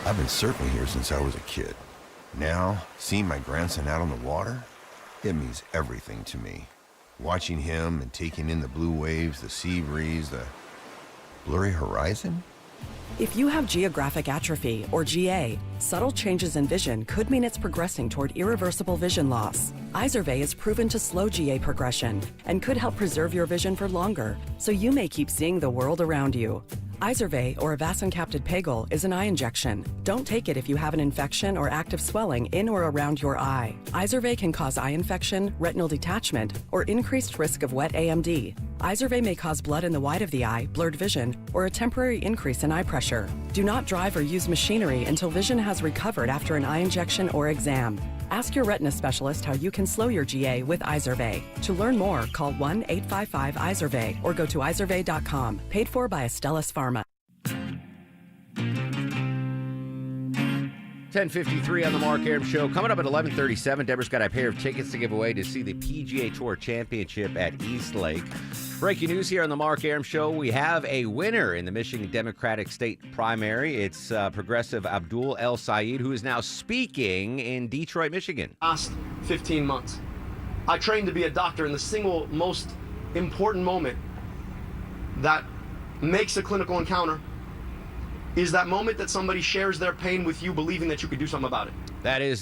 I've been surfing here since I was a kid. Now, seeing my grandson out on the water, it means everything to me. Watching him and taking in the blue waves, the sea breeze, the blurry horizon. If you have geographic atrophy, or GA, subtle changes in vision could mean it's progressing toward irreversible vision loss. Izervay is proven to slow GA progression and could help preserve your vision for longer, so you may keep seeing the world around you. Izervay, or avacincaptad pegol, is an eye injection. Don't take it if you have an infection or active swelling in or around your eye. Izervay can cause eye infection, retinal detachment, or increased risk of wet AMD. Izervay may cause blood in the white of the eye, blurred vision, or a temporary increase in eye pressure. Do not drive or use machinery until vision has recovered after an eye injection or exam. Ask your retina specialist how you can slow your GA with Izervay. To learn more, call 1-855-IZERVAY or go to izervay.com. Paid for by Astellas Pharma. 10:53 on the Mark Arum Show. Coming up at 11:37, Deborah's got a pair of tickets to give away to see the PGA Tour Championship at East Lake. Breaking news here on the Mark Arum Show. We have a winner in the Michigan Democratic State primary. It's progressive Abdul El Sayed, who is now speaking in Detroit, Michigan. Last 15 months, I trained to be a doctor, and the single most important moment that makes a clinical encounter is that moment that somebody shares their pain with you, believing that you could do something about it. That is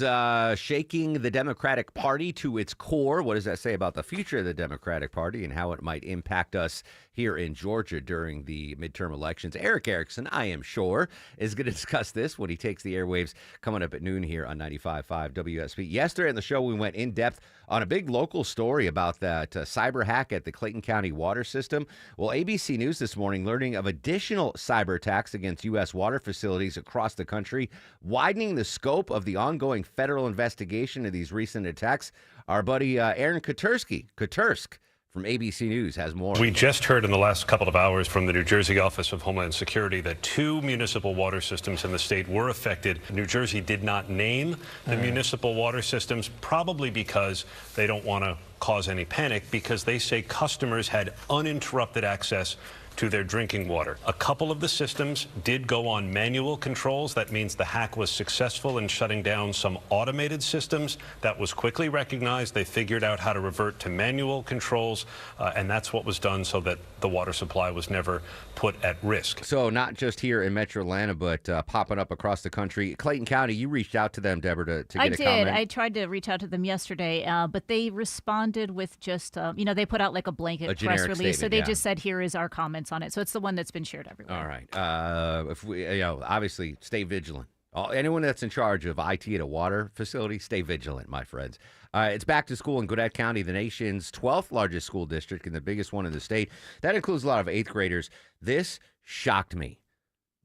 shaking the Democratic Party to its core. What does that say about the future of the Democratic Party and how it might impact us here in Georgia during the midterm elections? Eric Erickson, I am sure, is going to discuss this when he takes the airwaves coming up at noon here on 95.5 WSB. Yesterday on the show, we went in depth on a big local story about that cyber hack at the Clayton County water system. Well, ABC News this morning learning of additional cyber attacks against U.S. water facilities across the country, widening the scope of the ongoing federal investigation of these recent attacks. Our buddy Aaron Katursk from ABC News has more. We just heard in the last couple of hours from the New Jersey Office of Homeland Security that 2 municipal water systems in the state were affected. New Jersey did not name the municipal water systems, probably because they don't want to cause any panic, because they say customers had uninterrupted access to their drinking water. A couple of the systems did go on manual controls. That means the hack was successful in shutting down some automated systems. That was quickly recognized. They figured out how to revert to manual controls, and that's what was done so that the water supply was never put at risk. So not just here in Metro Atlanta, but popping up across the country. Clayton County, you reached out to them, Deborah, to get a comment. I tried to reach out to them yesterday, but they responded with just, they put out like a blanket press release. So they just said, here is our comments on it. So it's the one that's been shared everywhere. All right. If we, obviously stay vigilant. Anyone that's in charge of IT at a water facility, stay vigilant, my friends. It's back to school in Gwinnett County, the nation's 12th largest school district and the biggest one in the state. That includes a lot of 8th graders. This shocked me.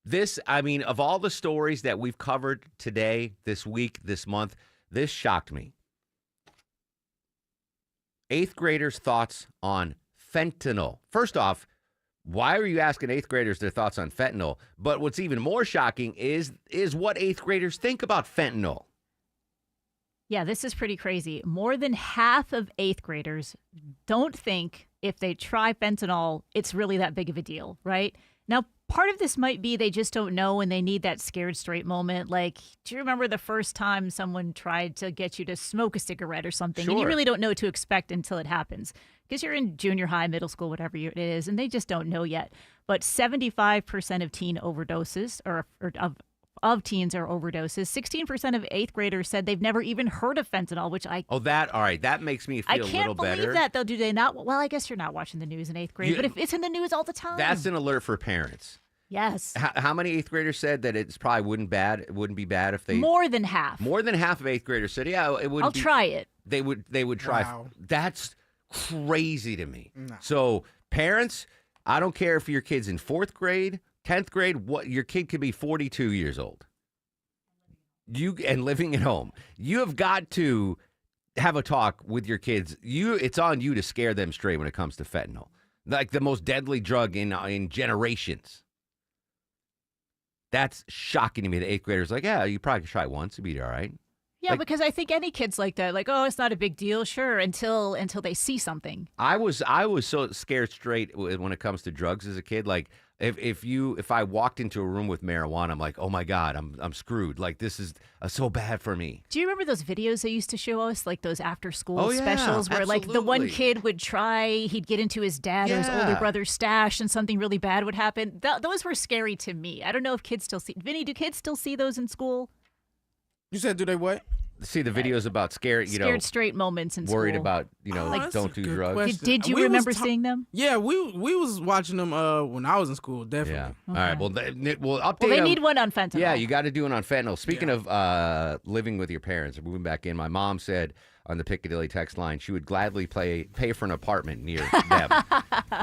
Of all the stories that we've covered today, this week, this month, this shocked me. 8th graders' thoughts on fentanyl. First off, why are you asking 8th graders their thoughts on fentanyl? But what's even more shocking is what 8th graders think about fentanyl. Yeah, this is pretty crazy. More than half of 8th graders don't think if they try fentanyl, it's really that big of a deal, right? Now, part of this might be they just don't know and they need that scared straight moment. Like, do you remember the first time someone tried to get you to smoke a cigarette or something? Sure. And you really don't know what to expect until it happens because you're in junior high, middle school, whatever it is, and they just don't know yet. But 75% of teen overdoses of teens are overdoses. 16% of 8th graders said they've never even heard of fentanyl, which all right. That makes me feel a little better. I can't believe that, though. Do they not? Well, I guess you're not watching the news in 8th grade, but if it's in the news all the time. That's an alert for parents. Yes. How many 8th graders said that it's probably wouldn't be bad if they... More than half. More than half of 8th graders said, yeah, it wouldn't I'll try it. They would try. Wow. That's crazy to me. No. So, parents, I don't care if your kid's in 4th grade, 10th grade, your kid could be 42 years old. And living at home. You have got to have a talk with your kids. It's on you to scare them straight when it comes to fentanyl. Like the most deadly drug in generations. That's shocking to me. The 8th graders like, yeah, you probably could try it once. It'd be all right. Yeah, because I think any kid's like that. Like, oh, it's not a big deal, sure, until they see something. I was so scared straight when it comes to drugs as a kid. Like, if I walked into a room with marijuana, I'm like, oh my God, I'm screwed. Like, this is so bad for me. Do you remember those videos they used to show us, like those after school specials where like the one kid would he'd get into his dad or his older brother's stash and something really bad would happen? Those were scary to me. I don't know if kids still see. Vinny, do kids still see those in school? You said, do they what? See the videos about scared straight moments in school. Worried about, don't do drugs. Did you remember seeing them? Yeah, we was watching them when I was in school, definitely. Yeah. Okay. All right, we'll update Well, they need one on fentanyl. Yeah, you got to do one on fentanyl. Speaking of living with your parents, moving back in, my mom said on the Piccadilly text line she would gladly pay for an apartment near them,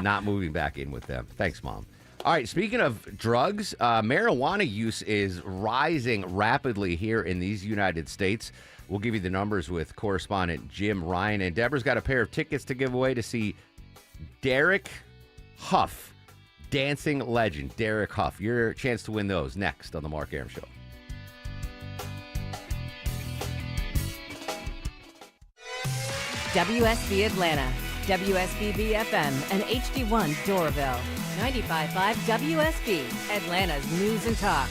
not moving back in with them. Thanks, Mom. All right, speaking of drugs, marijuana use is rising rapidly here in these United States. We'll give you the numbers with correspondent Jim Ryan. And Deborah's got a pair of tickets to give away to see Derek Huff, dancing legend Derek Huff. Your chance to win those next on The Mark Arum Show. WSB Atlanta, WSB BFM, and HD1 Doraville. 95.5 WSB, Atlanta's News and Talk.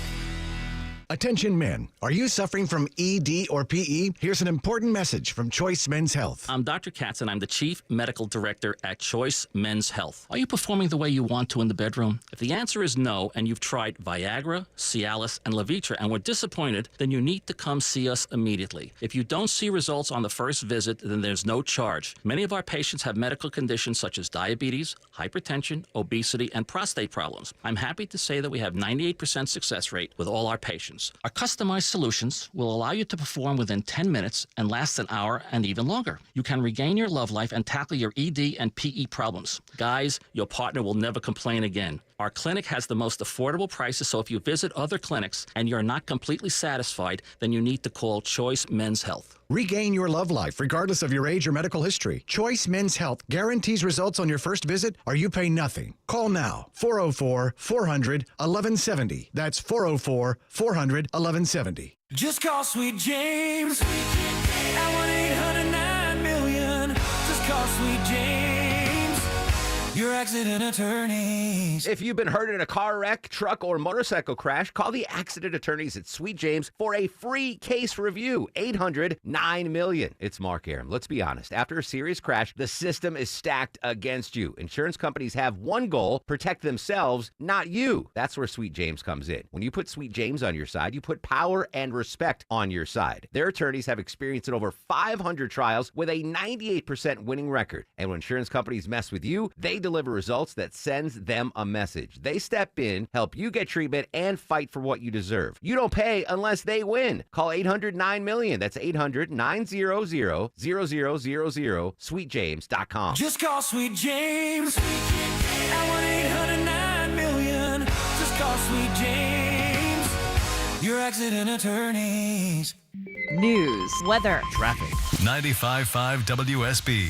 Attention men, are you suffering from ED or PE? Here's an important message from Choice Men's Health. I'm Dr. Katz, and I'm the Chief Medical Director at Choice Men's Health. Are you performing the way you want to in the bedroom? If the answer is no, and you've tried Viagra, Cialis, and Levitra and were disappointed, then you need to come see us immediately. If you don't see results on the first visit, then there's no charge. Many of our patients have medical conditions such as diabetes, hypertension, obesity, and prostate problems. I'm happy to say that we have 98% success rate with all our patients. Our customized solutions will allow you to perform within 10 minutes and last an hour and even longer. You can regain your love life and tackle your ED and PE problems. Guys, your partner will never complain again. Our clinic has the most affordable prices, so if you visit other clinics and you're not completely satisfied, then you need to call Choice Men's Health. Regain your love life regardless of your age or medical history. Choice Men's Health guarantees results on your first visit or you pay nothing. Call now, 404-400-1170. That's 404-400-1170. Just call Sweet James at 1-800-9-million. Just call Sweet James, your accident attorneys. If you've been hurt in a car wreck, truck, or motorcycle crash, call the accident attorneys at Sweet James for a free case review. 800-9-million. It's Mark Arum. Let's be honest. After a serious crash, the system is stacked against you. Insurance companies have one goal: protect themselves, not you. That's where Sweet James comes in. When you put Sweet James on your side, you put power and respect on your side. Their attorneys have experience in over 500 trials with a 98% winning record. And when insurance companies mess with you, they deliver results that sends them a message. They step in, help you get treatment, and fight for what you deserve. You don't pay unless they win. Call 800-9-million. That's 800-900-0000, sweetjames.com. Just call Sweet James at 1-800-9-million. Just call Sweet James, your accident attorneys. News, weather, traffic. 95.5 WSB,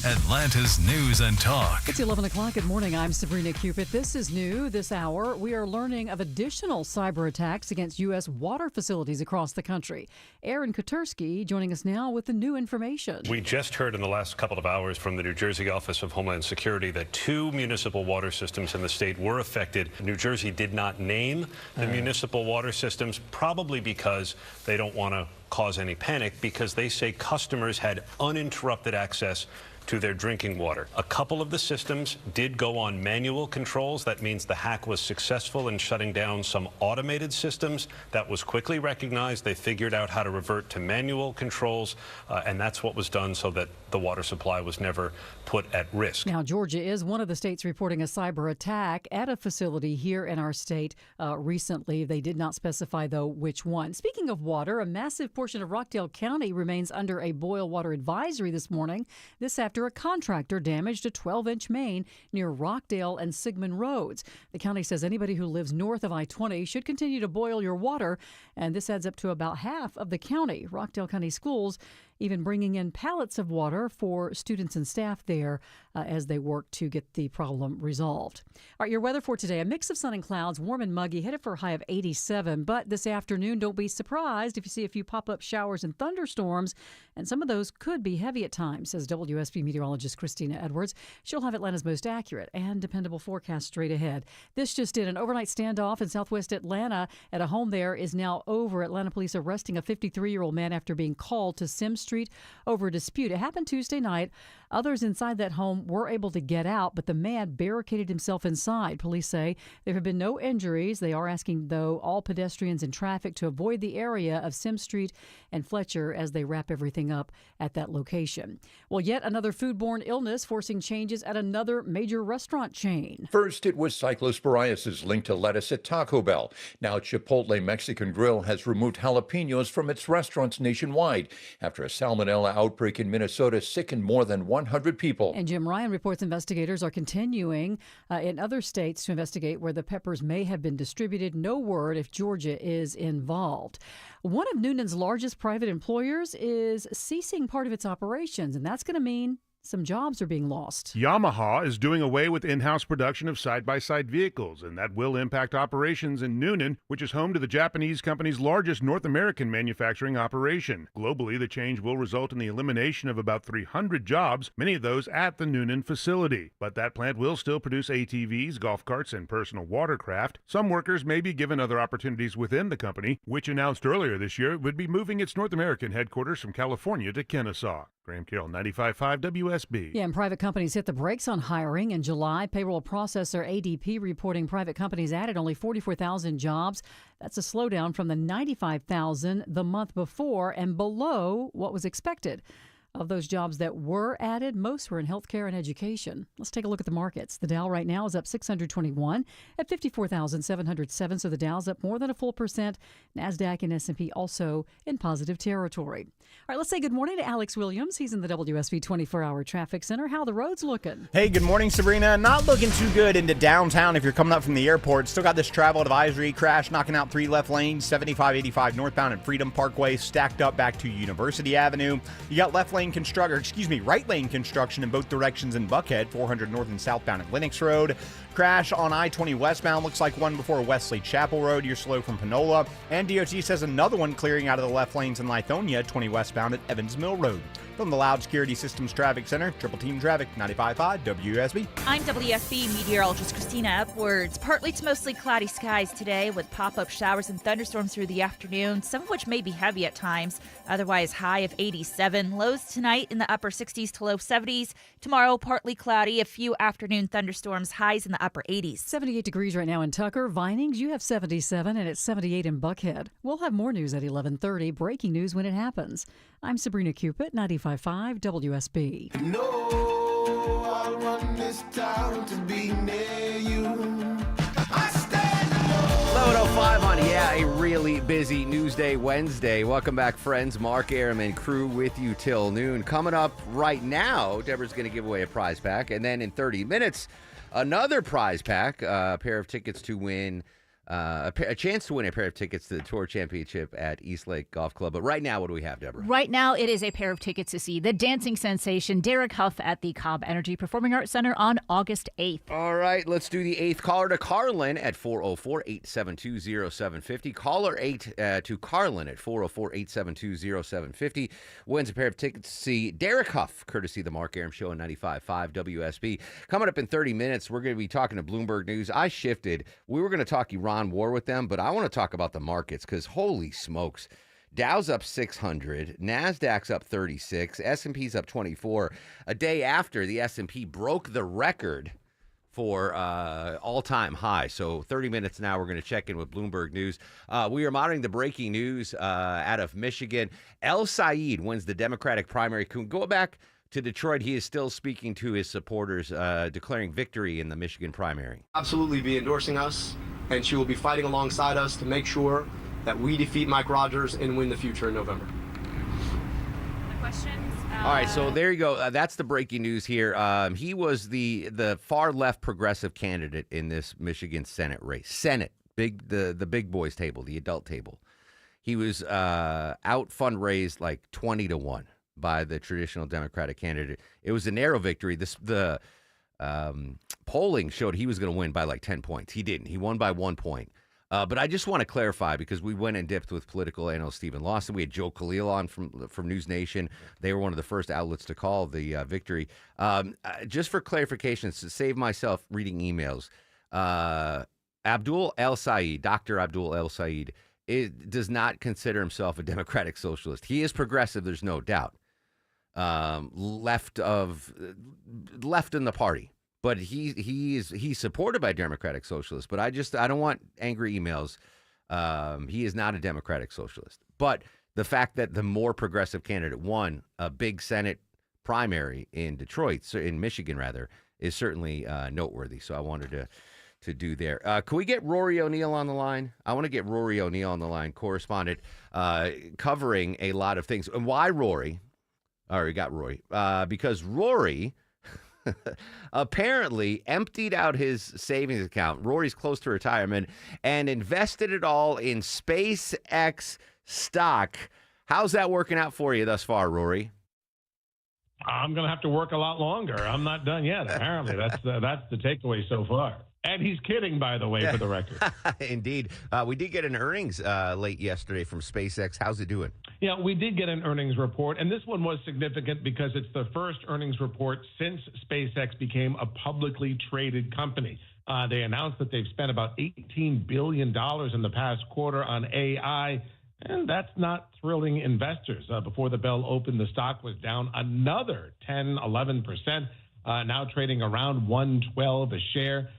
Atlanta's News and Talk. It's 11 o'clock. Good morning. I'm Sabrina Cupid. This is new this hour. We are learning of additional cyber attacks against U.S. water facilities across the country. Aaron Kotursky joining us now with the new information. We just heard in the last couple of hours from the New Jersey Office of Homeland Security that 2 municipal water systems in the state were affected. New Jersey did not name the municipal water systems, probably because they don't want to cause any panic, because they say customers had uninterrupted access to their drinking water. A couple of the systems did go on manual controls. That means the hack was successful in shutting down some automated systems. That was quickly recognized. They figured out how to revert to manual controls, and that's what was done so that the water supply was never put at risk. Now, Georgia is one of the states reporting a cyber attack at a facility here in our state recently. They did not specify, though, which one. Speaking of water, a massive portion of Rockdale County remains under a boil water advisory this morning. This after a contractor damaged a 12-inch main near Rockdale and Sigmund Roads. The county says anybody who lives north of I-20 should continue to boil your water, and this adds up to about half of the county. Rockdale County Schools even bringing in pallets of water for students and staff there as they work to get the problem resolved. All right, your weather for today, a mix of sun and clouds, warm and muggy, headed for a high of 87. But this afternoon, don't be surprised if you see a few pop-up showers and thunderstorms, and some of those could be heavy at times, says WSB meteorologist Christina Edwards. She'll have Atlanta's most accurate and dependable forecast straight ahead. This just in, an overnight standoff in southwest Atlanta at a home there is now over. Atlanta police arresting a 53-year-old man after being called to Sim Street over a dispute. It happened Tuesday night. Others inside that home were able to get out, but the man barricaded himself inside. Police say there have been no injuries. They are asking, though, all pedestrians and traffic to avoid the area of Sim Street and Fletcher as they wrap everything up at that location. Well, yet another foodborne illness forcing changes at another major restaurant chain. First, it was cyclosporiasis linked to lettuce at Taco Bell. Now, Chipotle Mexican Grill has removed jalapenos from its restaurants nationwide after a salmonella outbreak in Minnesota sickened more than 100 people. And Jim Ryan reports investigators are continuing in other states to investigate where the peppers may have been distributed. No word if Georgia is involved. One of Noonan's largest private employers is ceasing part of its operations, and that's going to mean some jobs are being lost. Yamaha is doing away with in-house production of side-by-side vehicles, and that will impact operations in Noonan, which is home to the Japanese company's largest North American manufacturing operation. Globally, the change will result in the elimination of about 300 jobs, many of those at the Noonan facility. But that plant will still produce ATVs, golf carts, and personal watercraft. Some workers may be given other opportunities within the company, which announced earlier this year it would be moving its North American headquarters from California to Kennesaw. Graham Carroll, 95.5 WSB. Yeah, and private companies hit the brakes on hiring in July. Payroll processor ADP reporting private companies added only 44,000 jobs. That's a slowdown from the 95,000 the month before and below what was expected. Of those jobs that were added, most were in healthcare and education. Let's take a look at the markets. The Dow right now is up 621 at 54,707, so the Dow's up more than a full percent. NASDAQ and S&P also in positive territory. All right, let's say good morning to Alex Williams. He's in the WSB 24-hour traffic center. How are the roads looking? Hey, good morning, Sabrina. Not looking too good into downtown if you're coming up from the airport. Still got this travel advisory crash knocking out 3 left lanes, 75-85 northbound and Freedom Parkway, stacked up back to University Avenue. You got right lane construction in both directions in Buckhead, 400 north and southbound at Lenox Road. Crash on I-20 westbound, looks like one before Wesley Chapel Road. You're slow from Panola. And DOT says another one clearing out of the left lanes in Lithonia, 20 westbound at Evans Mill Road. From the Loud Security Systems Traffic Center, Triple Team Traffic, 95.5 WSB. I'm WSB meteorologist Christina Upwards. Partly to mostly cloudy skies today with pop-up showers and thunderstorms through the afternoon, some of which may be heavy at times. Otherwise, high of 87. Lows tonight in the upper 60s to low 70s. Tomorrow, partly cloudy, a few afternoon thunderstorms, highs in the upper 80s. 78 degrees right now in Tucker. Vinings, you have 77, and it's 78 in Buckhead. We'll have more news at 11:30. Breaking news when it happens. I'm Sabrina Cupid, 95.5 WSB. No, I want this town to be near you. I stand alone. 11:05 on, a really busy News Day Wednesday. Welcome back, friends. Mark, Arum, and crew with you till noon. Coming up right now, Deborah's going to give away a prize pack, and then in 30 minutes, another prize pack, a pair of tickets to win. A chance to win a pair of tickets to the Tour Championship at East Lake Golf Club. But right now, what do we have, Deborah? Right now, it is a pair of tickets to see the dancing sensation Derek Huff at the Cobb Energy Performing Arts Center on August 8th. All right, let's do the 8th caller to Carlin at 404-872-0750. Caller 8 to Carlin at 404-872-0750 wins a pair of tickets to see Derek Huff, courtesy of the Mark Arum Show on 95.5 WSB. Coming up in 30 minutes, we're going to be talking to Bloomberg News. I shifted. We were going to talk Iran war with them, but I want to talk about the markets because holy smokes. Dow's up 600, NASDAQ's up 36, S&P's up 24. A day after the S&P broke the record for all-time high. So 30 minutes now, we're going to check in with Bloomberg News. We are monitoring the breaking news out of Michigan. El Said wins the Democratic primary. Can we go back to Detroit? He is still speaking to his supporters, declaring victory in the Michigan primary. Absolutely be endorsing us, and she will be fighting alongside us to make sure that we defeat Mike Rogers and win the future in November. Questions? All right, so there you go. That's the breaking news here. He was the far left progressive candidate in this Michigan Senate race. Senate, the big boys table, the adult table. He was out fundraised like 20-1 by the traditional Democratic candidate. It was a narrow victory. The polling showed he was going to win by like 10 points. He didn't. He won by 1 point. But I just want to clarify, because we went in depth with political analyst Stephen Lawson. We had Joe Khalil on from News Nation. They were one of the first outlets to call the victory. Just for clarification, to save myself reading emails, Abdul El Said, Dr. Abdul El Said, does not consider himself a democratic socialist. He is progressive, there's no doubt. Left in the party. But he's supported by Democratic Socialists. But I don't want angry emails. He is not a Democratic Socialist. But the fact that the more progressive candidate won a big Senate primary in Detroit, so in Michigan rather, is certainly noteworthy. So I wanted to do there. Can we get Rory O'Neill on the line? I want to get Rory O'Neill on the line, correspondent, covering a lot of things. And why Rory? All right, we got Rory. Because Rory apparently emptied out his savings account. Rory's close to retirement and invested it all in SpaceX stock. How's that working out for you thus far, Rory? I'm going to have to work a lot longer. I'm not done yet. Apparently, that's the takeaway so far. And he's kidding, by the way, for the record. Indeed. We did get an earnings late yesterday from SpaceX. How's it doing? Yeah, we did get an earnings report, and this one was significant because it's the first earnings report since SpaceX became a publicly traded company. They announced that they've spent about $18 billion in the past quarter on AI, and that's not thrilling investors. Before the bell opened, the stock was down another 10-11%. Now trading around $112 a share.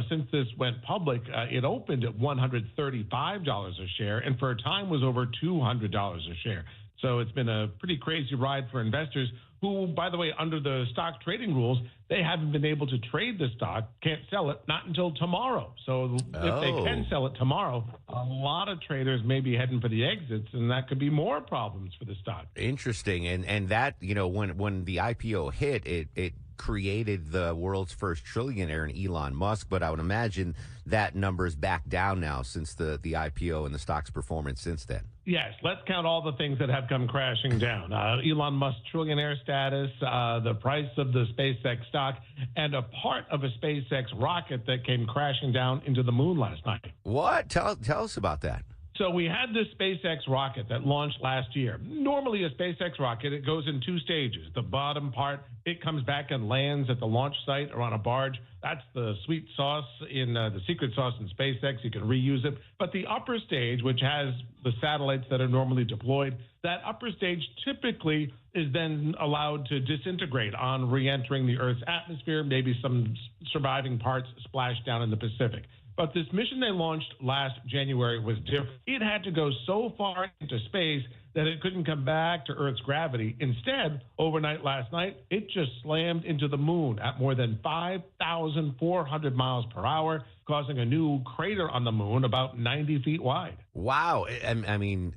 Since this went public, it opened at $135 a share, and for a time was over $200 a share. So it's been a pretty crazy ride for investors who, by the way, under the stock trading rules, they haven't been able to trade the stock, can't sell it, not until tomorrow. So if they can sell it tomorrow, a lot of traders may be heading for the exits, and that could be more problems for the stock. Interesting. And that, when the IPO hit, it created the world's first trillionaire in Elon Musk, but I would imagine that number is back down now since the IPO and the stock's performance since then. Yes, let's count all the things that have come crashing down. Elon Musk's trillionaire status, the price of the SpaceX stock, and a part of a SpaceX rocket that came crashing down into the moon last night. What? Tell us about that. So we had this SpaceX rocket that launched last year. Normally a SpaceX rocket, it goes in two stages. The bottom part, it comes back and lands at the launch site or on a barge. That's the sweet sauce in the secret sauce in SpaceX. You can reuse it. But the upper stage, which has the satellites that are normally deployed, that upper stage typically is then allowed to disintegrate on re-entering the Earth's atmosphere. Maybe some surviving parts splash down in the Pacific. But this mission they launched last January was different. It had to go so far into space that it couldn't come back to Earth's gravity. Instead, overnight last night, it just slammed into the moon at more than 5,400 miles per hour, causing a new crater on the moon about 90 feet wide. Wow. I mean,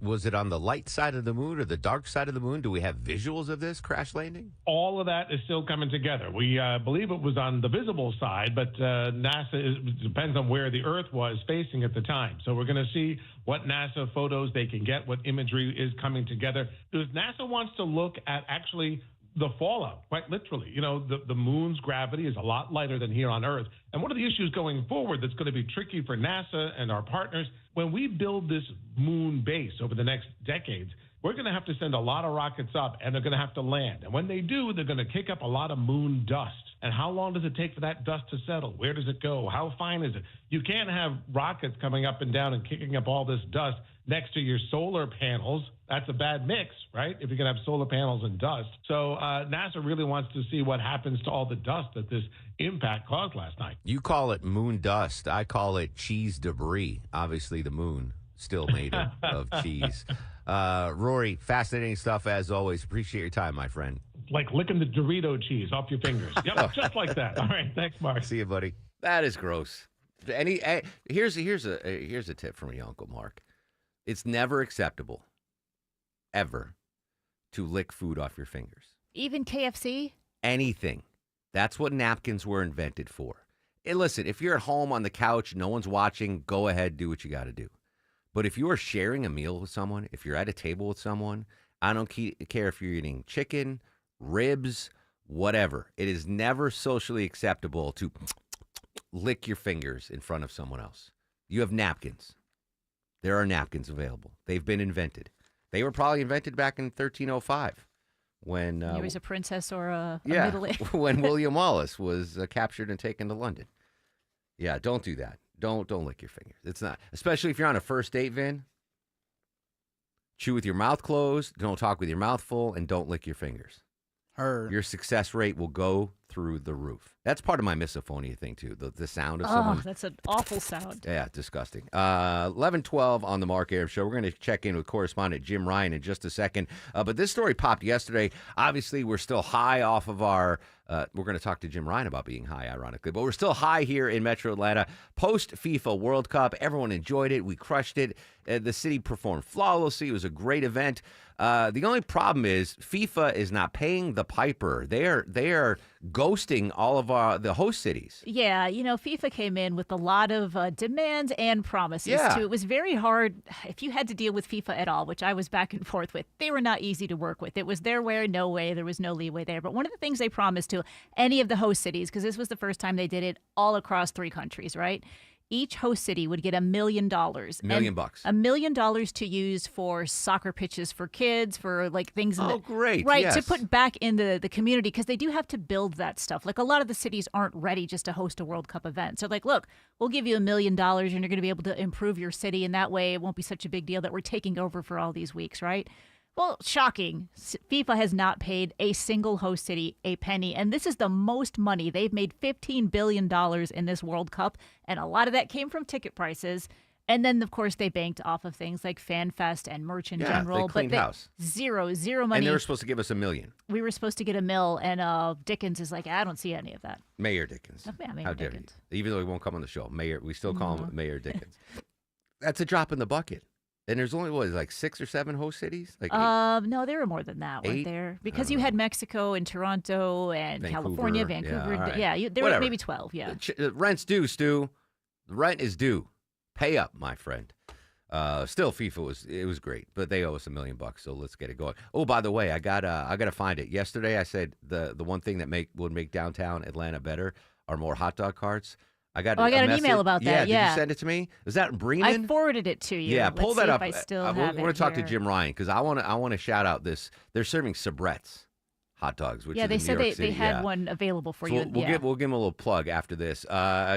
was it on the light side of the moon or the dark side of the moon? Do we have visuals of this crash landing? All of that is still coming together. We believe it was on the visible side, but NASA depends on where the Earth was facing at the time. So we're going to see what NASA photos they can get, what imagery is coming together. Because NASA wants to look at actually the fallout, quite literally. The moon's gravity is a lot lighter than here on Earth. And one of the issues going forward that's going to be tricky for NASA and our partners, when we build this moon base over the next decades, we're going to have to send a lot of rockets up, and they're going to have to land. And when they do, they're going to kick up a lot of moon dust. And how long does it take for that dust to settle? Where does it go? How fine is it? You can't have rockets coming up and down and kicking up all this dust next to your solar panels. That's a bad mix, right? If you can have solar panels and dust. So NASA really wants to see what happens to all the dust that this impact caused last night. You call it moon dust. I call it cheese debris. Obviously, the moon still made of cheese. Rory, fascinating stuff as always. Appreciate your time, my friend. Like licking the Dorito cheese off your fingers. Yep, just like that. All right, thanks, Mark. See you, buddy. That is gross. Here's a tip from your Uncle Mark. It's never acceptable, ever, to lick food off your fingers. Even KFC? Anything. That's what napkins were invented for. And listen, if you're at home on the couch, no one's watching, go ahead, do what you got to do. But if you are sharing a meal with someone, if you're at a table with someone, I don't care if you're eating chicken, ribs, whatever. It is never socially acceptable to lick your fingers in front of someone else. You have napkins. There are napkins available. They've been invented. They were probably invented back in 1305 when there was a princess or a middle age. When William Wallace was captured and taken to London. Yeah, don't do that. Don't lick your fingers. It's not, especially if you're on a first date, Vin. Chew with your mouth closed. Don't talk with your mouth full, and don't lick your fingers. Your success rate will go through the roof. That's part of my misophonia thing too. The sound of someone. Oh, that's an awful sound. Yeah, disgusting. 11:12 on the Mark Arum Show. We're going to check in with correspondent Jim Ryan in just a second. But this story popped yesterday. Obviously, we're still high off of our We're going to talk to Jim Ryan about being high, ironically. But we're still high here in Metro Atlanta. Post-FIFA World Cup, everyone enjoyed it. We crushed it. The city performed flawlessly. It was a great event. The only problem is FIFA is not paying the piper. They are ghosting all of the host cities. Yeah, FIFA came in with a lot of demands and promises, too. It was very hard if you had to deal with FIFA at all, which I was back and forth with. They were not easy to work with. It was their way or no way. There was no leeway there. But one of the things they promised to any of the host cities, because this was the first time they did it all across 3 countries, right? Each host city would get $1 million. $1 million bucks. $1 million to use for soccer pitches for kids, for like things. Great. Right, yes. to put back in the community, because they do have to build that stuff. Like a lot of the cities aren't ready just to host a World Cup event. So like, look, we'll give you $1 million and you're going to be able to improve your city. And that way it won't be such a big deal that we're taking over for all these weeks, right? Well, shocking. FIFA has not paid a single host city a penny, and this is the most money. They've made $15 billion in this World Cup, and a lot of that came from ticket prices. And then, of course, they banked off of things like FanFest and merch in general. They cleaned house. Zero money. And they were supposed to give us $1 million. We were supposed to get $1 million, and Dickens is like, I don't see any of that. Mayor Dickens. Mayor How dare Dickens. you? Even though he won't come on the show. Mayor, we still call him Mayor Dickens. That's a drop in the bucket. And there's only, like 6 or 7 host cities? Like no, there were more than that, weren't 8? there? Because you had Mexico and Toronto and California, Vancouver. There were maybe 12, yeah. Rent's due, Stu. The rent is due. Pay up, my friend. Still, FIFA was great, but they owe us $1 million, so let's get it going. Oh, by the way, I gotta find it. Yesterday, I said the one thing that would make downtown Atlanta better are more hot dog carts. I got an email about that. Yeah, did you send it to me? Is that Bremen? I forwarded it to you. Yeah, pull that up. If I still I have want to talk here. to Jim Ryan because I want to shout out this. They're serving Sabrett's hot dogs, which is they in said New York they City. had one available for So you. we'll give them a little plug after this.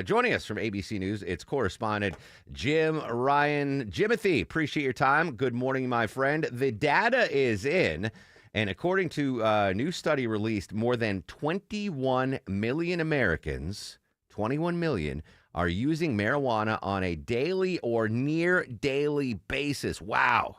Joining us from ABC News, it's correspondent Jim Ryan. Jimothy, appreciate your time. Good morning, my friend. The data is in. And according to a new study released, more than 21 million Americans, 21 million, are using marijuana on a daily or near daily basis. Wow.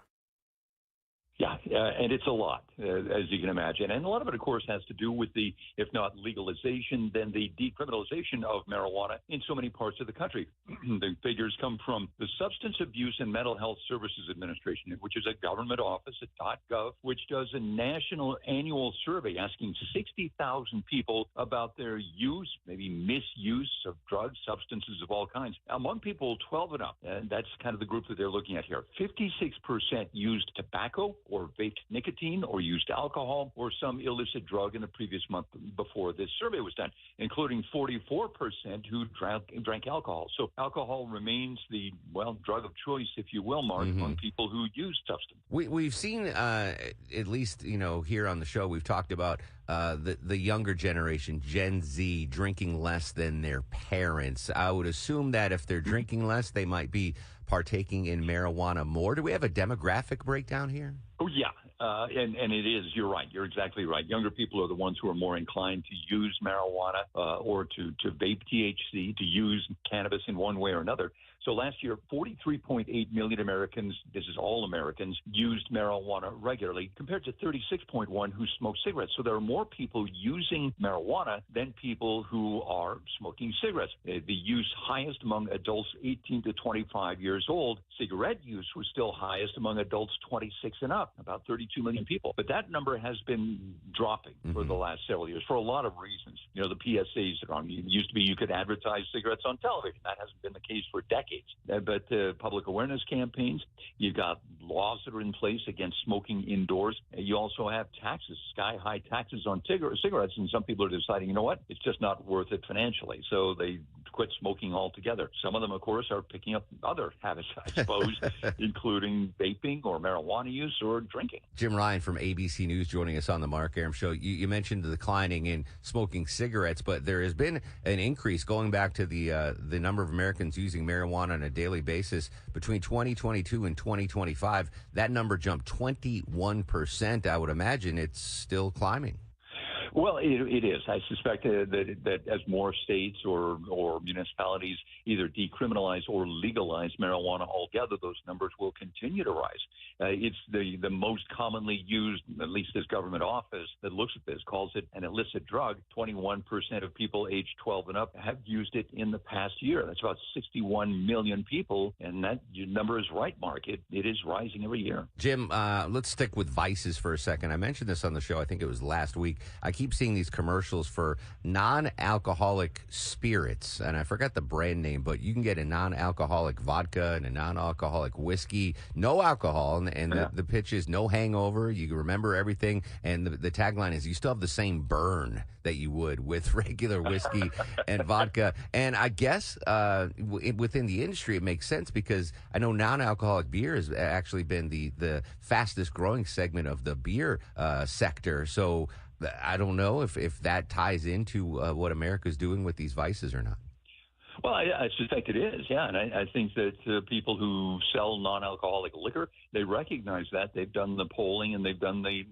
Yeah, and it's a lot, as you can imagine. And a lot of it, of course, has to do with the, if not legalization, then the decriminalization of marijuana in so many parts of the country. The figures come from the Substance Abuse and Mental Health Services Administration, which is a government office at .gov, which does a national annual survey asking 60,000 people about their use, maybe misuse of drugs, substances of all kinds. Among people 12 and up, and that's kind of the group that they're looking at here, 56% used tobacco or vaped nicotine or used alcohol or some illicit drug in the previous month before this survey was done, including 44% who drank alcohol. So alcohol remains the, drug of choice, if you will, Mark, among people who use substance. We've seen, at least, here on the show, we've talked about the younger generation, Gen Z, drinking less than their parents. I would assume that if they're drinking less, they might be partaking in marijuana more. Do we have a demographic breakdown here? Oh, yeah. And it is. You're right. You're exactly right. Younger people are the ones who are more inclined to use marijuana or to vape THC, to use cannabis in one way or another. So last year, 43.8 million Americans, this is all Americans, used marijuana regularly compared to 36.1 who smoke cigarettes. So there are more people using marijuana than people who are smoking cigarettes. The use highest among adults 18 to 25 years old. Cigarette use was still highest among adults 26 and up, about 32 million people. But that number has been dropping for the last several years for a lot of reasons. The PSAs are on. It used to be you could advertise cigarettes on television. That hasn't been the case for decades. But public awareness campaigns, you've got laws that are in place against smoking indoors. You also have taxes, sky-high taxes on cigarettes, and some people are deciding, you know what, it's just not worth it financially. So they quit smoking altogether. Some of them, of course, are picking up other habits, I suppose, including vaping or marijuana use or drinking. Jim Ryan from ABC News joining us on the Mark Arum Show. You mentioned the declining in smoking cigarettes, but there has been an increase going back to the number of Americans using marijuana on a daily basis between 2022 and 2025. That number jumped 21%. I would imagine it's still climbing. Well, it is. I suspect that as more states or municipalities either decriminalize or legalize marijuana altogether, those numbers will continue to rise. It's the most commonly used, at least this government office that looks at this, calls it an illicit drug. 21% of people aged 12 and up have used it in the past year. That's about 61 million people, and that number is right, Mark. It is rising every year. Jim, let's stick with vices for a second. I mentioned this on the show, I think it was last week. I keep seeing these commercials for non-alcoholic spirits, and I forgot the brand name, but you can get a non-alcoholic vodka and a non-alcoholic whiskey, no alcohol, and the pitch is no hangover. You remember everything, and the tagline is you still have the same burn that you would with regular whiskey and vodka. And I guess within the industry, it makes sense because I know non-alcoholic beer has actually been the fastest growing segment of the beer sector. So I don't know if that ties into what America's doing with these vices or not. Well, I suspect it is, yeah. And I think that people who sell non-alcoholic liquor, they recognize that. They've done the polling and they've done the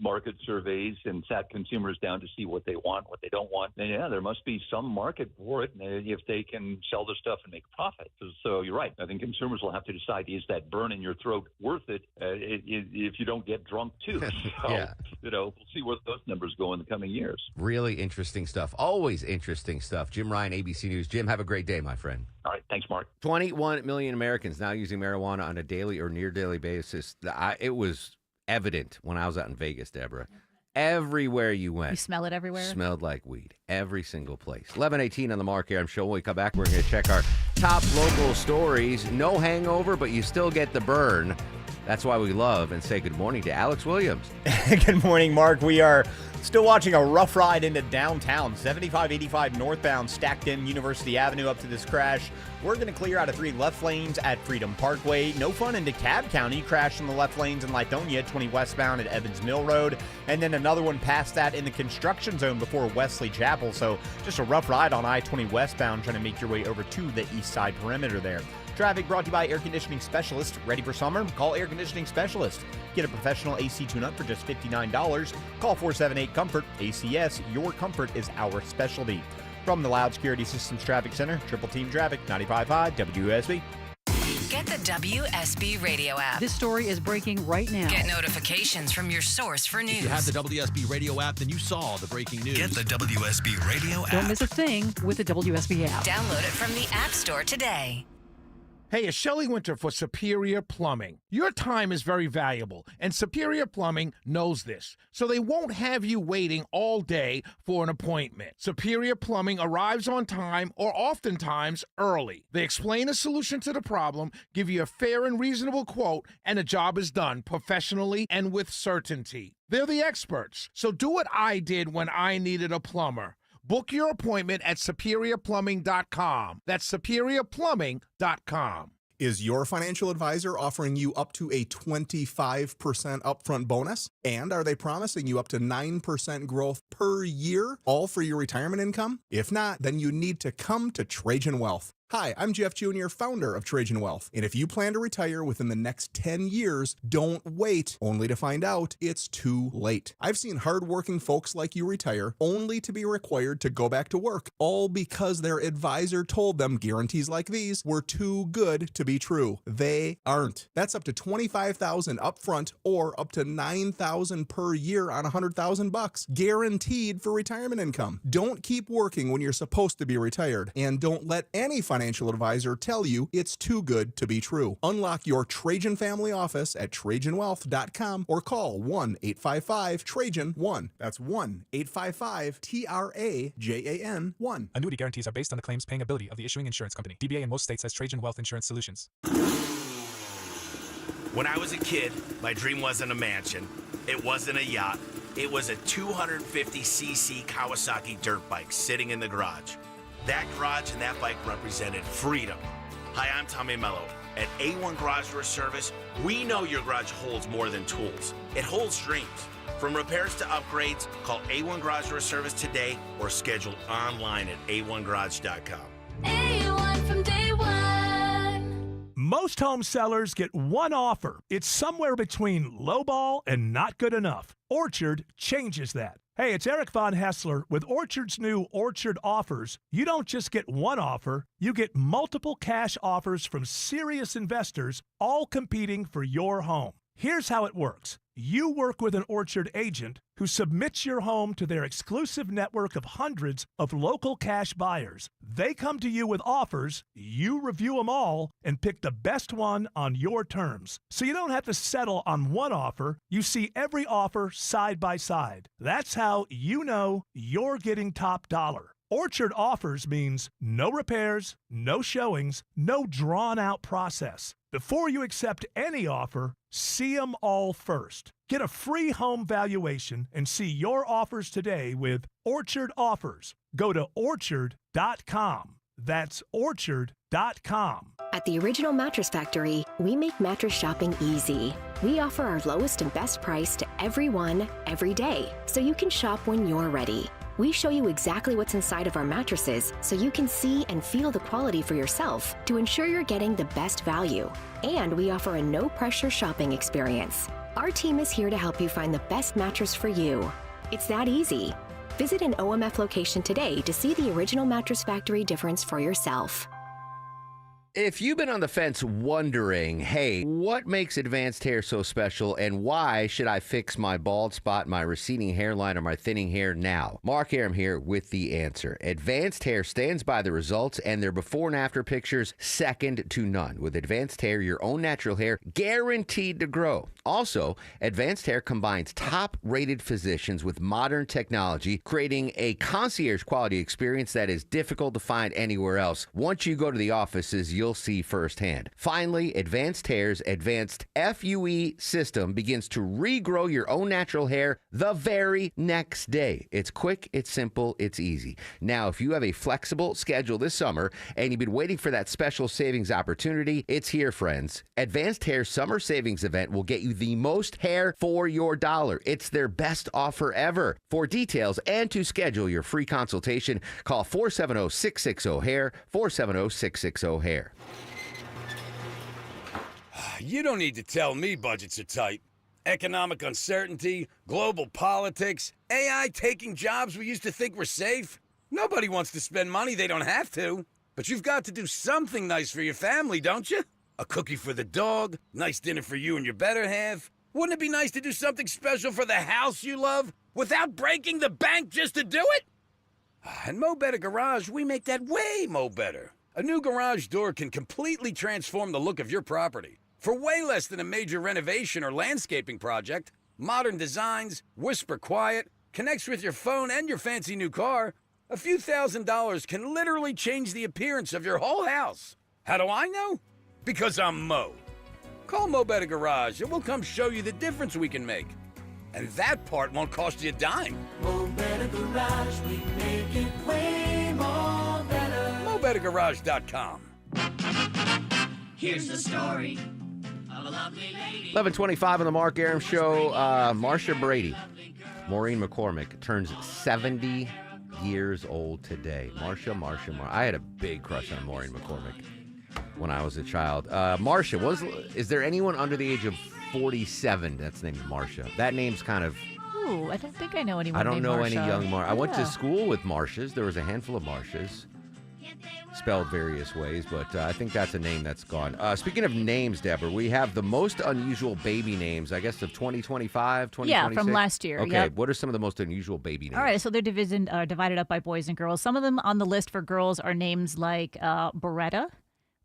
market surveys and sat consumers down to see what they want, what they don't want. And, yeah, there must be some market for it if they can sell the stuff and make a profit. So you're right. I think consumers will have to decide, is that burn in your throat worth it if you don't get drunk, too? So, yeah. We'll see where those numbers go in the coming years. Really interesting stuff. Always interesting stuff. Jim Ryan, ABC News. Jim, have a great day, my friend. All right. Thanks, Mark. 21 million Americans now using marijuana on a daily or near daily basis. It was evident when I was out in Vegas, Deborah. Everywhere you went. You smell it everywhere? Smelled like weed. Every single place. 11:18 on the Mark Arum Show. When we come back, we're going to check our top local stories. No hangover, but you still get the burn. That's why we love and say good morning to Alex Williams. Good morning, Mark. We are still watching a rough ride into downtown. 7585 northbound, stacked in University Avenue up to this crash. We're going to clear out of 3 left lanes at Freedom Parkway. No fun in DeKalb County. Crash in the left lanes in Lithonia, 20 westbound at Evans Mill Road. And then another one past that in the construction zone before Wesley Chapel. So just a rough ride on I-20 westbound trying to make your way over to the east side perimeter there. Traffic brought to you by Air Conditioning Specialist. Ready for summer? Call Air Conditioning Specialist. Get a professional AC tune-up for just $59. Call 478-COMFORT. ACS, your comfort is our specialty. From the Loud Security Systems Traffic Center, Triple Team Traffic, 95.5 WSB. Get the WSB radio app. This story is breaking right now. Get notifications from your source for news. If you have the WSB radio app, then you saw the breaking news. Get the WSB radio app. Don't miss a thing with the WSB app. Download it from the App Store today. Hey, it's Shelley Winter for Superior Plumbing. Your time is very valuable, and Superior Plumbing knows this, so they won't have you waiting all day for an appointment. Superior Plumbing arrives on time or oftentimes early. They explain a solution to the problem, give you a fair and reasonable quote, and the job is done professionally and with certainty. They're the experts, so do what I did when I needed a plumber. Book your appointment at SuperiorPlumbing.com. That's SuperiorPlumbing.com. Is your financial advisor offering you up to a 25% upfront bonus? And are they promising you up to 9% growth per year, all for your retirement income? If not, then you need to come to Trajan Wealth. Hi, I'm Jeff Jr., founder of Trajan Wealth. And if you plan to retire within the next 10 years, don't wait only to find out it's too late. I've seen hardworking folks like you retire only to be required to go back to work, all because their advisor told them guarantees like these were too good to be true. They aren't. That's up to $25,000 upfront or up to $9,000 per year on $100,000, guaranteed for retirement income. Don't keep working when you're supposed to be retired, and don't let any financial advisor tell you it's too good to be true. Unlock your Trajan family office at TrajanWealth.com or call 1-855-TRAJAN-1. That's 1-855-TRAJAN-1. Annuity guarantees are based on the claims paying ability of the issuing insurance company. DBA in most states has Trajan Wealth Insurance Solutions. When I was a kid, my dream wasn't a mansion. It wasn't a yacht. It was a 250cc Kawasaki dirt bike sitting in the garage. That garage and that bike represented freedom. Hi, I'm Tommy Mello. At A1 Garage Door Service, we know your garage holds more than tools. It holds dreams. From repairs to upgrades, call A1 Garage Door Service today or schedule online at a1garage.com. A1 from day one. Most home sellers get one offer. It's somewhere between lowball and not good enough. Orchard changes that. Hey, it's Eric Von Hessler. With Orchard's new Orchard Offers, you don't just get one offer, you get multiple cash offers from serious investors, all competing for your home. Here's how it works. You work with an Orchard agent who submits your home to their exclusive network of hundreds of local cash buyers. They come to you with offers, you review them all, and pick the best one on your terms. So you don't have to settle on one offer. You see every offer side by side. That's how you know you're getting top dollar. Orchard Offers means no repairs, no showings, no drawn-out process. Before you accept any offer, see them all first. Get a free home valuation and see your offers today with Orchard Offers. Go to orchard.com. That's orchard.com. At the Original Mattress Factory, we make mattress shopping easy. We offer our lowest and best price to everyone, every day, so you can shop when you're ready. We show you exactly what's inside of our mattresses so you can see and feel the quality for yourself to ensure you're getting the best value. And we offer a no-pressure shopping experience. Our team is here to help you find the best mattress for you. It's that easy. Visit an OMF location today to see the Original Mattress Factory difference for yourself. If you've been on the fence wondering, hey, what makes advanced hair so special and why should I fix my bald spot, my receding hairline, or my thinning hair now? Mark Arum here with the answer. Advanced Hair stands by the results and their before and after pictures second to none. With Advanced Hair, your own natural hair guaranteed to grow. Also, Advanced Hair combines top-rated physicians with modern technology, creating a concierge quality experience that is difficult to find anywhere else. Once you go to the offices, you'll see firsthand. Finally, Advanced Hair's advanced FUE system begins to regrow your own natural hair the very next day. It's quick, it's simple, it's easy. Now, if you have a flexible schedule this summer and you've been waiting for that special savings opportunity, it's here, friends. Advanced Hair Summer Savings Event will get you the most hair for your dollar. It's their best offer ever. For details and to schedule your free consultation, call 470-660-HAIR, 470-660-HAIR. You don't need to tell me budgets are tight. Economic uncertainty, global politics, AI taking jobs we used to think were safe. Nobody wants to spend money they don't have to. But you've got to do something nice for your family, don't you? A cookie for the dog, nice dinner for you and your better half. Wouldn't it be nice to do something special for the house you love without breaking the bank just to do it? And Mo Better Garage, we make that way mo better. A new garage door can completely transform the look of your property. For way less than a major renovation or landscaping project, modern designs, whisper quiet, connects with your phone and your fancy new car, a few $1,000s can literally change the appearance of your whole house. How do I know? Because I'm Mo. Call Mo Better Garage and we'll come show you the difference we can make. And that part won't cost you a dime. Mo Better Garage, we make it way more better. MoBetterGarage.com. Here's the story of a lovely lady. 11:25 on the Mark Arum Show. Marsha Brady, Maureen McCormick, turns 70 years old today. Marsha. I had a big crush on Maureen McCormick when I was a child. Marsha, is there anyone under the age of 47 that's named Marsha? That name's kind of... Ooh, I don't think I know anyone I don't named know Marsha. any young Marsha. I went to Yeah. school with Marshas. There was a handful of Marshas, spelled various ways, but I think that's a name that's gone. Speaking of names, Deborah, we have the most unusual baby names, I guess, of 2025, 2026? Yeah, from last year, Okay, yep. What are some of the most unusual baby names? All right, so they're divided up by boys and girls. Some of them on the list for girls are names like Beretta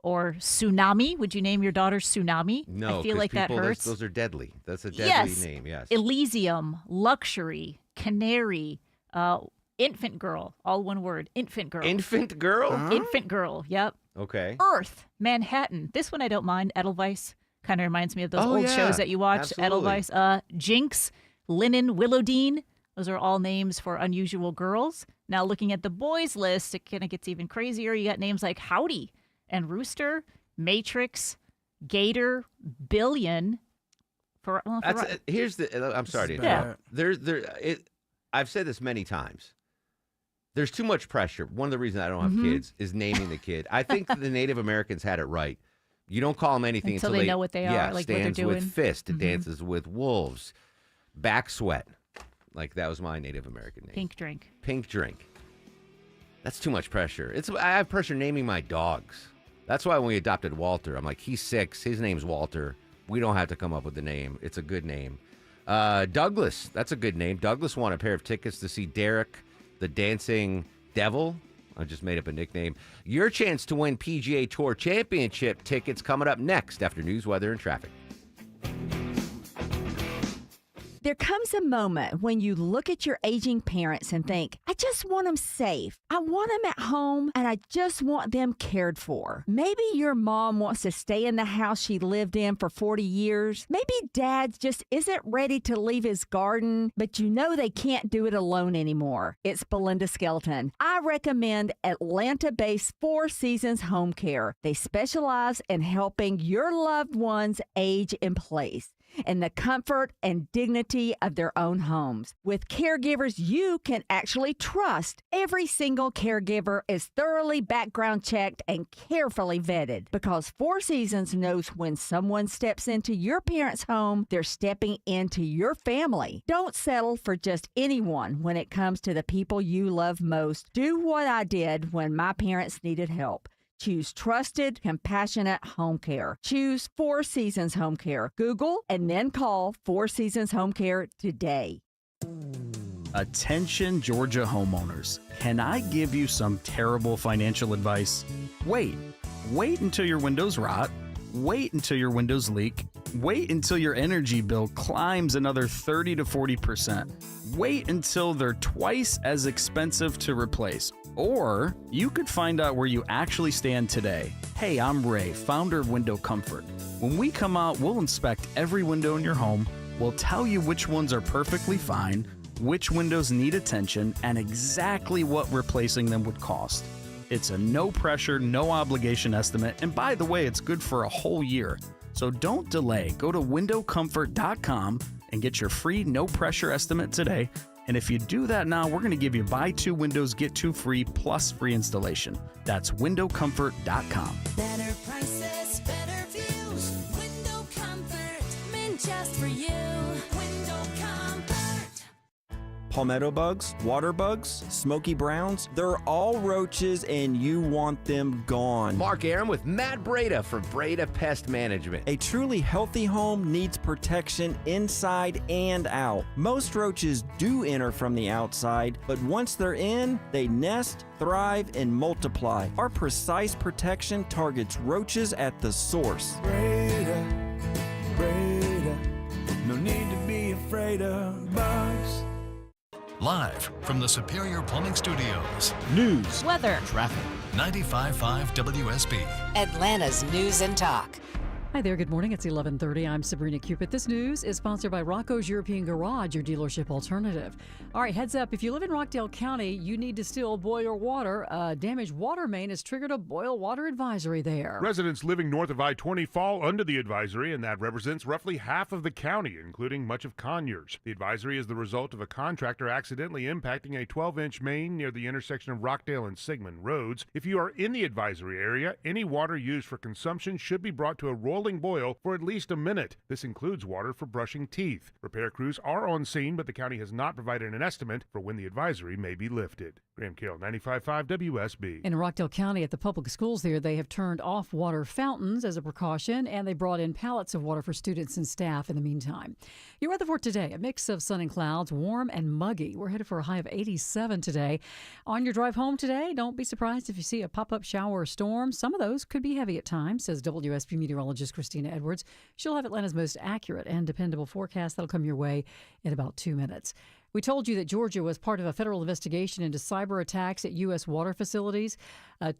or Tsunami. Would you name your daughter Tsunami? No, I feel like that hurts. Those are deadly. That's a deadly name, yes. Elysium, Luxury, Canary, Infant Girl, all one word, Infant Girl. Infant Girl? Huh? Infant Girl, yep. Okay. Earth, Manhattan. This one I don't mind, Edelweiss. Kind of reminds me of those old yeah, shows that you watched, absolutely. Edelweiss. Jinx, Linen, Willowdean. Those are all names for unusual girls. Now, looking at the boys list, it kind of gets even crazier. You got names like Howdy and Rooster, Matrix, Gator, Billion. Here's the... I'm sorry to interrupt. I've said this many times. There's too much pressure. One of the reasons I don't have kids is naming the kid. I think the Native Americans had it right. You don't call them anything until they know what they are, like what they're stands doing. with fist, dances with wolves, back sweat. Like, that was my Native American name. Pink drink. Pink drink. That's too much pressure. I have pressure naming my dogs. That's why when we adopted Walter, I'm like, he's 6. His name's Walter. We don't have to come up with a name. It's a good name. Douglas, that's a good name. Douglas won a pair of tickets to see Derek, the Dancing Devil. I just made up a nickname. Your chance to win PGA Tour Championship tickets coming up next after news, weather, and traffic. There comes a moment when you look at your aging parents and think, I just want them safe. I want them at home, and I just want them cared for. Maybe your mom wants to stay in the house she lived in for 40 years. Maybe dad just isn't ready to leave his garden, but you know they can't do it alone anymore. It's Belinda Skelton. I recommend Atlanta-based Four Seasons Home Care. They specialize in helping your loved ones age in place in the comfort and dignity of their own homes. With caregivers you can actually trust, every single caregiver is thoroughly background checked and carefully vetted, because Four Seasons knows when someone steps into your parents' home, they're stepping into your family. Don't settle for just anyone when it comes to the people you love most. Do what I did when my parents needed help. Choose trusted, compassionate home care. Choose Four Seasons Home Care. Google and then call Four Seasons Home Care today. Attention, Georgia homeowners. Can I give you some terrible financial advice? Wait until your windows rot. Wait until your windows leak. Wait until your energy bill climbs another 30 to 40%. Wait until they're twice as expensive to replace. Or you could find out where you actually stand today. Hey, I'm Ray, founder of Window Comfort. When we come out, we'll inspect every window in your home. We'll tell you which ones are perfectly fine, which windows need attention, and exactly what replacing them would cost. It's a no pressure, no obligation estimate, and by the way, it's good for a whole year. So don't delay. Go to windowcomfort.com and get your free no pressure estimate today. And if you do that now, we're going to give you buy 2 windows, get 2 free plus free installation. That's windowcomfort.com. Better prices, better views. Window Comfort, meant just for you. Window Comfort. Palmetto bugs, water bugs, smoky browns, they're all roaches and you want them gone. Mark Arum with Matt Breda for Breda Pest Management. A truly healthy home needs protection inside and out. Most roaches do enter from the outside, but once they're in, they nest, thrive, and multiply. Our precise protection targets roaches at the source. Breda, no need to be afraid of bugs. Live from the Superior Plumbing Studios. News, weather, traffic. 95.5 WSB. Atlanta's News and Talk. Hi there, good morning. It's 11:30. I'm Sabrina Cupid. This news is sponsored by Rocco's European Garage, your dealership alternative. All right, heads up. If you live in Rockdale County, you need to still boil your water. A damaged water main has triggered a boil water advisory there. Residents living north of I-20 fall under the advisory, and that represents roughly half of the county, including much of Conyers. The advisory is the result of a contractor accidentally impacting a 12-inch main near the intersection of Rockdale and Sigmund Roads. If you are in the advisory area, any water used for consumption should be brought to a rolling boil for at least a minute. This includes water for brushing teeth. Repair crews are on scene, but the county has not provided an estimate for when the advisory may be lifted. Graham Carroll, 95.5 WSB. In Rockdale County, at the public schools there, they have turned off water fountains as a precaution, and they brought in pallets of water for students and staff in the meantime. Your weather for today, a mix of sun and clouds, warm and muggy. We're headed for a high of 87 today. On your drive home today, don't be surprised if you see a pop-up shower or storm. Some of those could be heavy at times, says WSB meteorologist Christina Edwards. She'll have Atlanta's most accurate and dependable forecast. That'll come your way in about 2 minutes. We told you that Georgia was part of a federal investigation into cyber attacks at U.S. water facilities,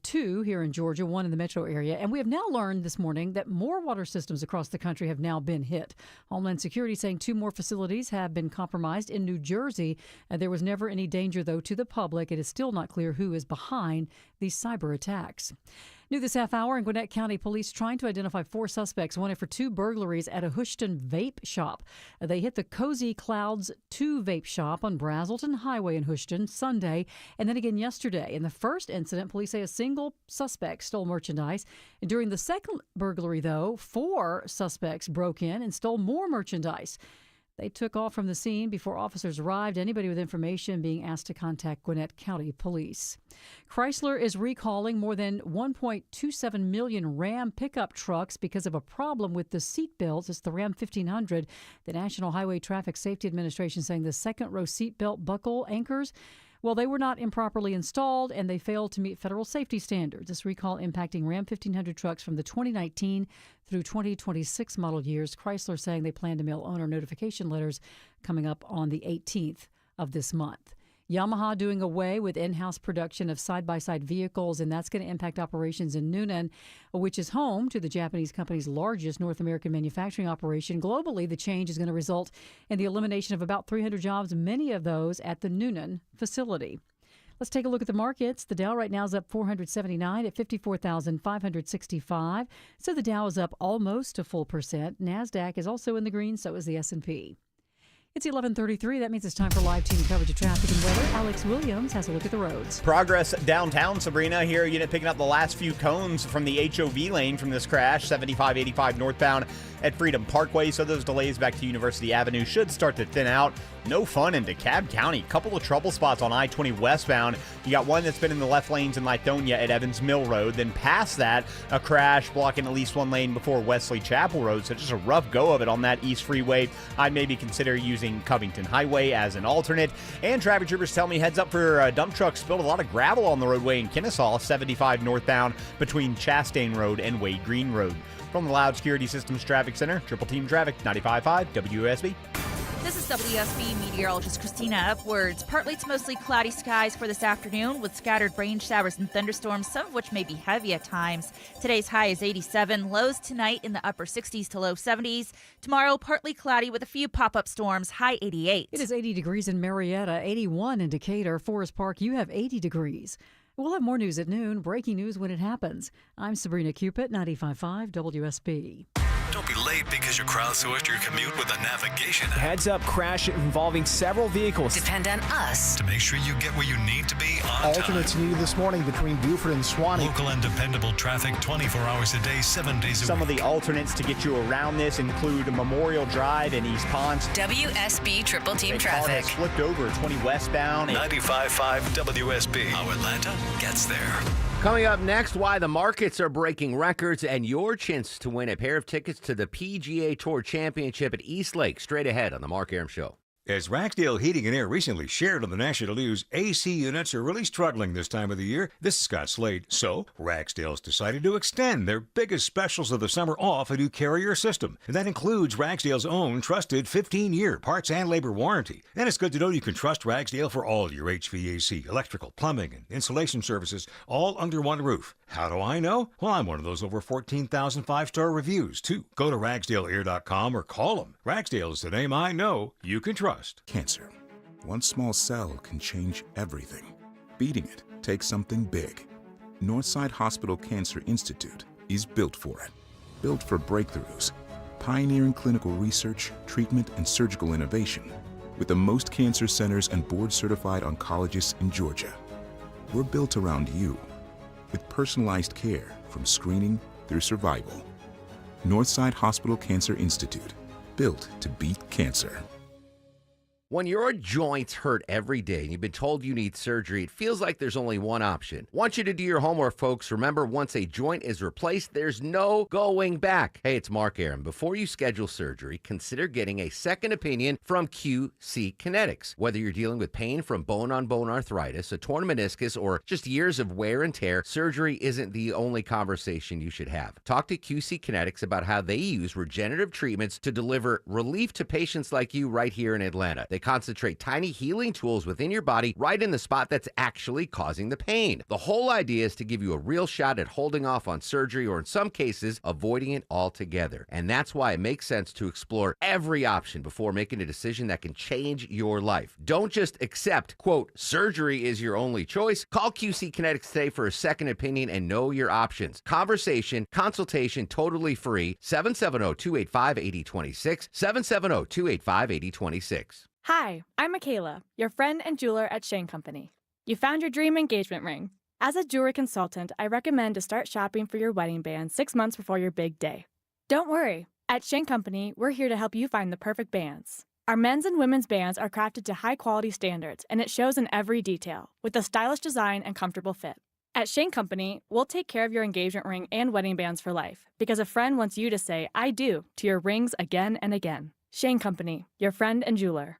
2 here in Georgia, 1 in the metro area. And we have now learned this morning that more water systems across the country have now been hit. Homeland Security saying 2 more facilities have been compromised in New Jersey. There was never any danger, though, to the public. It is still not clear who is behind these cyber attacks. New this half hour, in Gwinnett County, police trying to identify 4 suspects wanted for 2 burglaries at a Houston vape shop. They hit the Cozy Clouds 2 vape shop on Brazelton Highway in Houston Sunday, and then again yesterday. In the first incident, police say a single suspect stole merchandise. And during the second burglary, though, 4 suspects broke in and stole more merchandise. They took off from the scene before officers arrived. Anybody with information being asked to contact Gwinnett County Police. Chrysler is recalling more than 1.27 million Ram pickup trucks because of a problem with the seat belts. It's the Ram 1500. The National Highway Traffic Safety Administration saying the second row seat belt buckle anchors, well, they were not improperly installed and they failed to meet federal safety standards. This recall impacting Ram 1500 trucks from the 2019 through 2026 model years. Chrysler saying they plan to mail owner notification letters coming up on the 18th of this month. Yamaha doing away with in-house production of side-by-side vehicles, and that's going to impact operations in Newnan, which is home to the Japanese company's largest North American manufacturing operation. Globally, the change is going to result in the elimination of about 300 jobs, many of those at the Newnan facility. Let's take a look at the markets. The Dow right now is up 479 at 54,565. So the Dow is up almost a full percent. NASDAQ is also in the green, so is the S&P. It's 11:33. That means it's time for live team coverage of traffic and weather. Alex Williams has a look at the roads. Progress downtown, Sabrina. Here, unit picking up the last few cones from the HOV lane from this crash. 7585 northbound at Freedom Parkway. So those delays back to University Avenue should start to thin out. No fun in DeKalb County. Couple of trouble spots on I-20 westbound. You got one that's been in the left lanes in Lithonia at Evans Mill Road. Then past that, a crash blocking at least one lane before Wesley Chapel Road. So just a rough go of it on that East Freeway. I'd maybe consider using Covington Highway as an alternate. And traffic troopers tell me heads up for dump trucks spilled a lot of gravel on the roadway in Kennesaw, 75 northbound between Chastain Road and Wade Green Road. From the Loud Security Systems Traffic Center, Triple Team Traffic, 95.5 WSB. This is WSB meteorologist Christina Upwards. Partly to mostly cloudy skies for this afternoon with scattered rain showers and thunderstorms, some of which may be heavy at times. Today's high is 87. Lows tonight in the upper 60s to low 70s. Tomorrow, partly cloudy with a few pop-up storms, high 88. It is 80 degrees in Marietta, 81 in Decatur. Forest Park, you have 80 degrees. We'll have more news at noon. Breaking news when it happens. I'm Sabrina Cupid, 95.5 WSB. Don't be late because you crowdsourced your commute with a navigation app. Heads up crash involving several vehicles. Depend on us To make sure you get where you need to be on Alternates time. needed this morning between Buford and Swanee. Local and dependable traffic 24 hours a day, 7 days a Some week. of the alternates to get you around this include Memorial Drive in East Ponce. WSB Triple Team A car Traffic. has flipped over 20 westbound. 95.5 WSB. How Atlanta gets there. Coming up next, why the markets are breaking records and your chance to win a pair of tickets to the PGA Tour Championship at East Lake. Straight ahead on the Mark Arum Show. As Ragsdale Heating and Air recently shared on the national news, AC units are really struggling this time of the year. This is Scott Slade. So, Ragsdale's decided to extend their biggest specials of the summer off a new Carrier system. And that includes Ragsdale's own trusted 15-year parts and labor warranty. And it's good to know you can trust Ragsdale for all your HVAC, electrical, plumbing, and insulation services, all under one roof. How do I know? Well, I'm one of those over 14,000 five-star reviews, too. Go to RagsdaleAir.com or call them. Ragsdale is the name I know you can trust. Cancer. One small cell can change everything. Beating it takes something big. Northside Hospital Cancer Institute is built for it. Built for breakthroughs, pioneering clinical research, treatment, and surgical innovation, with the most cancer centers and board-certified oncologists in Georgia. We're built around you, with personalized care from screening through survival. Northside Hospital Cancer Institute, built to beat cancer. When your joints hurt every day and you've been told you need surgery, it feels like there's only one option. Want you to do your homework, folks. Remember, once a joint is replaced, there's no going back. Hey, it's Mark Arum. Before you schedule surgery, consider getting a second opinion from QC Kinetics. Whether you're dealing with pain from bone-on-bone arthritis, a torn meniscus, or just years of wear and tear, surgery isn't the only conversation you should have. Talk to QC Kinetics about how they use regenerative treatments to deliver relief to patients like you right here in Atlanta. They concentrate tiny healing tools within your body right in the spot that's actually causing the pain. The whole idea is to give you a real shot at holding off on surgery, or in some cases, avoiding it altogether. And that's why it makes sense to explore every option before making a decision that can change your life. Don't just accept, quote, surgery is your only choice. Call QC Kinetics today for a second opinion and know your options. Conversation, consultation, totally free. 770-285-8026. 770-285-8026. Hi, I'm Michaela, your friend and jeweler at Shane Company. You found your dream engagement ring. As a jewelry consultant, I recommend to start shopping for your wedding band 6 months before your big day. Don't worry. At Shane Company, we're here to help you find the perfect bands. Our men's and women's bands are crafted to high-quality standards, and it shows in every detail, with a stylish design and comfortable fit. At Shane Company, we'll take care of your engagement ring and wedding bands for life, because a friend wants you to say, I do, to your rings again and again. Shane Company, your friend and jeweler.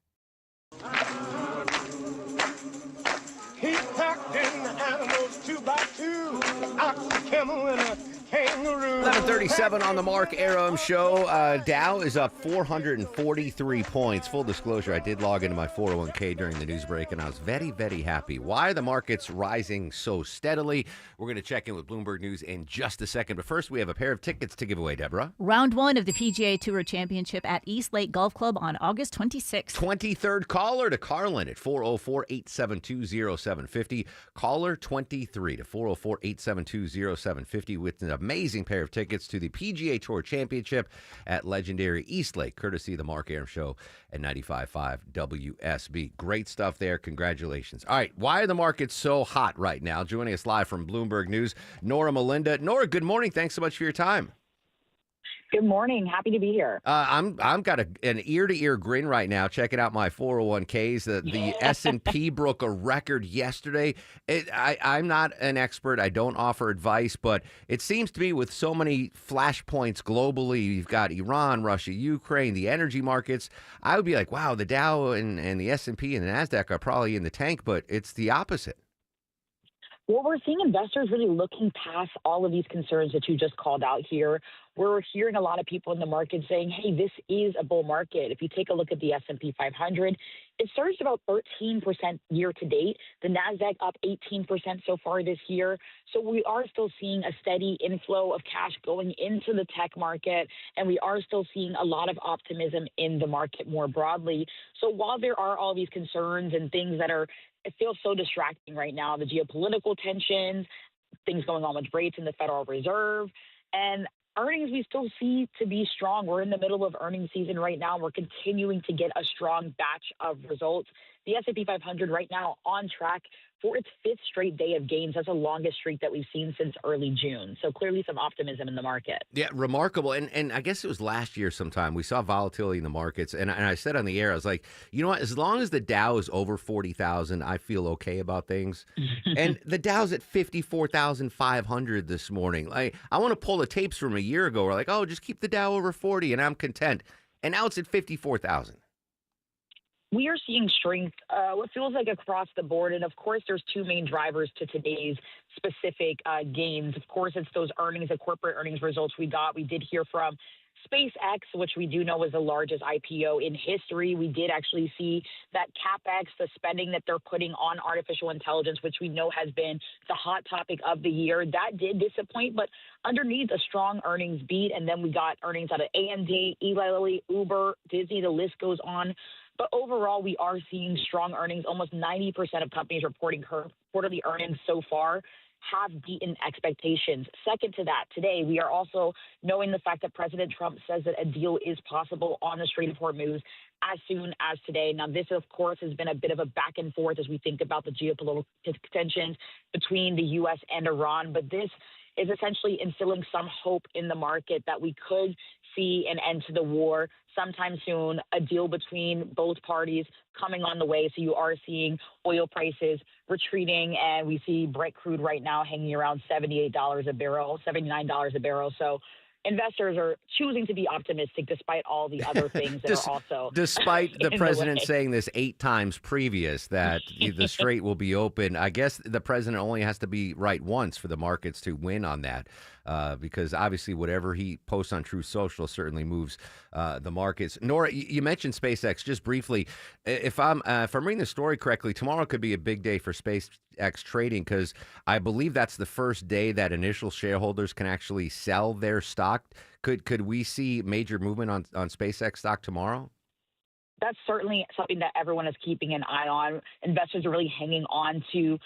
He packed in the animals 2 by 2, ox, a camel, and a kangaroo. 11:37 on the Mark Arum Show. Dow is up 443 points. Full disclosure, I did log into my 401k during the news break, and I was very, very happy. Why are the markets rising so steadily? We're going to check in with Bloomberg News in just a second. But first, we have a pair of tickets to give away, Deborah. Round 1 of the PGA Tour Championship at East Lake Golf Club on August 26th. 23rd caller to Carlin at 404-872-0750. Caller 23 to 404-872-0750 with an amazing pair of tickets to the PGA Tour Championship at legendary East Lake, courtesy of the Mark Arum Show at 95.5 WSB. Great stuff there. Congratulations. All right, why are the markets so hot right now? Joining us live from Bloomberg News, Nora Melinda. Nora, good morning. Thanks so much for your time. Good morning. Happy to be here. I'm got an ear-to-ear grin right now checking out my 401ks. The S&P broke a record yesterday. I'm not an expert. I don't offer advice, but it seems to me with so many flashpoints globally, you've got Iran, Russia, Ukraine, the energy markets, I would be like, wow, the Dow and the S&P and the NASDAQ are probably in the tank, but it's the opposite. Well, we're seeing investors really looking past all of these concerns that you just called out here. We're hearing a lot of people in the market saying, hey, this is a bull market. If you take a look at the S&P 500, it surged about 13% year to date. The NASDAQ up 18% so far this year. So we are still seeing a steady inflow of cash going into the tech market, and we are still seeing a lot of optimism in the market more broadly. So while there are all these concerns and things that it feels so distracting right now, the geopolitical tensions, things going on with rates in the Federal Reserve, and earnings we still see to be strong. We're in the middle of earnings season right now. We're continuing to get a strong batch of results. The S&P 500 right now on track for its 5th straight day of gains. That's the longest streak that we've seen since early June. So clearly some optimism in the market. Yeah, remarkable. And I guess it was last year sometime we saw volatility in the markets. And I said on the air, I was like, you know what? As long as the Dow is over 40,000, I feel okay about things. And the Dow's at 54,500 this morning. Like, I want to pull the tapes from a year ago. We're like, oh, just keep the Dow over 40 and I'm content. And now it's at 54,000. We are seeing strength, what feels like across the board. And of course, there's two main drivers to today's specific gains. Of course, it's those earnings, the corporate earnings results we got. We did hear from SpaceX, which we do know is the largest IPO in history. We did actually see that CapEx, the spending that they're putting on artificial intelligence, which we know has been the hot topic of the year. That did disappoint, but underneath a strong earnings beat. And then we got earnings out of AMD, Eli Lilly, Uber, Disney, the list goes on. But overall, we are seeing strong earnings. Almost 90% of companies reporting quarterly earnings so far have beaten expectations. Second to that, today, we are also knowing the fact that President Trump says that a deal is possible on the Strait of Hormuz as soon as today. Now, this, of course, has been a bit of a back and forth as we think about the geopolitical tensions between the U.S. and Iran. But this is essentially instilling some hope in the market that we could see an end to the war sometime soon, a deal between both parties coming on the way. So you are seeing oil prices retreating, and we see Brent crude right now hanging around $78 a barrel, $79 a barrel. So investors are choosing to be optimistic despite all the other things that are also despite the president way. saying this 8 times previous that the strait will be open. I guess the president only has to be right once for the markets to win on that, because obviously whatever he posts on Truth Social certainly moves the markets. Nora, you mentioned SpaceX just briefly. If I'm reading the story correctly, tomorrow could be a big day for SpaceX trading, because I believe that's the first day that initial shareholders can actually sell their stock. Could we see major movement on SpaceX stock tomorrow? That's certainly something that everyone is keeping an eye on. Investors are really hanging on to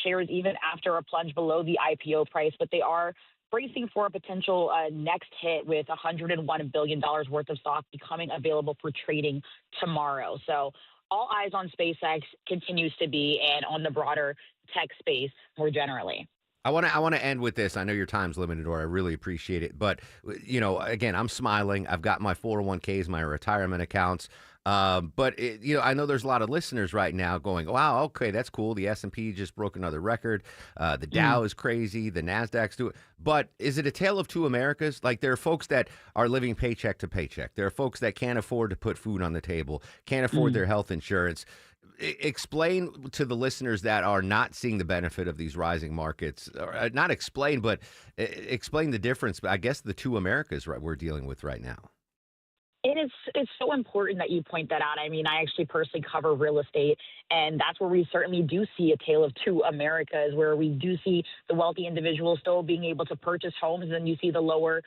shares even after a plunge below the IPO price, but they are bracing for a potential next hit with $101 billion worth of stock becoming available for trading tomorrow. So all eyes on SpaceX continues to be, and on the broader tech space more generally. I want to end with this. I know your time's limited, or I really appreciate it. But, again, I'm smiling. I've got my 401ks, my retirement accounts. But I know there's a lot of listeners right now going, wow, okay, that's cool. The S&P just broke another record. The Dow is crazy. The NASDAQ's doing. But is it a tale of two Americas? Like, there are folks that are living paycheck to paycheck. There are folks that can't afford to put food on the table, can't afford their health insurance. Explain to the listeners that are not seeing the benefit of these rising markets, or not explain, but explain the difference. I guess the two Americas we're dealing with right now. It's so important that you point that out. I mean, I actually personally cover real estate, and that's where we certainly do see a tale of two Americas, where we do see the wealthy individuals still being able to purchase homes, and then you see the lower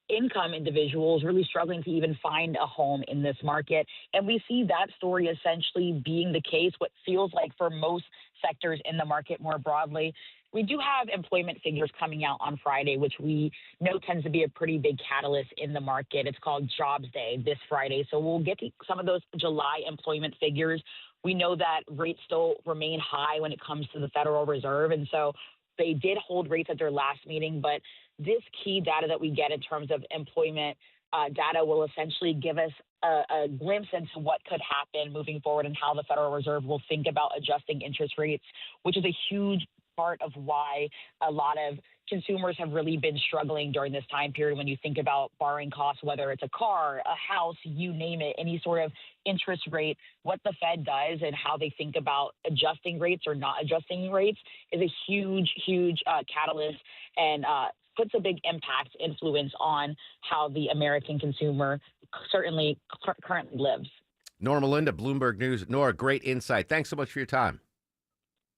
income individuals really struggling to even find a home in this market. And we see that story essentially being the case, what feels like for most sectors in the market more broadly. We do have employment figures coming out on Friday, which we know tends to be a pretty big catalyst in the market. It's called Jobs Day this Friday. So we'll get to some of those July employment figures. We know that rates still remain high when it comes to the Federal Reserve. And so they did hold rates at their last meeting, but this key data that we get in terms of employment data will essentially give us a glimpse into what could happen moving forward and how the Federal Reserve will think about adjusting interest rates, which is a huge part of why a lot of consumers have really been struggling during this time period. When you think about borrowing costs, whether it's a car, a house, you name it, any sort of interest rate, what the Fed does and how they think about adjusting rates or not adjusting rates is a huge catalyst and puts a big influence on how the American consumer certainly currently lives. Nora Melinda, Bloomberg News. Nora, great insight. Thanks so much for your time.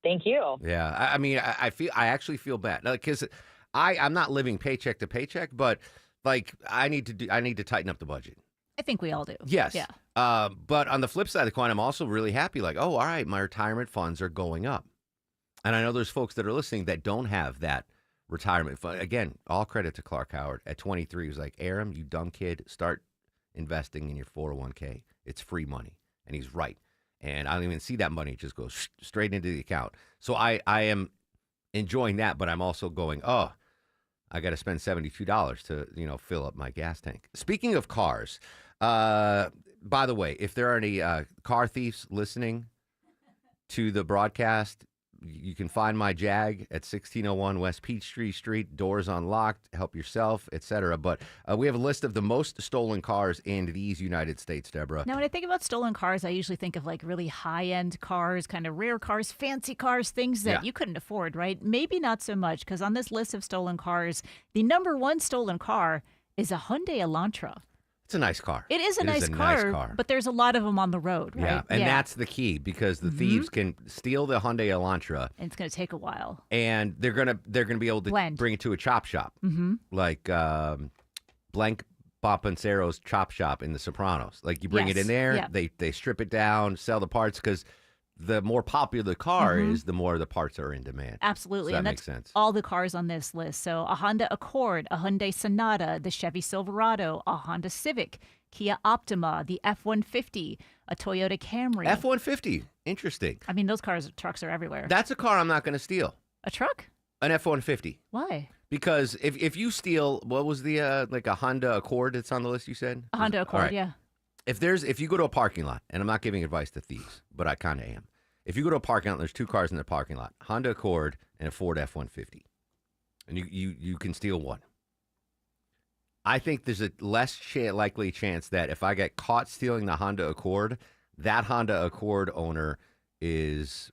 Thank you. Yeah, I mean, I actually feel bad because I'm not living paycheck to paycheck, but like I need to tighten up the budget. I think we all do. Yes. Yeah. But on the flip side of the coin, I'm also really happy. Like, oh, all right, my retirement funds are going up, and I know there's folks that are listening that don't have that retirement fund. Again, all credit to Clark Howard. At 23, he was like, Arum, you dumb kid, start investing in your 401k. It's free money, and he's right. And I don't even see that money. It just goes straight into the account. So I am enjoying that, but I'm also going, oh, I got to spend $72 to, fill up my gas tank. Speaking of cars, by the way, if there are any car thieves listening to the broadcast, you can find my Jag at 1601 West Peachtree Street. Doors unlocked. Help yourself, etc. But we have a list of the most stolen cars in these United States, Deborah. Now, when I think about stolen cars, I usually think of like really high-end cars, kind of rare cars, fancy cars, things that you couldn't afford, right? Maybe not so much, because on this list of stolen cars, the number one stolen car is a Hyundai Elantra. It's a nice car. It is a nice car, but there's a lot of them on the road, right? Yeah, and that's the key, because the thieves can steal the Hyundai Elantra. And it's going to take a while. And they're gonna be able to bring it to a chop shop, like Blank Bonpensero's chop shop in The Sopranos. Like you bring it in there, they strip it down, sell the parts, because the more popular the car is, the more the parts are in demand. Absolutely. So that and makes that's sense. All the cars on this list. So a Honda Accord, a Hyundai Sonata, the Chevy Silverado, a Honda Civic, Kia Optima, the F-150, a Toyota Camry. F-150. Interesting. I mean, those trucks are everywhere. That's a car I'm not going to steal. A truck? An F-150. Why? Because if you steal, what was the, like a Honda Accord that's on the list you said? A Honda Accord, yeah. If you go to a parking lot, and I'm not giving advice to thieves, but I kind of am. If you go to a parking lot, and there's two cars in the parking lot, Honda Accord and a Ford F-150, and you can steal one. I think there's a less likely chance that if I get caught stealing the Honda Accord, that Honda Accord owner is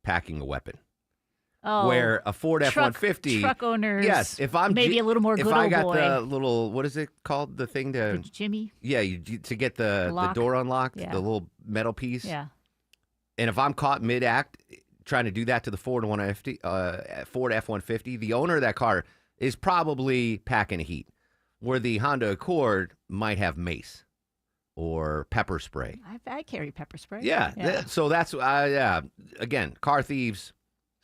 packing a weapon. Oh, where a Ford F-150 truck owners, yes, if I'm maybe a little more good if I old got boy. the little, what is it called, the thing to Jimmy? Yeah, to get the door unlocked, the little metal piece. Yeah. And if I'm caught mid-act trying to do that to the Ford F-150, the owner of that car is probably packing heat, where the Honda Accord might have mace or pepper spray. I carry pepper spray. Yeah. So that's, again, car thieves,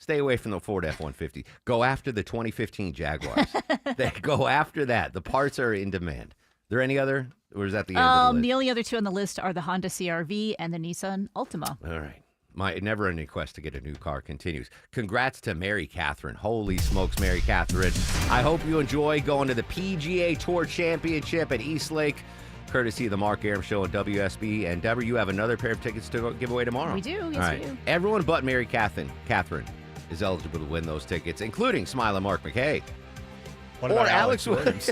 stay away from the Ford F-150. Go after the 2015 Jaguars. They go after that. The parts are in demand. There any other, or is that the end of the list? The only other two on the list are the Honda CR-V and the Nissan Altima. All right. My never-ending quest to get a new car continues. Congrats to Mary Catherine. Holy smokes, Mary Catherine. I hope you enjoy going to the PGA Tour Championship at Eastlake, courtesy of the Mark Arum Show and WSB. And Deborah, you have another pair of tickets to give away tomorrow. We do, yes, All right. we do. Everyone but Mary Catherine is eligible to win those tickets, including Smiling Mark McKay. What about or Alex Williams?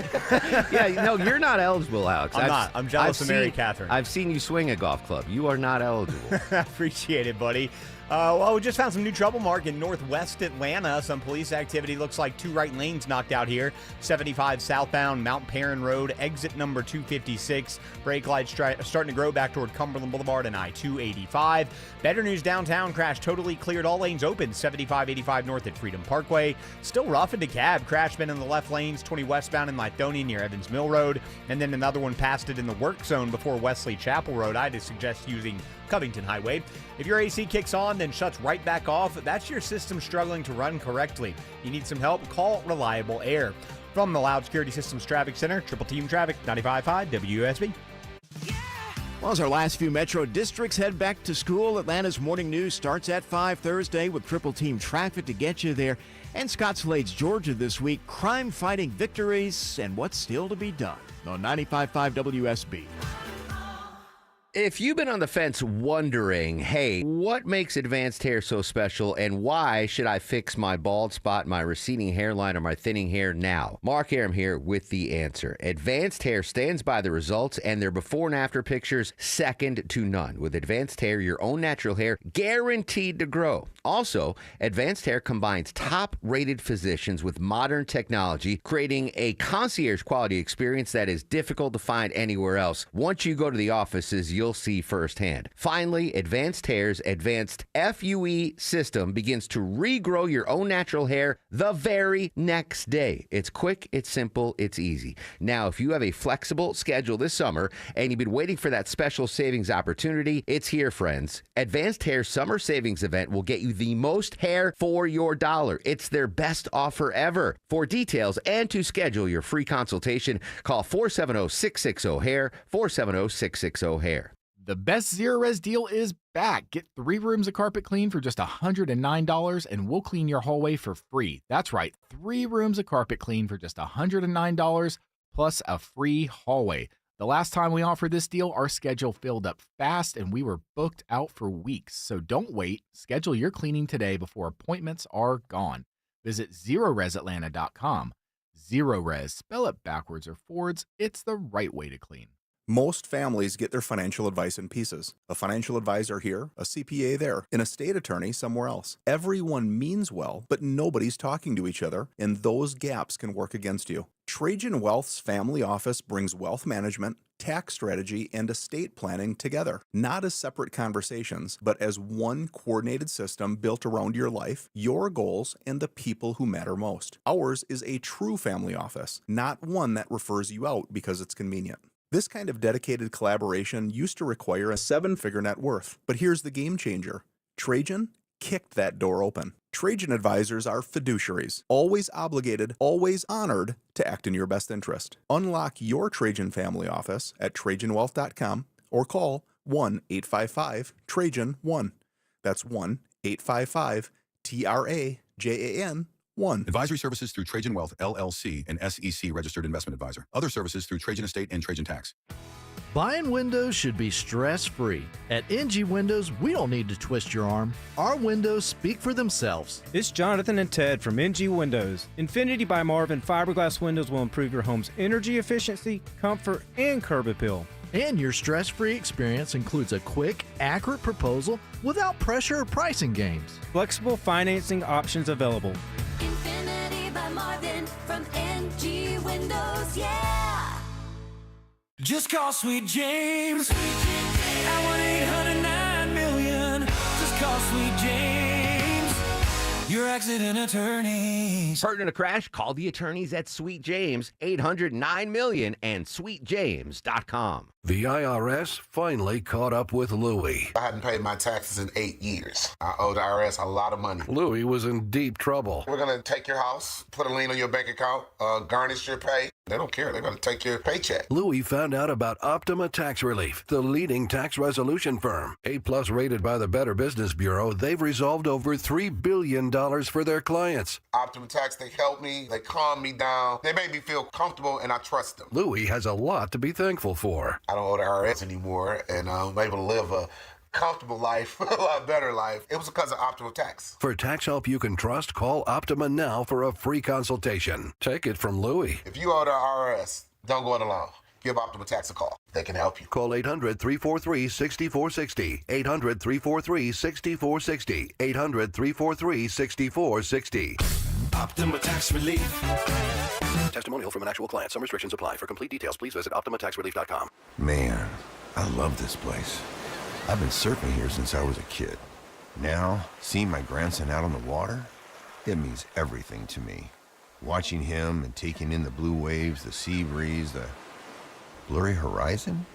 Yeah, no, you're not eligible, Alex. I'm not. I'm jealous of Mary Catherine. I've seen you swing a golf club. You are not eligible. Appreciate it, buddy. Well, we just found some new trouble, Mark, in northwest Atlanta. Some police activity. Looks like 2 right lanes knocked out here. 75 southbound Mount Perrin Road, exit number 256. Brake lights starting to grow back toward Cumberland Boulevard and I-285. Better news downtown. Crash totally cleared. All lanes open. 75-85 north at Freedom Parkway. Still rough in DeKalb. Crash been in the left lanes. 20 westbound in Lithonia near Evans Mill Road. And then another one passed it in the work zone before Wesley Chapel Road. I'd suggest using Covington Highway. If your AC kicks on, then shuts right back off, that's your system struggling to run correctly. You need some help? Call Reliable Air. From the Loud Security Systems Traffic Center, Triple Team Traffic, 95.5 WSB. Well, as our last few metro districts head back to school, Atlanta's morning news starts at 5 Thursday with Triple Team Traffic to get you there. And Scott Slade's Georgia this week, crime-fighting victories and what's still to be done on 95.5 WSB. If you've been on the fence wondering, hey, what makes advanced hair so special and why should I fix my bald spot, my receding hairline, or my thinning hair now? Mark Arum here with the answer. Advanced Hair stands by the results and their before and after pictures second to none. With Advanced Hair, your own natural hair guaranteed to grow. Also, Advanced Hair combines top-rated physicians with modern technology, creating a concierge quality experience that is difficult to find anywhere else. Once you go to the offices, you'll see firsthand. Finally, Advanced Hair's advanced FUE system begins to regrow your own natural hair the very next day. It's quick, it's simple, it's easy. Now, if you have a flexible schedule this summer and you've been waiting for that special savings opportunity, it's here, friends. Advanced Hair's summer savings event will get you the most hair for your dollar. It's their best offer ever. For details and to schedule your free consultation, call 470-660-HAIR, 470-660-HAIR. The best Zero Res deal is back. Get 3 rooms of carpet clean for just $109 and we'll clean your hallway for free. That's right, 3 rooms of carpet clean for just $109 plus a free hallway. The last time we offered this deal, our schedule filled up fast and we were booked out for weeks. So don't wait. Schedule your cleaning today before appointments are gone. Visit ZeroResAtlanta.com. Zero Res, spell it backwards or forwards. It's the right way to clean. Most families get their financial advice in pieces. A financial advisor here, a CPA there, an estate attorney somewhere else. Everyone means well, but nobody's talking to each other, and those gaps can work against you. Trajan Wealth's family office brings wealth management, tax strategy, and estate planning together, not as separate conversations, but as one coordinated system built around your life, your goals, and the people who matter most. Ours is a true family office, not one that refers you out because it's convenient. This kind of dedicated collaboration used to require a 7-figure net worth, but here's the game changer. Trajan kicked that door open. Trajan advisors are fiduciaries, always obligated, always honored to act in your best interest. Unlock your Trajan family office at TrajanWealth.com or call 1-855-TRAJAN-1. That's 1-855-TRAJAN-1. Advisory services through Trajan Wealth, LLC, an SEC registered investment advisor. Other services through Trajan Estate and Trajan Tax. Buying windows should be stress-free. At NG Windows, we don't need to twist your arm. Our windows speak for themselves. It's Jonathan and Ted from NG Windows. Infinity by Marvin fiberglass windows will improve your home's energy efficiency, comfort, and curb appeal. And your stress-free experience includes a quick, accurate proposal without pressure or pricing games. Flexible financing options available. Infinity by Marvin from NG Windows, yeah. Just call Sweet James. At 1-800-9-million. Just call Sweet James. Your accident attorneys. Hurt in a crash? Call the attorneys at Sweet James, 800-9-million and sweetjames.com. The IRS finally caught up with Louie. I hadn't paid my taxes in 8 years. I owed the IRS a lot of money. Louie was in deep trouble. We're going to take your house, put a lien on your bank account, garnish your pay, They don't care. They're going to take your paycheck. Louis found out about Optima Tax Relief, the leading tax resolution firm. A-plus rated by the Better Business Bureau, they've resolved over $3 billion for their clients. Optima Tax, they help me. They calm me down. They make me feel comfortable, and I trust them. Louis has a lot to be thankful for. I don't owe the IRS anymore, and I'm able to live a comfortable life, a lot better life. It was because of Optima Tax. For tax help you can trust, call Optima now for a free consultation. Take it from Louis. If you owe the IRS, don't go it alone. Give Optima Tax a call. They can help you. Call 800-343-6460. 800-343-6460. 800-343-6460. Optima Tax Relief. Testimonial from an actual client. Some restrictions apply. For complete details, please visit OptimaTaxRelief.com. Man, I love this place. I've been surfing here since I was a kid. Now, seeing my grandson out on the water, it means everything to me. Watching him and taking in the blue waves, the sea breeze, the blurry horizon.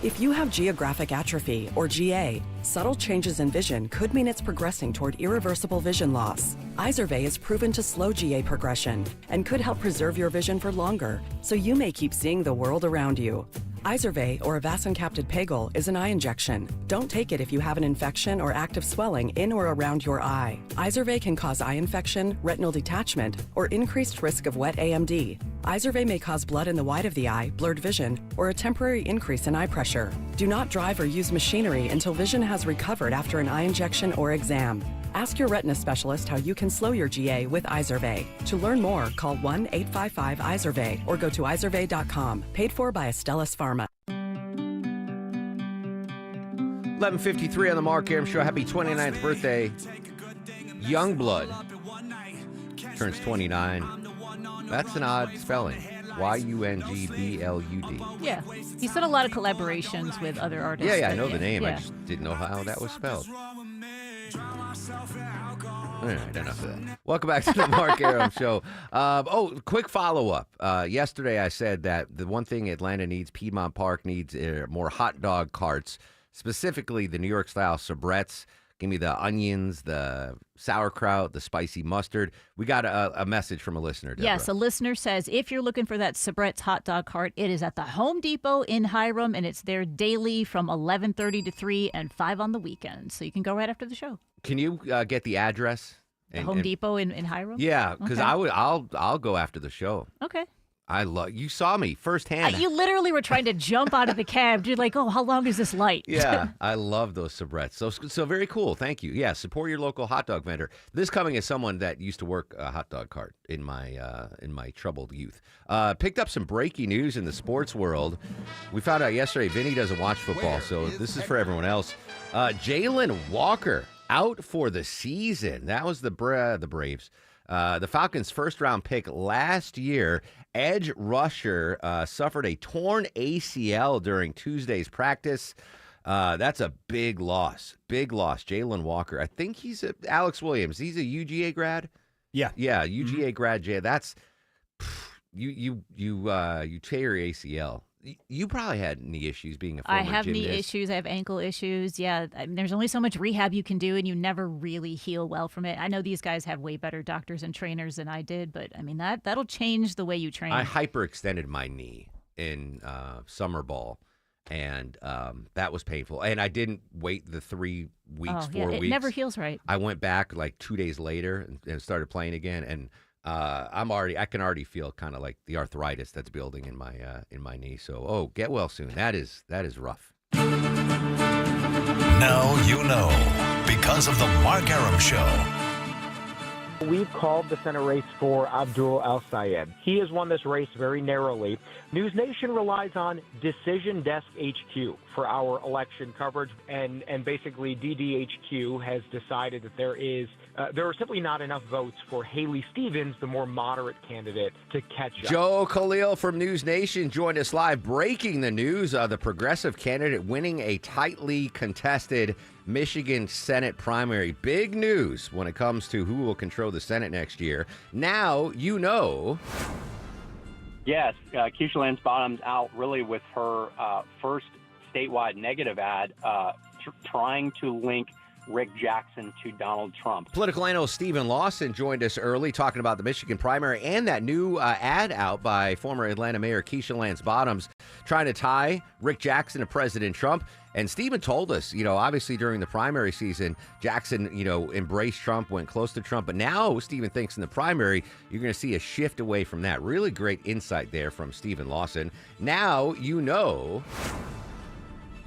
If you have geographic atrophy, or GA, subtle changes in vision could mean it's progressing toward irreversible vision loss. Izervay is proven to slow GA progression and could help preserve your vision for longer, so you may keep seeing the world around you. Izervay, or avacincaptad pegol, is an eye injection. Don't take it if you have an infection or active swelling in or around your eye. Izervay can cause eye infection, retinal detachment, or increased risk of wet AMD. Izervay may cause blood in the white of the eye, blurred vision, or a temporary increase in eye pressure. Do not drive or use machinery until vision has recovered after an eye injection or exam. Ask your retina specialist how you can slow your GA with Izervay. To learn more, call 1-855-IZERVAY or go to izervay.com. Paid for by Astellas Pharma. 11:53 on the Mark Arum Show. Happy 29th birthday. Youngblood turns 29. That's an odd spelling. Youngblud. Yeah. He's done a lot of collaborations with other artists. Yeah, I know the name. Yeah. I just didn't know how that was spelled. All right, enough of that. Welcome back to the Mark Arum Show. Quick follow-up. Yesterday I said that the one thing Atlanta needs, Piedmont Park needs more hot dog carts, specifically the New York-style soubrettes. Give me the onions, the sauerkraut, the spicy mustard. We got a message from a listener, Deborah. Yes, a listener says, if you're looking for that Sabret's hot dog cart, it is at the Home Depot in Hiram, and it's there daily from 11:30 to 3 and 5 on the weekends. So you can go right after the show. Can you get the address? Home Depot in Hiram? Yeah, because Okay. I'll go after the show. Okay. You saw me firsthand. You literally were trying to jump out of the cab. You're like, oh, how long is this light? Yeah, I love those soubrettes. So very cool. Thank you. Yeah, support your local hot dog vendor. This coming as someone that used to work a hot dog cart in my troubled youth. Picked up some breaking news in the sports world. We found out yesterday Vinny doesn't watch football, so this is for everyone else. Jalen Walker out for the season. That was the Braves. The Falcons' first-round pick last year, edge rusher, suffered a torn ACL during Tuesday's practice. That's a big loss. Big loss. Jalen Walker. I think he's Alex Williams. He's a UGA grad. Yeah. Yeah, UGA grad. That's you tear your ACL. You probably had knee issues being a former I have gymnast. knee issues. I have ankle issues. Yeah, I mean, there's only so much rehab you can do, and you never really heal well from it. I know these guys have way better doctors and trainers than I did, but I mean that'll change the way you train. I hyperextended my knee in summer ball, and that was painful. And I didn't wait the 3 weeks, 4 weeks. It never heals right. I went back like 2 days later and started playing again, and I can already feel kind of like the arthritis that's building in my knee. So, get well soon. That is rough. Now you know, because of the Mark Arum Show. We've called the Senate race for Abdul El-Sayed. He has won this race very narrowly. News Nation relies on Decision Desk HQ for our election coverage, and basically DDHQ has decided that there are simply not enough votes for Haley Stevens, the more moderate candidate, to catch up. Joe Khalil from News Nation joined us live, breaking the news of the progressive candidate winning a tightly contested Michigan Senate primary. Big news when it comes to who will control the Senate next year. Now you know. Yes, Keisha Lance Bottoms out really with her first statewide negative ad, trying to link Rick Jackson to Donald Trump. Political analyst Stephen Lawson joined us early talking about the Michigan primary and that new ad out by former Atlanta Mayor Keisha Lance Bottoms trying to tie Rick Jackson to President Trump. And Stephen told us, obviously during the primary season, Jackson, embraced Trump, went close to Trump. But now Stephen thinks in the primary, you're going to see a shift away from that. Really great insight there from Stephen Lawson. Now you know.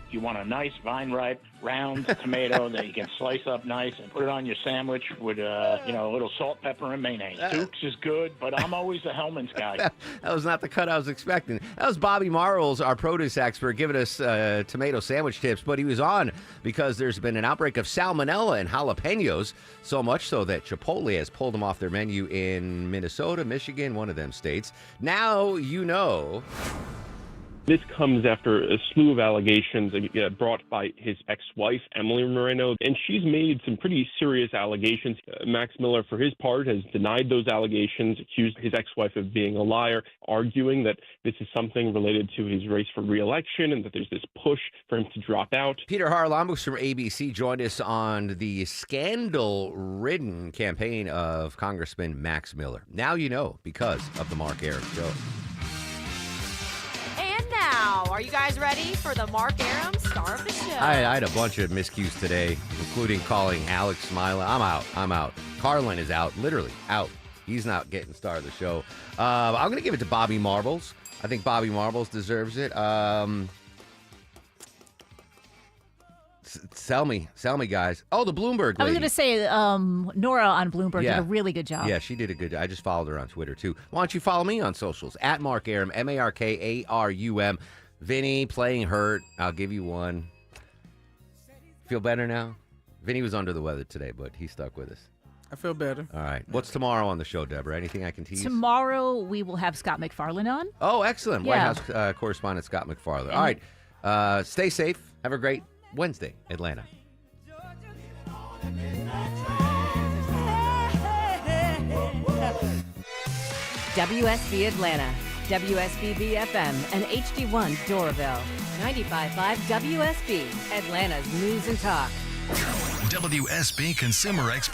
You want a nice vine-ripe, round tomato that you can slice up nice and put it on your sandwich with, a little salt, pepper, and mayonnaise. Duke's is good, but I'm always the Hellman's guy. That was not the cut I was expecting. That was Bobby Marles, our produce expert, giving us tomato sandwich tips. But he was on because there's been an outbreak of salmonella and jalapenos, so much so that Chipotle has pulled them off their menu in Minnesota, Michigan, one of them states. Now you know. This comes after a slew of allegations brought by his ex-wife, Emily Moreno, and she's made some pretty serious allegations. Max Miller, for his part, has denied those allegations, accused his ex-wife of being a liar, arguing that this is something related to his race for re-election and that there's this push for him to drop out. Peter Haralambos from ABC joined us on the scandal-ridden campaign of Congressman Max Miller. Now you know, because of the Mark Arum Show. Now, are you guys ready for the Mark Arum star of the show? I had a bunch of miscues today, including calling Alex Smiley. I'm out. Carlin is out, literally out. He's not getting star of the show. I'm going to give it to Bobby Marbles. I think Bobby Marbles deserves it. Sell me, guys. Oh, the Bloomberg lady. I was going to say Nora on Bloomberg did a really good job. Yeah, she did a good job. I just followed her on Twitter, too. Why don't you follow me on socials? At Mark Arum, MarkArum. Vinny playing hurt. I'll give you one. Feel better now? Vinny was under the weather today, but he stuck with us. I feel better. All right. What's tomorrow on the show, Deborah? Anything I can tease? Tomorrow we will have Scott McFarlane on. Oh, excellent. Yeah. White House correspondent Scott McFarlane. All right. Stay safe. Have a great Wednesday, Atlanta. WSB Atlanta, WSB BFM, and HD1 Doraville. 95.5 WSB, Atlanta's news and talk. WSB consumer expert.